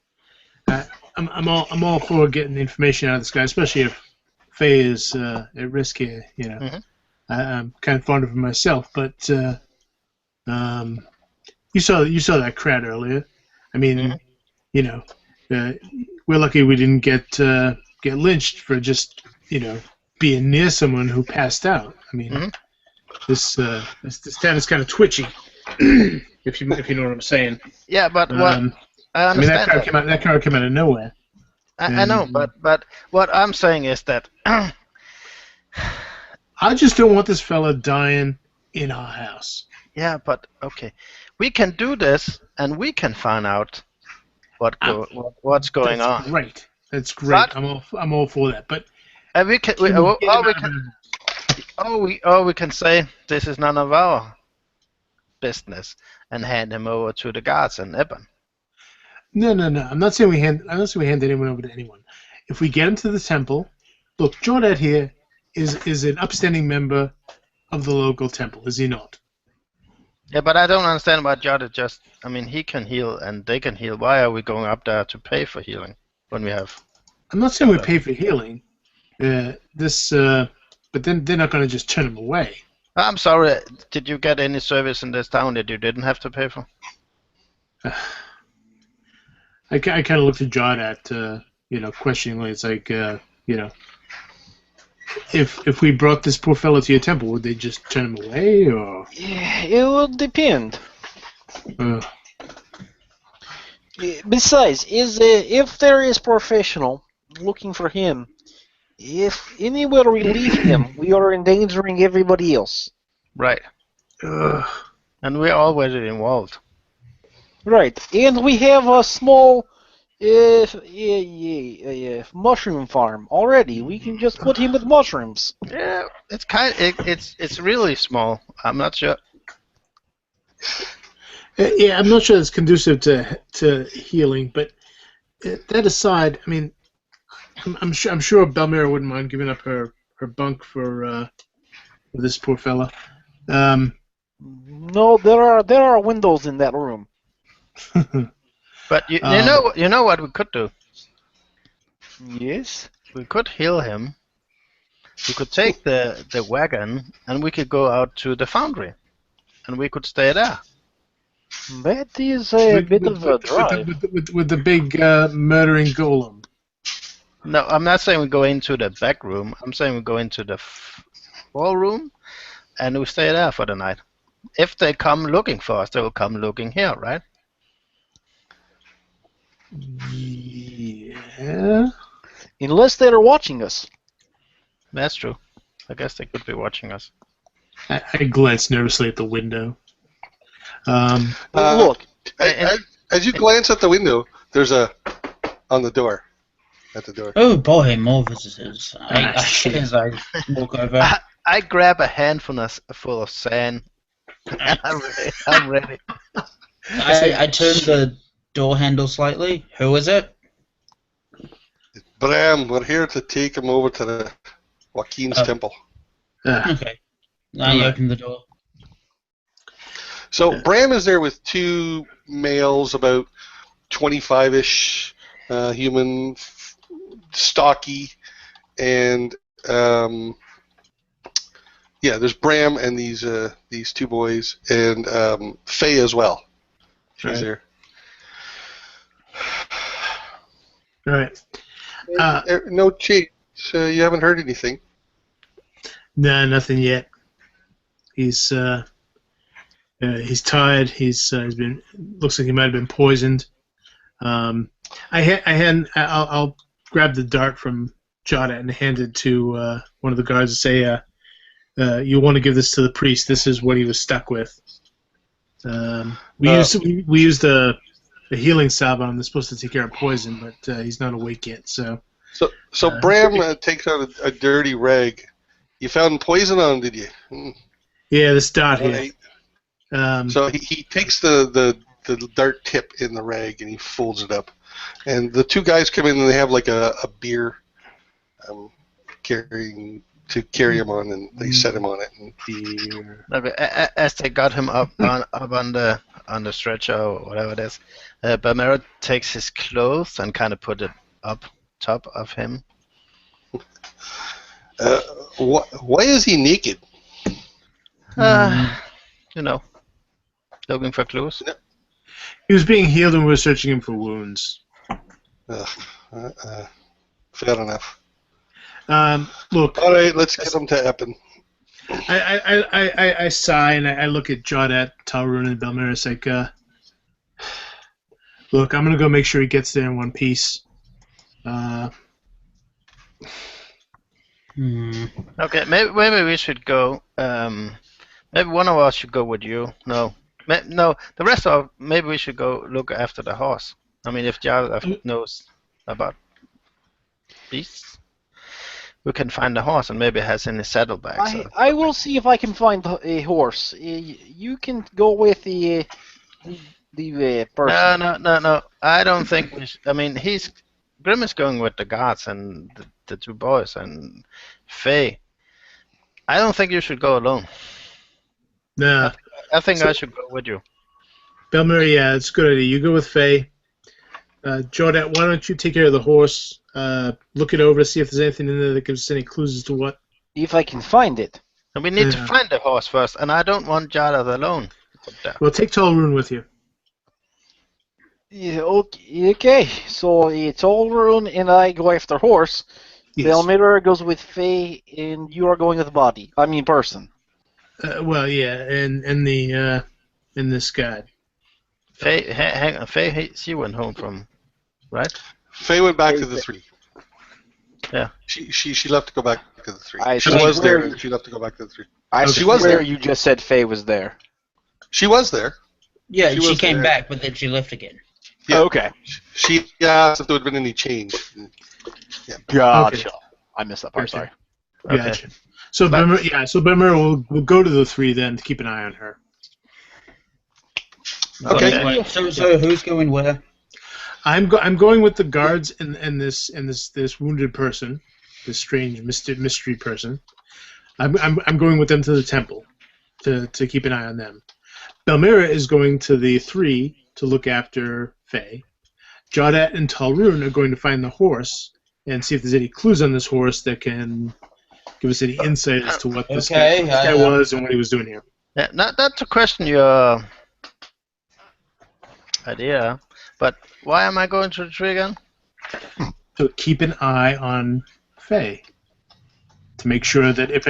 I'm all for getting the information out of this guy, especially if Faye is at risk here. I'm kind of fond of him myself, but you saw that crowd earlier. I mean, we're lucky we didn't get lynched for just being near someone who passed out. I mean, this town is kind of twitchy, if you know what I'm saying. Yeah, but what I understand. That crowd came out of nowhere. I know, but what I'm saying is that I just don't want this fella dying in our house. Yeah, but okay, we can do this, and we can find out what's going on. Great. That's great. But, I'm all for that. But we can say this is none of our business and hand him over to the guards and Eben. No. I'm not saying we hand anyone over to anyone. If we get him to the temple, look, Jordan here is an upstanding member of the local temple, is he not? Yeah, but I don't understand why Jordan he can heal and they can heal. Why are we going up there to pay for healing when we have? I'm not saying we pay for healing. But then they're not going to just turn him away. I'm sorry. Did you get any service in this town that you didn't have to pay for? I kind of looked at John questioningly. It's like, if we brought this poor fellow to your temple, would they just turn him away, or? Yeah, it will depend. Besides, if there is professional looking for him, if anywhere we leave him, we are endangering everybody else. Right. And we're already involved. Right, and we have a small mushroom farm already. We can just put him with mushrooms. Yeah, it's really small. I'm not sure. Yeah, I'm not sure it's conducive to healing. But that aside, I mean, I'm sure Belmira wouldn't mind giving up her bunk for this poor fella. No, there are windows in that room. But you know what we could do? Yes. We could heal him. We could take the wagon and we could go out to the foundry, and we could stay there. That is a bit of a drive. With the big murdering golem. No, I'm not saying we go into the back room. I'm saying we go into the ballroom and we stay there for the night. If they come looking for us, they will come looking here, right? Yeah. Unless they're watching us. That's true. I guess they could be watching us. I glance nervously at the window. Look. As you glance at the window, there's a on the door. At the door. Oh boy, more visitors. As I walk over. I grab a handful full of sand. I'm ready. I turn the door handle slightly. Who is it? Bram, we're here to take him over to the Joaquin's temple. Okay. I open the door. So Bram is there with two males, about 25-ish, human, stocky, and there's Bram and these two boys, and Faye as well. She's there. All right. No change. You haven't heard anything. Nah, nothing yet. He's tired. He's been. Looks like he might have been poisoned. I'll grab the dart from Jada and hand it to one of the guards and say, "You want to give this to the priest? This is what he was stuck with." We used a healing salve on him that's supposed to take care of poison, but he's not awake yet. So Bram takes out a dirty rag. You found poison on him, did you? Yeah, this dart here. So he takes the dart tip in the rag and he folds it up. And the two guys come in and they have like a beer carry him on, and they set him on it. And Okay, as they got him up on the stretcher or whatever it is, Balmero takes his clothes and kind of put it up top of him. Why is he naked? Looking for clues. He was being healed and we were searching him for wounds. Fair enough. Look. All right, let's get him to Eppin. I sigh and I look at Jaudet, Talrun, and Balmero. It's like, look, I'm gonna go make sure he gets there in one piece. Okay, maybe we should go. Maybe one of us should go with you. No, the rest of maybe we should go look after the horse. I mean, if Jaudet knows about beasts, we can find the horse and maybe it has any saddlebags. I will see if I can find a horse. You can go with the person. No. I don't think we should. I mean, Grim is going with the guards and the two boys and Faye. I don't think you should go alone. Nah. I think I should go with you. Balmero, yeah, it's a good idea. You go with Faye. Jaudet, why don't you take care of the horse? Look it over, see if there's anything in there that gives us any clues as to what. If I can find it. And we need to find the horse first, and I don't want Jaudet alone. Well, take Talrun with you. Yeah, okay. So Talrun and I go after horse. Yes. Balmero goes with Faye, and you are going with body. I mean person. Well, yeah, and in this guy. Faye, hang on. Faye, she went home from, right? Faye went back to the three. Yeah. She left to go back to the three. I She think was there. we're- She left to go back to the three. She was there. You just said Faye was there. She was there. Yeah, She she was came there. back, but then she left again. Yeah. Okay. She asked if there would have been any change. Yeah. Gotcha. I missed that part. Okay. Sorry. Gotcha. So Balmero will go to the three then to keep an eye on her. Okay. Wait, so who's going where? I'm going with the guards and this wounded person, this strange mystery person. I'm going with them to the temple to keep an eye on them. Balmero is going to the three to look after Faye. Jaudet and Talrun are going to find the horse and see if there's any clues on this horse that can give us any insight as to what this guy was and what he was doing here. Yeah, not to question your idea. But why am I going to the tree again? To keep an eye on Faye. To make sure that if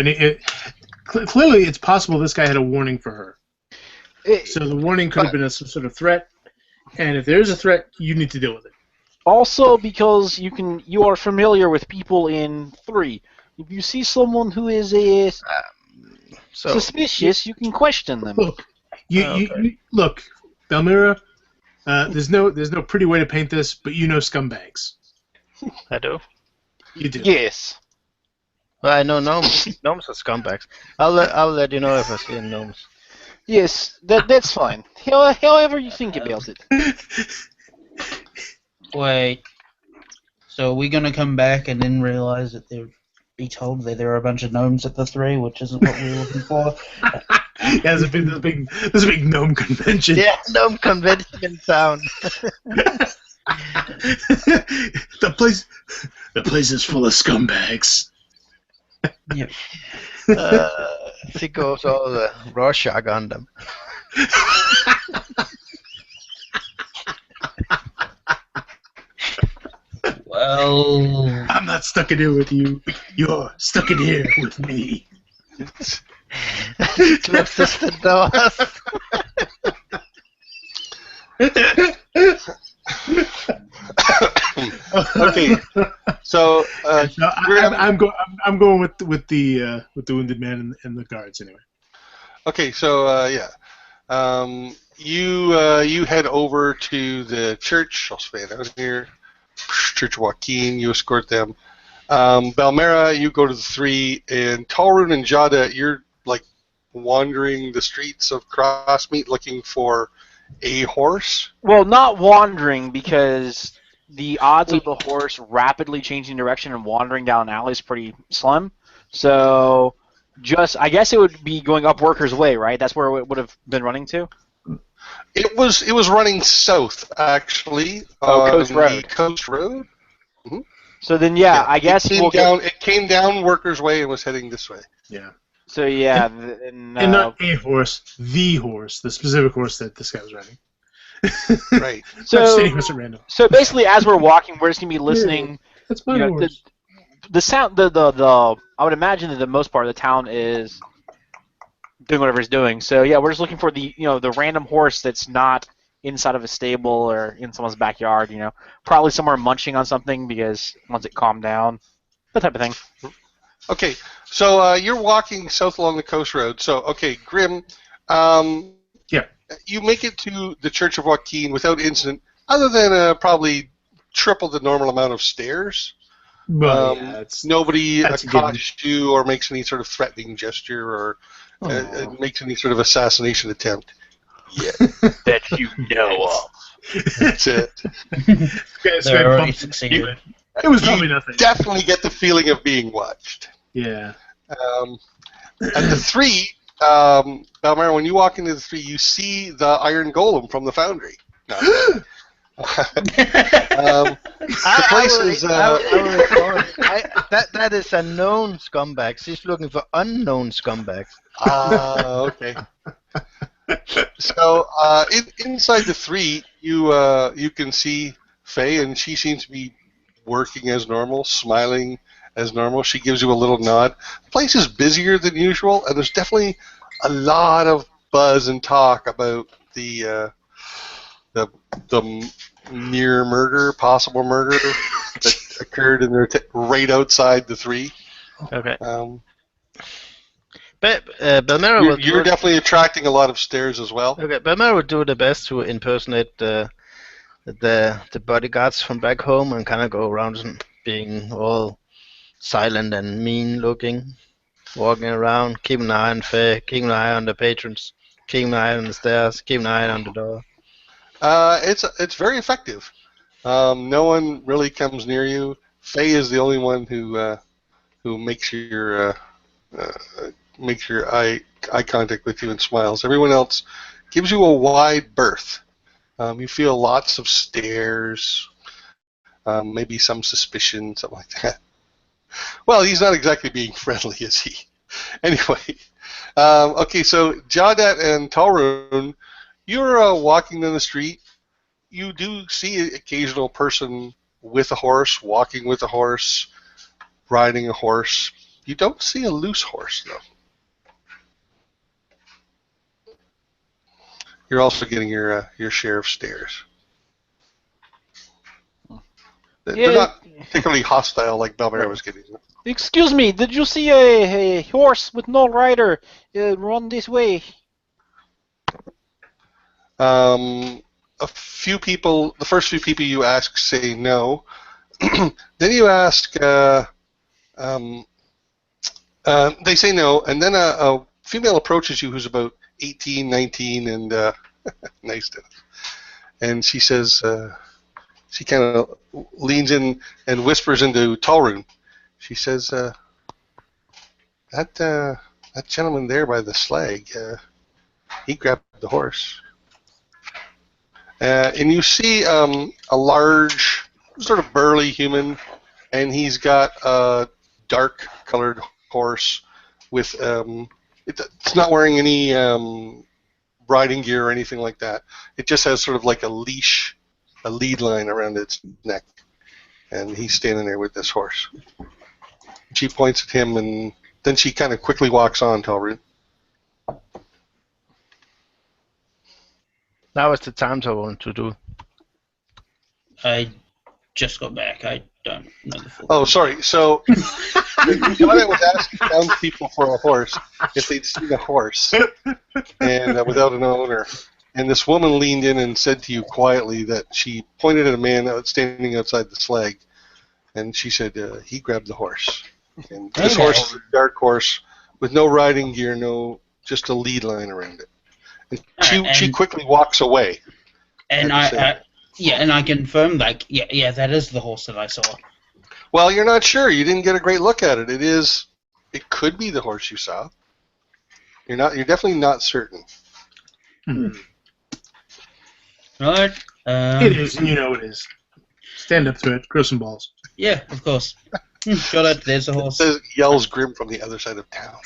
clearly it's possible this guy had a warning for her. So the warning could have been some sort of threat, and if there is a threat, you need to deal with it. Also, because you are familiar with people in 3. If you see someone who is suspicious, you can question them. Look, look, Belmira. There's no pretty way to paint this, but you know scumbags. I do. You do. Yes. Well, I know gnomes. Gnomes are scumbags. I'll let you know if I see any gnomes. Yes, that's fine. However you think about it. Wait. So are we gonna come back and then realize that be told that there are a bunch of gnomes at the 3, which isn't what we were looking for? Yeah, there's a big gnome convention. Yeah, gnome convention in town. The place is full of scumbags. Yep. She goes all the Rorschach on them. Well, I'm not stuck in here with you. You're stuck in here with me. Closest the doors. Okay, so No, I'm going with the wounded man and the guards anyway. okay, so you head over to the church. I'll spell it out here. Church Joaquin. You escort them. Balmera, you go to the 3, and Talrun and Jada, you're like wandering the streets of Crossmeet looking for a horse. Well, not wandering, because the odds of the horse rapidly changing direction and wandering down an alley is pretty slim. So, I guess it would be going up Workers' Way, right? That's where it would have been running to? It was running south, actually. Coast Road. The Coast Road. Mm-hmm. So then, I guess it came down Workers' Way and was heading this way. Yeah. So yeah, and not a horse, the specific horse that this guy was riding. Right. So basically, as we're walking, we're just gonna be listening. Yeah, that's my horse. The sound, I would imagine that the most part of the town is doing whatever it's doing. So yeah, we're just looking for the random horse that's not inside of a stable or in someone's backyard. Probably somewhere munching on something because once it calmed down, that type of thing. Okay, so you're walking south along the coast road. So okay, Grim, you make it to the Church of Joaquin without incident, other than probably triple the normal amount of stairs. Nobody accosts you or makes any sort of threatening gesture or makes any sort of assassination attempt. Yeah, that you know of. That's it. They already succeeded. It was probably nothing. Definitely get the feeling of being watched. Yeah. At the 3, Balmera, when you walk into the 3, you see the Iron Golem from the Foundry. No. The place is. That is a known scumbag. She's looking for unknown scumbags. Okay. So inside the 3, you can see Faye, and she seems to be working as normal, smiling as normal. She gives you a little nod. The place is busier than usual, and there's definitely a lot of buzz and talk about the near murder, possible murder that occurred in there right outside the 3. Okay. But Belmera you're definitely attracting a lot of stares as well. Okay, Belmera would do the best to impersonate the bodyguards from back home and kind of go around and being all silent and mean looking, walking around, keeping an eye on Faye, keeping an eye on the patrons, keeping an eye on the stairs, keeping an eye on the door. It's very effective. No one really comes near you. Faye is the only one who makes your eye contact with you and smiles. Everyone else gives you a wide berth. You feel lots of stares, maybe some suspicion, something like that. Well, he's not exactly being friendly, is he? Anyway, okay, so Jadat and Talrun, you're walking down the street. you do see an occasional person with a horse, walking with a horse, riding a horse. You don't see a loose horse, though. You're also getting your share of stares. They're not particularly hostile like Belvedere was getting. Excuse me, did you see a horse with no rider run this way? A few people, the first few people you ask say no. Then you ask, they say no, and then a female approaches you who's about 18, 19, and nice to, and she says, she kind of leans in and whispers into Tallroon. She says, that gentleman there by the slag, he grabbed the horse. And you see a large, sort of burly human, and he's got a dark-colored horse with, it's not wearing any riding gear or anything like that. It just has sort of like a leash, a lead line around its neck, and he's standing there with this horse. She points at him, and then she kind of quickly walks on, Tallroon. Now is the time to do. I just got back. I don't know the full. Oh, sorry. So, when I was asking townspeople for a horse, if they'd seen a horse, and without an owner, and this woman leaned in and said to you quietly that she pointed at a man standing outside the slag, and she said he grabbed the horse. And this horse is a dark horse with no riding gear, just a lead line around it. And she quickly walks away. And I confirm, like, yeah, that is the horse that I saw. Well, you're not sure. You didn't get a great look at it. It could be the horse you saw. You're definitely not certain. Right. It is, and you know it is. Stand up to it. Grow some balls. Yeah, of course. Got it. There's the horse. It yells Grim from the other side of town.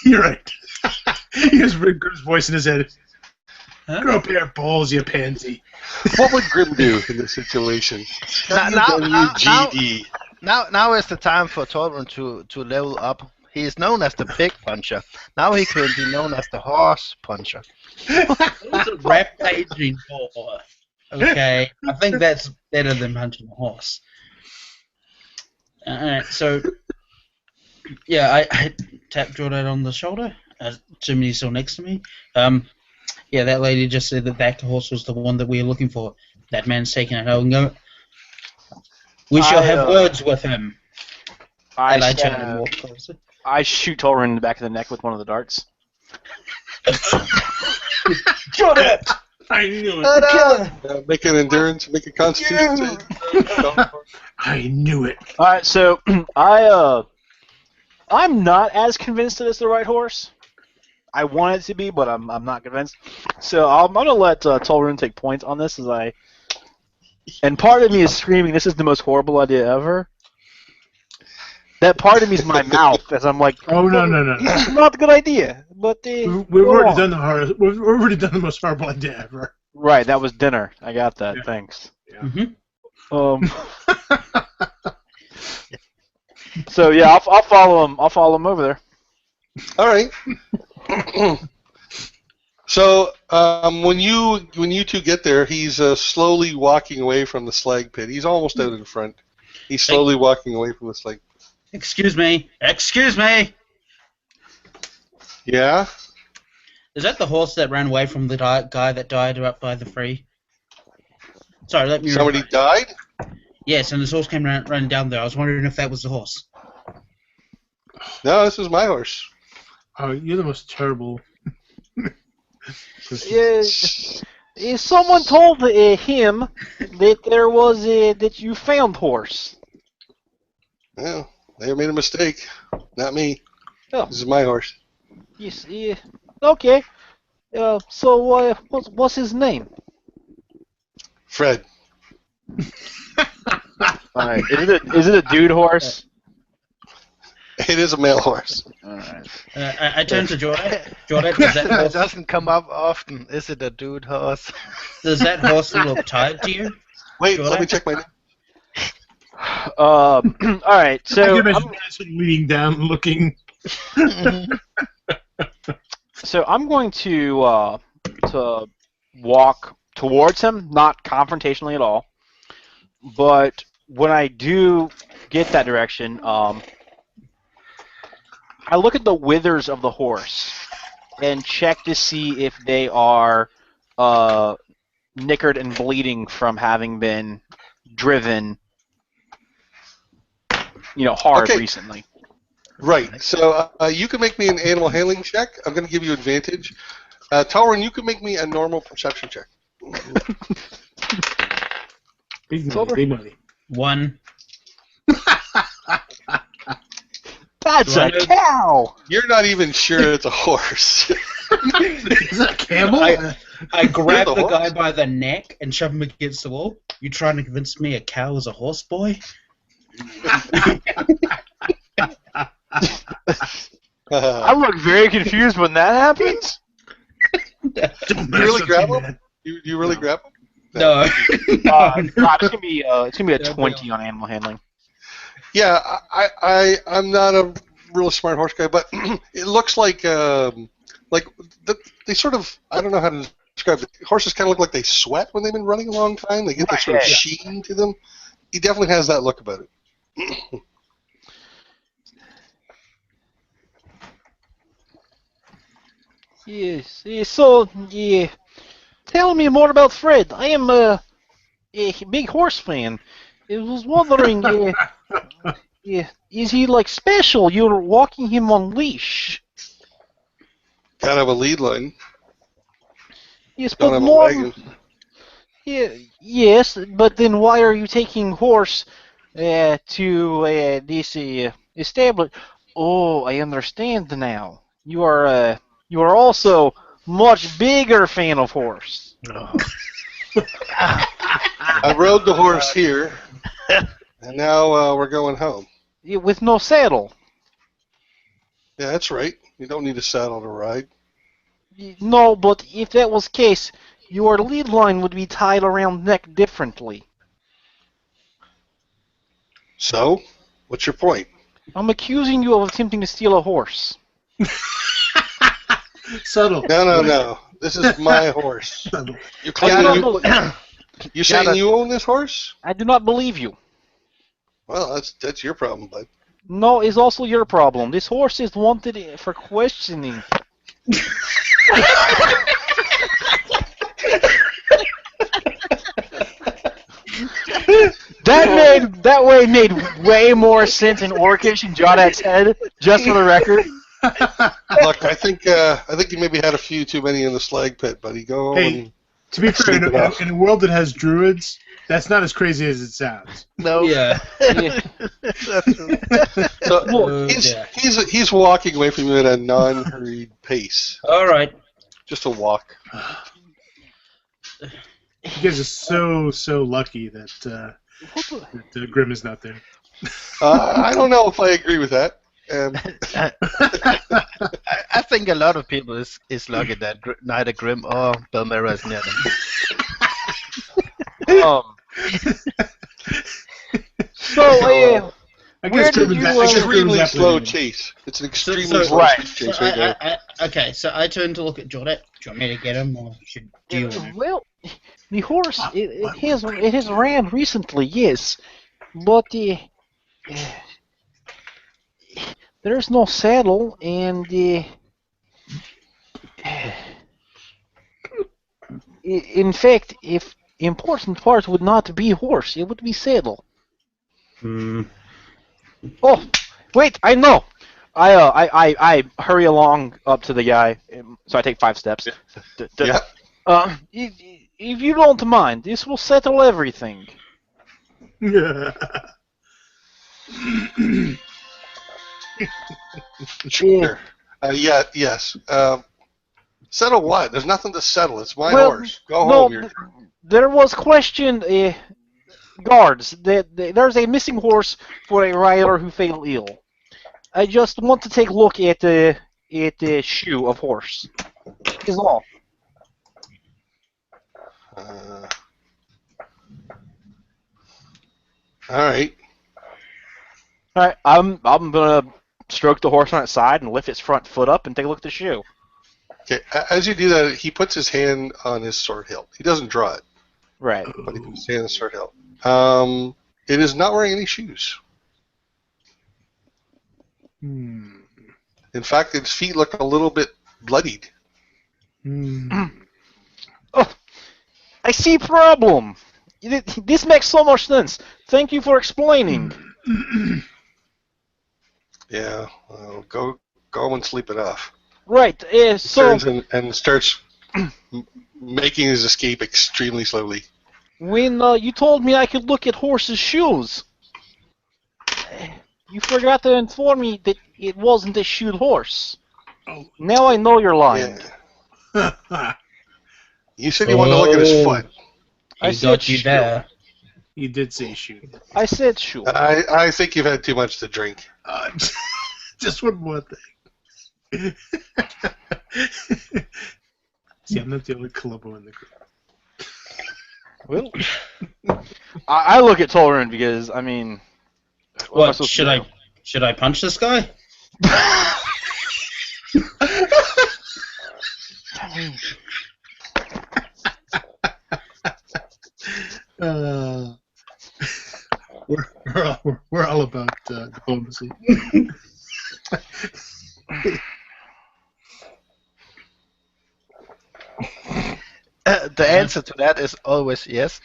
You're right. He has Grim's voice in his head. Huh? Grow a pair of balls, you pansy. What would Grim do in this situation? WWGD. Now is the time for Torben to level up. He is known as the pig puncher. Now he could be known as the horse puncher. It's a rampaging boar. Okay, I think that's better than punching a horse. Alright, so yeah, I tapped Jordan on the shoulder. Assuming he's still next to me. Yeah, that lady just said that horse was the one that we were looking for. That man's taking it. We shall have words with him. I turn and walk closer. I shoot Tolrin in the back of the neck with one of the darts. Got it! I knew it. Make an endurance, make a constitution save. I knew it. All right, so I'm not as convinced that it's the right horse. I want it to be, but I'm not convinced. So I'm gonna let Tolrin take points on this and part of me is screaming, "This is the most horrible idea ever." That part of me is my mouth as I'm like, "Oh no, It's not a good idea." But we've already done we've already done the most horrible idea ever. Right, that was dinner. I got that. Yeah. Thanks. Yeah. Mm-hmm. So yeah, I'll follow him. I'll follow him over there. All right. So when you two get there, he's slowly walking away from the slag pit. He's almost out in front. He's slowly walking away from the slag pit. Excuse me. Excuse me. Yeah? Is that the horse that ran away from the guy that died up by the free? Sorry, let me... Somebody died? Yes, and this horse came running down there. I was wondering if that was the horse. No, this is my horse. Oh, you're the most terrible... Someone told him that there was that you found horse. Well, they made a mistake. Not me. Oh. This is my horse. Yes. Okay. So what's his name? Fred. All right. Is it a dude horse? It is a male horse. Alright. I turn to Jordan. Jordan, does that That horse, doesn't come up often. Is it a dude horse? does that horse look tied to you? Wait, Jordan? let me check my. All right. I So can I'm, imagine guys leaning down, looking. so I'm going to walk towards him, not confrontationally at all. But when I do get that direction, I look at the withers of the horse and check to see if they are nickered and bleeding from having been driven, hard Okay. recently. Right. So you can make me an animal handling check. I'm going to give you advantage. Tauren, you can make me a normal perception check. Big money, big money. 1. That's Do I a know- cow! You're not even sure it's a horse. Is that a camel? I grab the the guy horse? by the neck and shove him against the wall. You trying to convince me a cow is a horse, boy? I look very confused when that happens. Don't You really mess grab with him? me, You really grab him? No. It's gonna be a Yeah, 20 on animal handling. Yeah, I'm not a real smart horse guy, but it looks like they sort of, I don't know how to describe it. Horses kind of look like they sweat when they've been running a long time. They get this sort of yeah. sheen to them. He definitely has that look about it. Yes. So, tell me more about Fred. I am a big horse fan. I was wondering, is he like special? You're walking him on leash. Kind of a lead line. Yes, Don't but have a more. wagon. Yeah, yes, but then why are you taking horse to this establish? Oh, I understand now. You are also much bigger fan of horse. I rode the horse here, and now we're going home. With no saddle. Yeah, that's right. You don't need a saddle to ride. No, but if that was the case, your lead line would be tied around neck differently. So, what's your point? I'm accusing you of attempting to steal a horse. Subtle. No. This is my horse. Subtle. You're claiming Gotta- you're saying you own this horse? I do not believe you. Well, that's your problem, bud. No, it's also your problem. This horse is wanted for questioning. That made way more sense in Orcish in Jodak's head, just for the record. Look, I think you maybe had a few too many in the slag pit, buddy. Go Hey. and To be fair, Sleep it off. in a world that has druids, that's not as crazy as it sounds. No. Yeah. That's true. so Oh, he's, dear. he's walking away from you at a non-hurried pace, All right. just a walk. You guys are so lucky that Grim is not there. I don't know if I agree with that. I think a lot of people is lucky that neither Grim or Belmera is near them. So, I Where guess did Grim is you, that- I guess Grim's extremely after slow you. chase. It's an So- extremely so- slow right. chase right there. Okay, so I turn to look at Jordan. Do you want me to get him, or should do you want to? well, the horse it has ran recently, yes, but there's no saddle, and in fact, if important part would not be horse, it would be saddle. Oh, wait, I know. I hurry along up to the guy, so I take 5 steps. Yeah. If you don't mind, this will settle everything. Sure. Yes. Settle what? There's nothing to settle. It's my Well, horse. Go no, home. there was question, guards. There's a missing horse for a rider who fell ill. I just want to take a look at the shoe of horse. Is all. All right. All right, I'm gonna stroke the horse on its side and lift its front foot up and take a look at the shoe. Okay. As you do that, he puts his hand on his sword hilt. He doesn't draw it, Right. but he puts his hand on the sword hilt. It is not wearing any shoes. Hmm. In fact, its feet look a little bit bloodied. Hmm. Oh, I see problem. This makes so much sense. Thank you for explaining. Yeah. Well, go and sleep it off. Right. He So turns and starts making his escape extremely slowly. when you told me I could look at horses' shoes, you forgot to inform me that it wasn't a shoed horse. Oh. Now I know you're lying. Yeah. You said you wanted to look at his foot. I He said got you shoe. there. You did say shoot. I said shoe. I think you've had too much to drink. Just one more thing. See, I'm not the only Columbo in the group. Well, I look at Torin because I mean, what am I What supposed should to I? do? Should I punch this guy? We're all about diplomacy. The answer to that is always yes.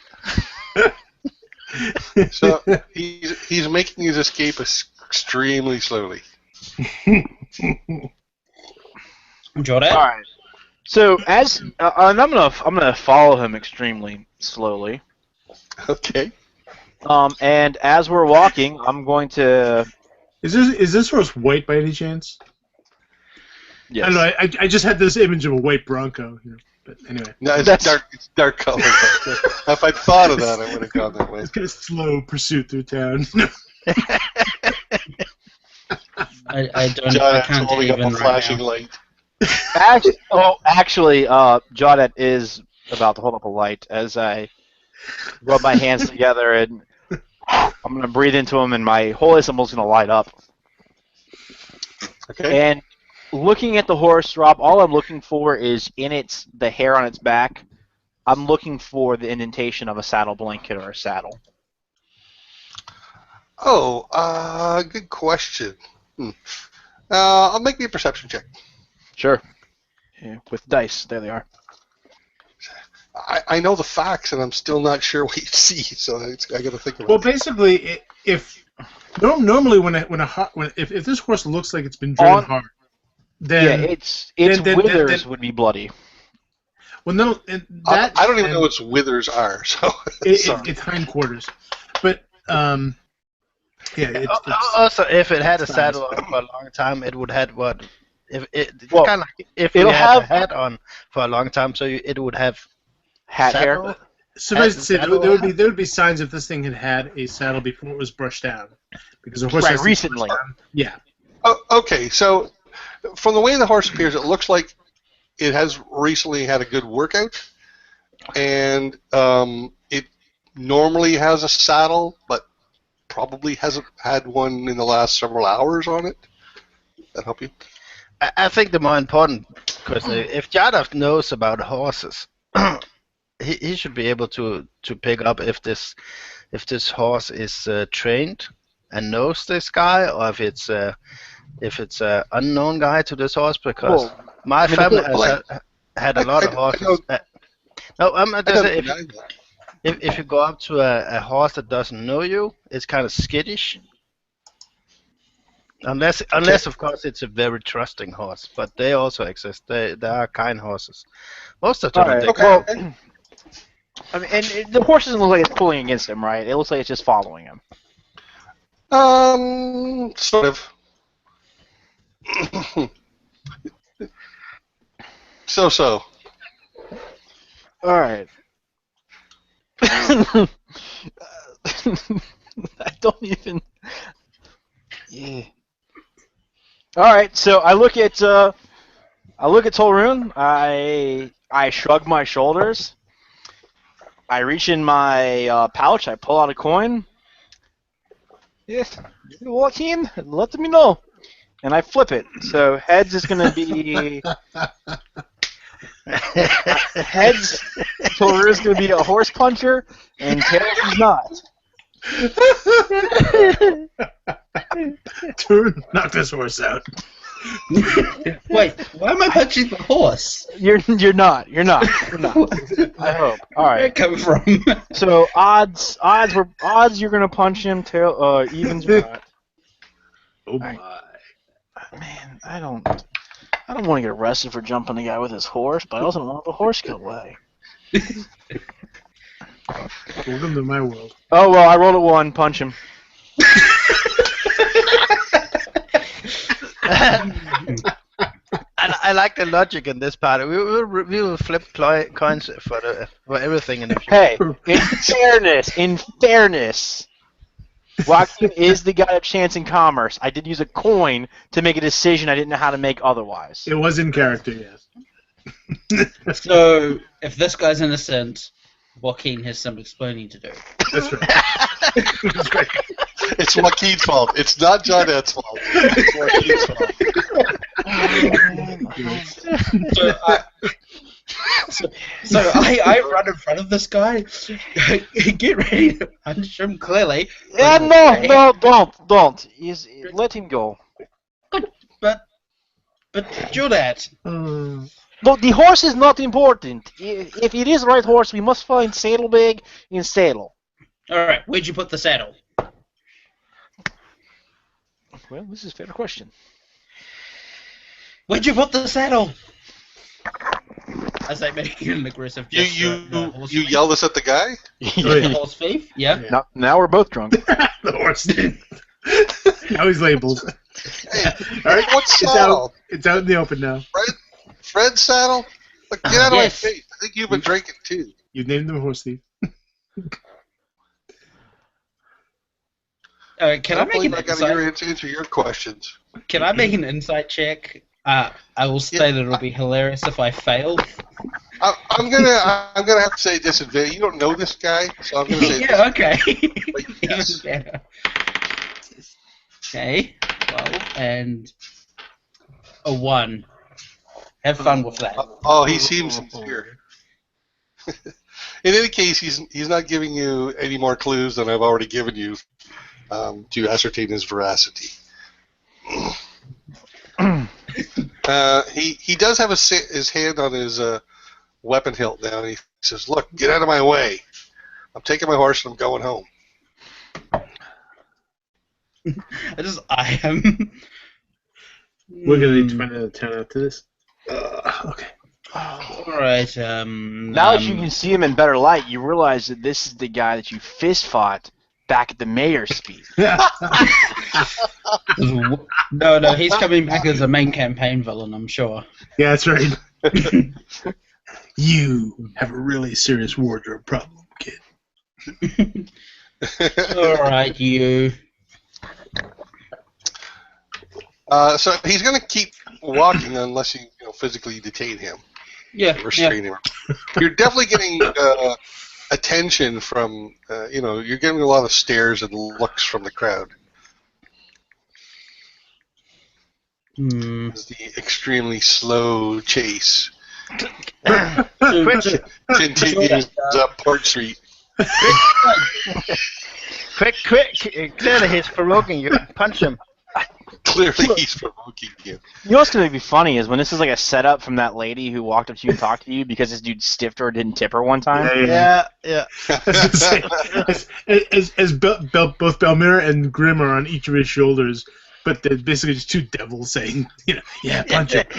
So he's making his escape extremely slowly. Jordan? All right. So as and I'm gonna follow him extremely slowly. Okay. And as we're walking, I'm going to. Is this horse white by any chance? Yes. I don't know. I just had this image of a white Bronco here, but anyway. No, it's That's- dark. It's dark color. If I'd thought of that, I would have gone that way. It's kind of slow pursuit through town. I don't. John I is can't holding up even a right flashing now. light. Actually, Jawdet is about to hold up a light as I rub my hands together and I'm gonna breathe into him, and my whole assemble's gonna light up. Okay. And looking at the horse, Rob, all I'm looking for is the hair on its back. I'm looking for the indentation of a saddle blanket or a saddle. Oh, good question. I'll make me a perception check. Sure. Yeah, with dice, there they are. I know the facts, and I'm still not sure what you see, so I got to think about Well, it. basically, normally if this horse looks like it's been driven hard, then its then- withers then- would be bloody. well, no, I don't even know what its withers are, so sorry. it's hindquarters, but yeah, it's Also, if it had a it's saddle nice. on for a long time, it would have what? If it Well, kind of like if you it'll had a have- hat on for a long time, so it would have Hat saddle. hair. suffice to say saddle- there would be signs if this thing had had a saddle before it was brushed down, because a horse Right, has to be recently. brushed down. Yeah. Oh, okay, so from the way the horse appears, it looks like it has recently had a good workout, and it normally has a saddle, but probably hasn't had one in the last several hours on it. That help you? I think the more important question, if Jadov knows about horses, he should be able to pick up if this horse is trained and knows this guy, or if it's a unknown guy to this horse, because Well, my mean, family well, has had a lot of horses. No, I'm I just don't saying, deny that. if you go up to a horse that doesn't know you, it's kind of skittish. Unless of course it's a very trusting horse, but they also exist. They are kind horses. Most of the time, Alright, they Okay. well, I mean, and the horse doesn't look like it's pulling against him, right? It looks like it's just following him. Sort of. So. All right. I don't even. Yeah. All right, so I look at Tolrun. I shrug my shoulders. I reach in my pouch. I pull out a coin. Yes, you walk in and let me know. And I flip it. So heads is going to be heads. Tolrun is going to be a horse puncher, and tails is not. Turn, knock this horse out. Wait, why am I punching the horse? You're not. You're not. I hope. All Where'd right. it come from? So odds. You're gonna punch him. Evens you're not. Oh my. Man, I don't want to get arrested for jumping the guy with his horse, but I also don't want the horse go away. Welcome to my world. Oh well, I rolled a 1. Punch him. I like the logic in this part. We will flip coins for everything in the future. Hey, in fairness, Joaquin is the guy of chance and commerce. I did use a coin to make a decision I didn't know how to make otherwise. It was in character, yes. So, if this guy's innocent, Joaquin has some explaining to do. That's right. That's right. It's Joaquin's fault. It's not Johnette's fault. It's Joaquin's fault. So I run in front of this guy, get ready to punch him clearly. Yeah, no, don't. Let him go. But Juliet, No, the horse is not important. If it is the right horse, we must find Saddlebag in saddle. alright, where'd you put the saddle? Well, this is a fair question. Where'd you put the saddle? As I make an aggressive You yell this at the guy? Horse thief? Yeah. Now we're both drunk. The horse. Now he's labeled. Hey, All right, what saddle? It's out in the open now. Fred's saddle? Look, get out of Yes. my face. I think you've been drinking too. You named him horse thief. Can I make an I gotta insight? answer your questions. Can I make an insight check? I will say that it'll be hilarious if I fail. I'm gonna have to say disadvantage. You don't know this guy, so I'm gonna say Yeah, okay. Yes. Even better. Okay, 12 and a 1. Have fun with that. Oh, he seems sincere. In any case, he's not giving you any more clues than I've already given you to ascertain his veracity. He does have his hand on his weapon hilt now, and he says, "Look, get out of my way. I'm taking my horse and I'm going home." I am. We're gonna need to find out 10 after this. Okay. Alright, Now that you can see him in better light, you realize that this is the guy that you fist fought back at the mayor's speech. No, he's coming back as a main campaign villain, I'm sure. Yeah, that's right. You have a really serious wardrobe problem, kid. Alright, you. So he's going to keep walking unless you physically detain him, Yeah. restrain him. You're definitely getting attention from, you're getting a lot of stares and looks from the crowd. It's the extremely slow chase continues up Port Street. Quick! Clearly he's provoking you. Punch him. Clearly he's provoking you. You know what's going to be funny is when this is like a setup from that lady who walked up to you and talked to you because this dude stiffed her and didn't tip her one time. Yeah. As both Belmira and Grim are on each of his shoulders, but they're basically just two devils saying, yeah, punch it.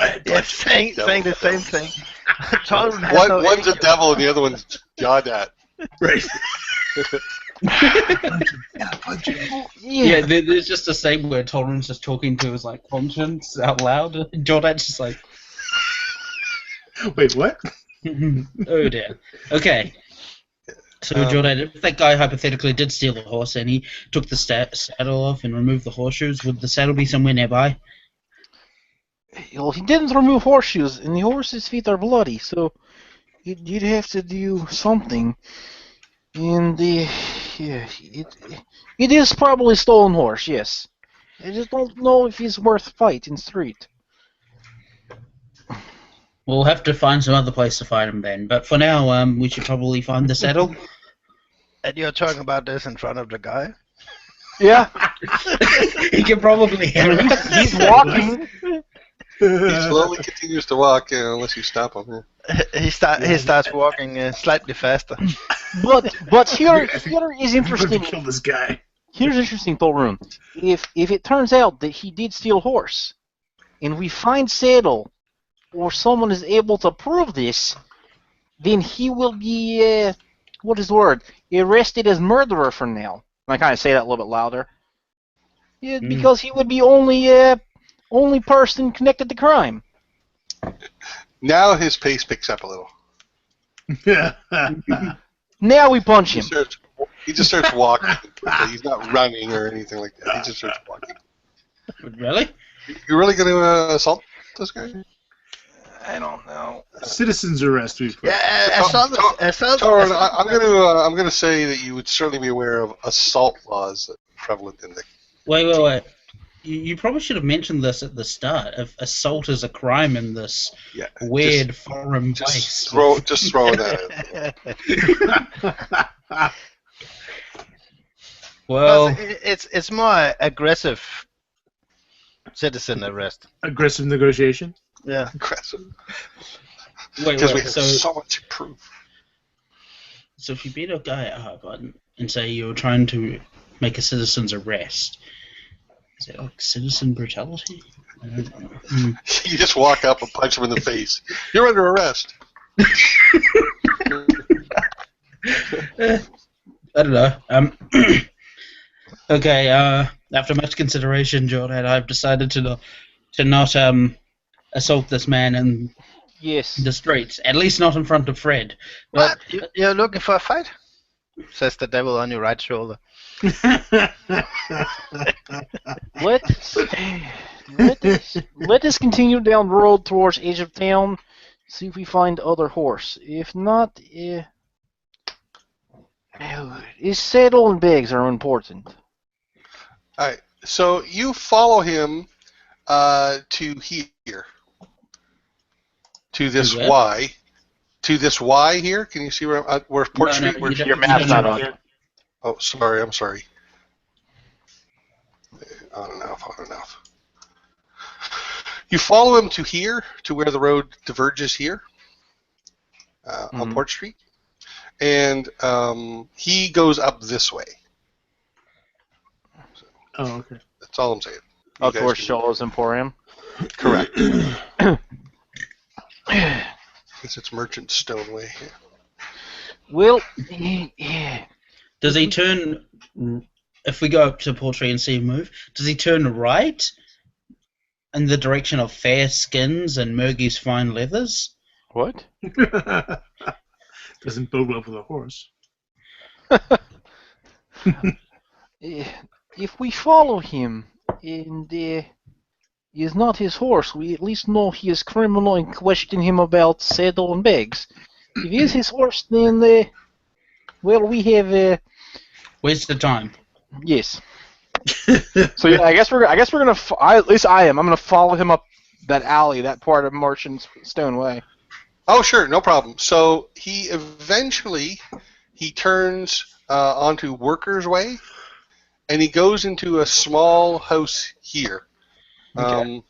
Saying the same thing. One's a devil and the other one's Jodat. Right. Yeah, there's just a scene where Tolerance is talking to his conscience out loud, and Jordan's just like, Wait, what? oh dear. Okay. So Jordan, if that guy hypothetically did steal the horse and he took the saddle off and removed the horseshoes, would the saddle be somewhere nearby? Well, he didn't remove horseshoes, and the horse's feet are bloody, so you'd have to do something. And yeah, it is probably stolen horse, yes. I just don't know if he's worth fight in street. We'll have to find some other place to find him then. But for now, we should probably find the saddle. And you're talking about this in front of the guy? Yeah. He can probably hear him. He's walking. He slowly continues to walk unless you stop him. He starts walking slightly faster. But here is interesting. Kill this guy. Here's interesting, Thorun. If it turns out that he did steal horse, and we find saddle, or someone is able to prove this, then he will be what is the word? Arrested as murderer for now. I kind of say that a little bit louder. Yeah, because he would be only person connected to crime. Now his pace picks up a little. Now we punch him. He just starts walking. He's not running or anything like that. He just starts walking. Really? You're really going to assault this guy? I don't know. Citizen's arrest. Yeah, Torin, I'm going to say that you would certainly be aware of assault laws that are prevalent in the. Wait. You probably should have mentioned this at the start. If assault is a crime in this weird foreign place. Just throw that in. Well, it's more aggressive citizen arrest. Aggressive negotiation? Yeah. Aggressive. wait, Because we have so so much to prove. So if you beat a guy up and say you're trying to make a citizen's arrest, is it like citizen brutality? I don't know. You just walk up and punch him in the face. You're under arrest. I don't know. Okay. After much consideration, Jordan, I've decided to not assault this man in the streets. At least not in front of Fred. What? You're looking for a fight? Says the devil on your right shoulder. Let us continue down the road towards edge of town. See if we find other horse. If not, his saddle and bags are important. Alright, so you follow him to here. To this Y. To this Y here. Can you see where Port Street? Where your map's not on. Oh, sorry. I'm sorry. On enough. You follow him to here, to where the road diverges here, on Port Street, and he goes up this way. So, okay. that's all I'm saying. Up towards Shaw's Emporium? Correct. Guess it's Merchant Stoneway. Well, Does he turn? If we go up to Portrait and see him move, does he turn right in the direction of Fair Skins and Murgy's Fine Leathers? What? Doesn't bode well for the horse. If we follow him and he is not his horse, we at least know he is criminal and question him about saddle and bags. If he is his horse, then we have Waste of time. Yes. So yeah, I guess we're gonna. At least I am. I'm gonna follow him up that alley, that part of Merchant Stoneway. Oh, sure, no problem. So he eventually turns onto Workers' Way, and he goes into a small house here. Okay.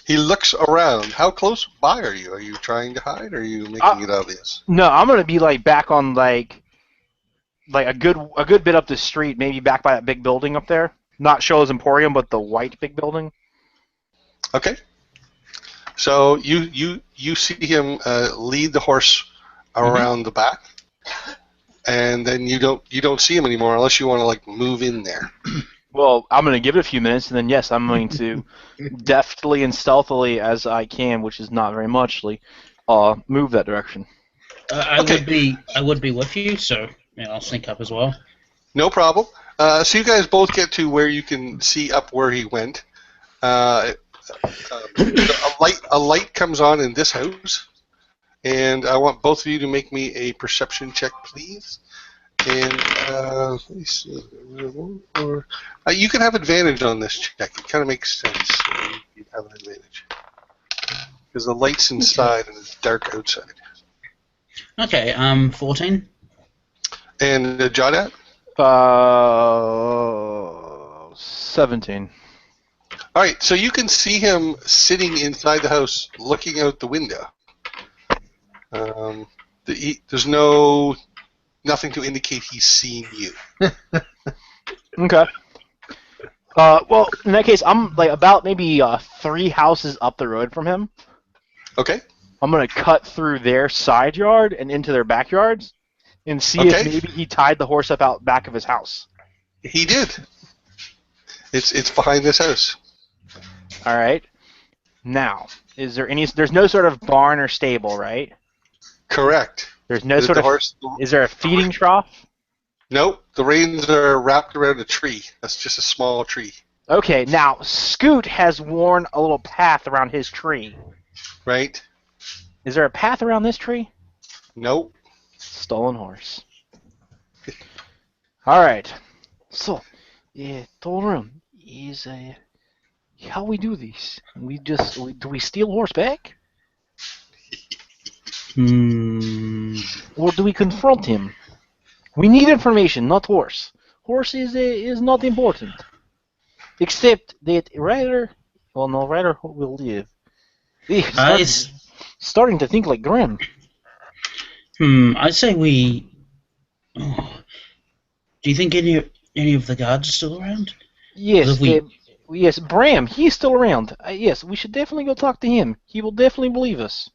He looks around. How close by are you? Are you trying to hide, or are you making it obvious? No, I'm gonna be back on like a good bit up the street, maybe back by that big building up there. Not Show's Emporium, but the white big building. Okay. So you see him lead the horse around the back, and then you don't see him anymore unless you want to move in there. Well, I'm going to give it a few minutes, and then yes, I'm going to deftly and stealthily as I can, which is not very muchly, move that direction. I would be with you, so I'll sync up as well. No problem. So you guys both get to where you can see up where he went. A light comes on in this house, and I want both of you to make me a perception check, please. And let me see. You can have advantage on this check. It kind of makes sense. You have an advantage because the light's inside and it's dark outside. Okay, 14. And Jodat? 17. All right, so you can see him sitting inside the house, looking out the window. There's nothing to indicate he's seen you. Okay. Well, in that case, I'm like about maybe 3 houses up the road from him. Okay. I'm gonna cut through their side yard and into their backyards, and see if maybe he tied the horse up out back of his house. He did. It's behind this house. All right. Now, is there any? There's no sort of barn or stable, right? Correct. There's no sort of. Horse, is there a feeding trough? Nope. The reins are wrapped around a tree. That's just a small tree. Okay. Now, Scoot has worn a little path around his tree. Right. Is there a path around this tree? Nope. Stolen horse. All right. So, Thorum is how we do this? Do we steal horse back? Or do we confront him? We need information, not horse. Horse is not important. Except that Ryder will live. Starting to think like Graham. I'd say we. Oh, do you think any of the guards are still around? Yes, yes, Bram, he's still around. Yes, we should definitely go talk to him. He will definitely believe us.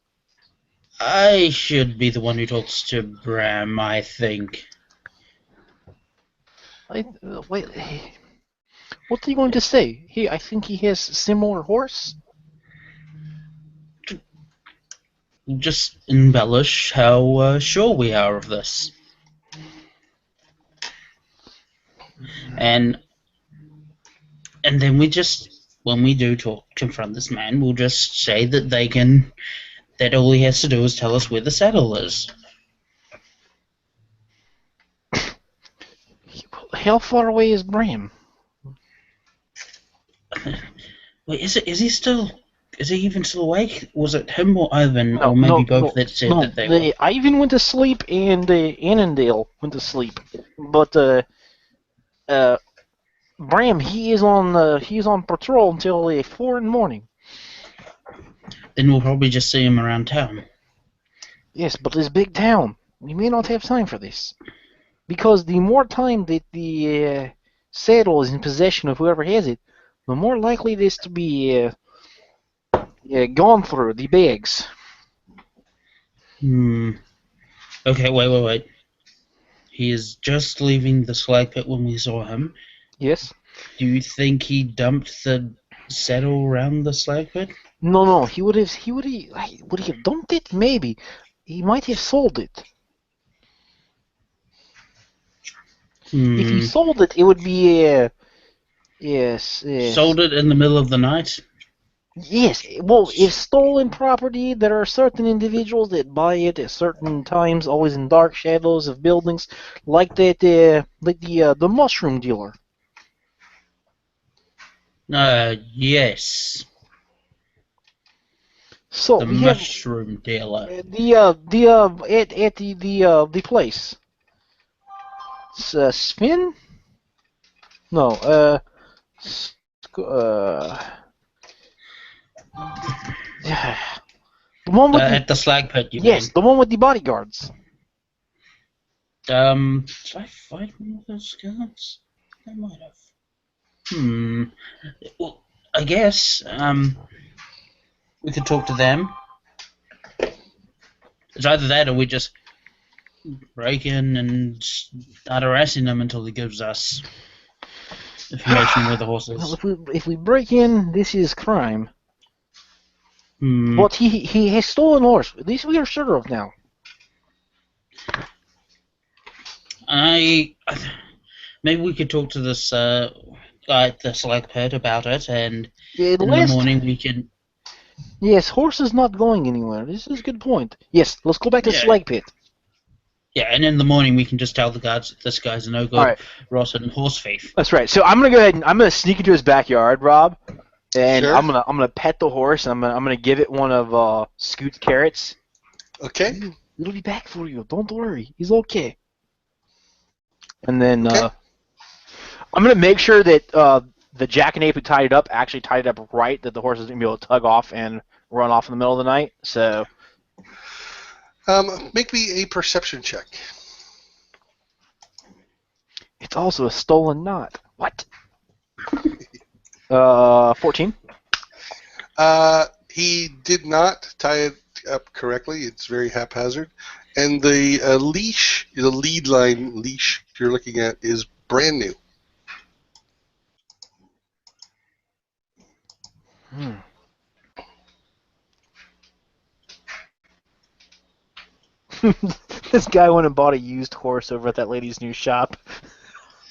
I should be the one who talks to Bram, I think. Wait, what are you going to say? I think he has similar horse. Just embellish how sure we are of this. And then when we do confront this man, we'll just say that all he has to do is tell us where the saddle is. How far away is Bram? Wait, is he even still awake? Was it him or Ivan, or maybe both that said that they were? Ivan went to sleep and Annandale went to sleep, but Bram, he is on patrol until 4 in the morning. Then we'll probably just see him around town. Yes, but this big town, we may not have time for this, because the more time that the saddle is in possession of whoever has it, the more likely it is to be gone through the bags. Okay, wait. He is just leaving the slag pit when we saw him. Yes. Do you think he dumped the saddle around the slag pit? No. Would he have dumped it? Maybe. He might have sold it. If he sold it, it would be yes. Sold it in the middle of the night? Yes. Well, if stolen property, there are certain individuals that buy it at certain times, always in dark shadows of buildings, like that. Like the mushroom dealer. Yes. So the mushroom dealer. At the place. Spin? No. The one with at the slag pit. You mean? The one with the bodyguards. Did I fight one of those guards? I might have. Well, I guess we could talk to them. It's either that or we just break in and start harassing him until he gives us information where the horse is. Well, if we break in, this is crime. But he has stolen horse. At least we are sure of now. I maybe we could talk to this guy at the Slag Pit about it, and Yeah, in the morning we can. Yes, horse is not going anywhere. This is a good point. Yes, let's go back to Slag Pit. Yeah, and in the morning we can just tell the guards that this guy's a no-good, All right. rotten horse thief. That's right. So I'm gonna go ahead and I'm gonna sneak into his backyard, Rob, and Sure. I'm gonna pet the horse. And I'm gonna give it one of Scoot's carrots. Okay. It'll be back for you. Don't worry. He's okay. And then Okay. I'm gonna make sure that the jackanapes who tied it up actually tied it up right, that the horse is gonna be able to tug off and run off in the middle of the night. So Make me a perception check. it's also a stolen knot. What? 14. He did not tie it up correctly. It's very haphazard. And the leash, the lead line leash you're looking at is brand new. This guy went and bought a used horse over at that lady's new shop.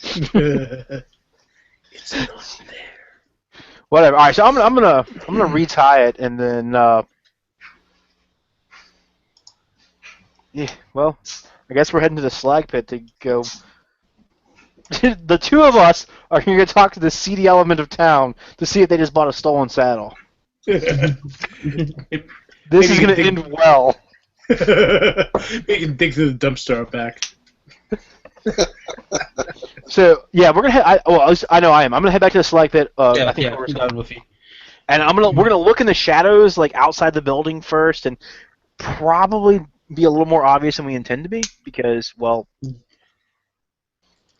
It's not there. Whatever. All right, so I'm gonna retie it, and then yeah. Well, I guess we're heading to the Slag Pit to go. The two of us are going to talk to the seedy element of town to see if they just bought a stolen saddle. This is going to end well. We can dig through the dumpster out back. So yeah, we're gonna head. At least I know I am. I'm gonna head back to the Slag Pit. I think I'm going with you. and we're gonna look in the shadows, like outside the building first, and probably be a little more obvious than we intend to be, because well.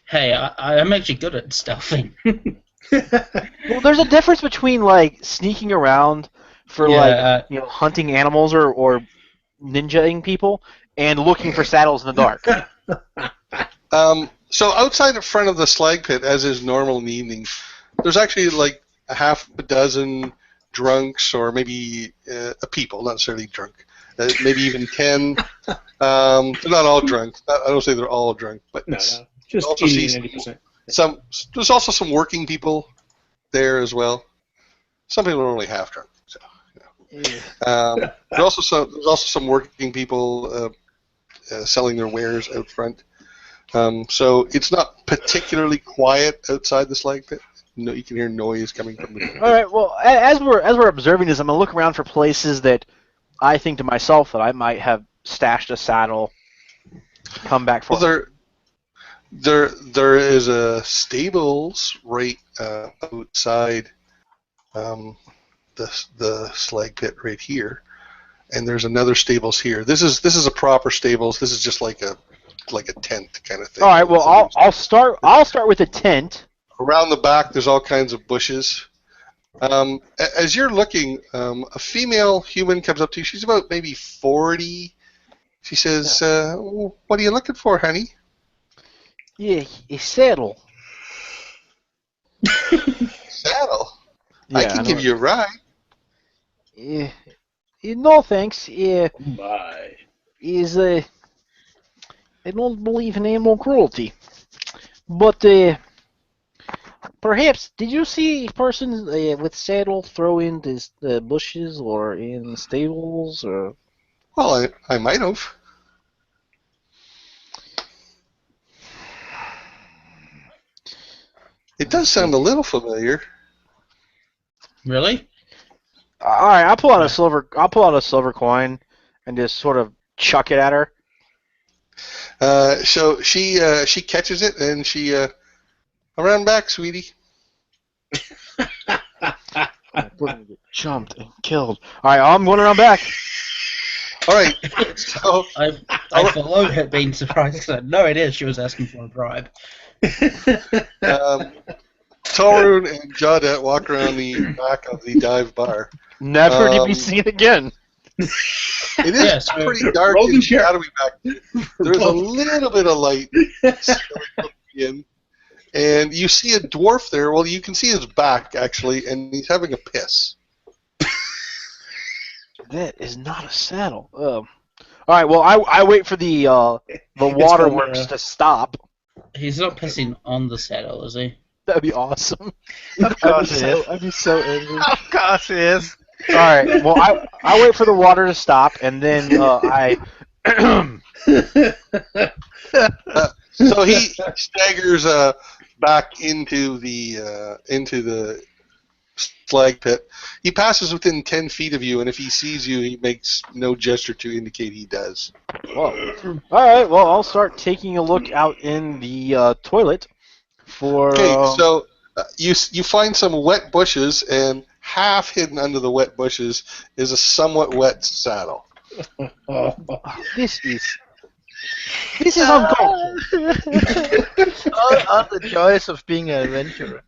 Hey, I'm actually good at stealthing. Well, there's a difference between like sneaking around for hunting animals or ninjaing people and looking for saddles in the dark. So outside the front of the Slag Pit, as is normal in the evenings, there's actually like a half a dozen drunks, or maybe a people, not necessarily drunk, maybe even 10. They're not all drunk. I don't say they're all drunk, but No, just also 80-90%. there's also some working people there as well. Some people are only half drunk. So, there's also some working people selling their wares out front. So it's not particularly quiet outside the Slag Pit. No, you can hear noise coming from the. All right. Well, as we're observing this, I'm gonna look around for places that I think to myself that I might have stashed a saddle. Come back for. Well, there is a stables right outside the Slag Pit right here, and there's another stables here. This is a proper stables. This is just like a tent kind of thing. All right. Well, I'll start with a tent. Around the back, there's all kinds of bushes. As you're looking, a female human comes up to you. She's about maybe 40. She says, "What are you looking for, honey?" Yeah, a saddle. Saddle. I can give you a ride. No thanks. Bye. I don't believe in animal cruelty. But perhaps, did you see a person with saddle throw in the bushes or in the stables? Or Well, I might have. It does sound a little familiar. Really? All right. I'll pull out a silver coin and just sort of chuck it at her. So she catches it and she around back, sweetie. we're gonna get jumped and killed. All right. I'm going around back. All right. So I followed her, being surprised. I said, no, it is. She was asking for a bribe. Torun and Jawdet walk around the back of the dive bar. Never to be seen again. It is pretty dark and shadowy back there. There's a little bit of light in, and you see a dwarf there. Well, you can see his back actually, and he's having a piss. That is not a saddle. All right. Well, I wait for the waterworks to stop. He's not pissing on the saddle, is he? That'd be awesome. Of course it is. I'd be so angry. Of course it is. All right. Well, I wait for the water to stop, and then I. So he staggers back into the slag pit. He passes within 10 feet of you, and if he sees you, he makes no gesture to indicate he does. Well, all right. Well, I'll start taking a look out in the toilet for. Okay, so you find some wet bushes, and half hidden under the wet bushes is a somewhat wet saddle. This is uncomfortable. All the joys of being an adventurer.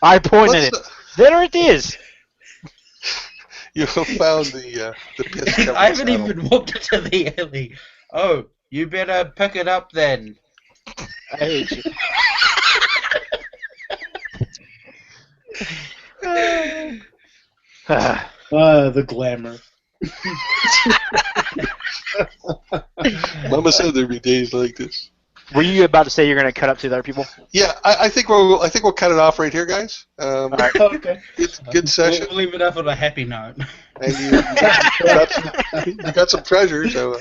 I pointed it. There it is. You have found the piss. I haven't even walked into the alley. Oh, you better pick it up then. I hate you. The glamour. Mama said there'd be days like this. Were you about to say you're going to cut up to the other people? Yeah, I think we'll cut it off right here, guys. All right. Okay. Good session. We'll leave it up on a happy note. And you got some treasure, so.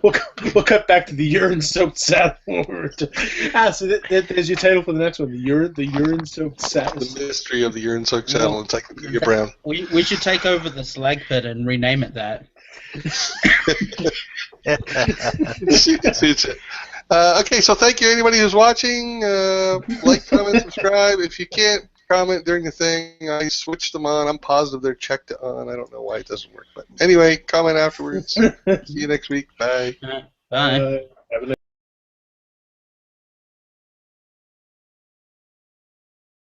We'll cut back to the urine-soaked saddle. So there's your title for the next one: the urine-soaked saddle. The mystery of the urine-soaked saddle in Encyclopedia Brown. We should take over the slag pit and rename it that. Suits it. Okay, so thank you anybody who's watching. Like, comment, subscribe. If you can't comment during the thing, I switched them on. I'm positive they're checked on. I don't know why it doesn't work, but anyway, comment afterwards. See you next week. Bye. Bye.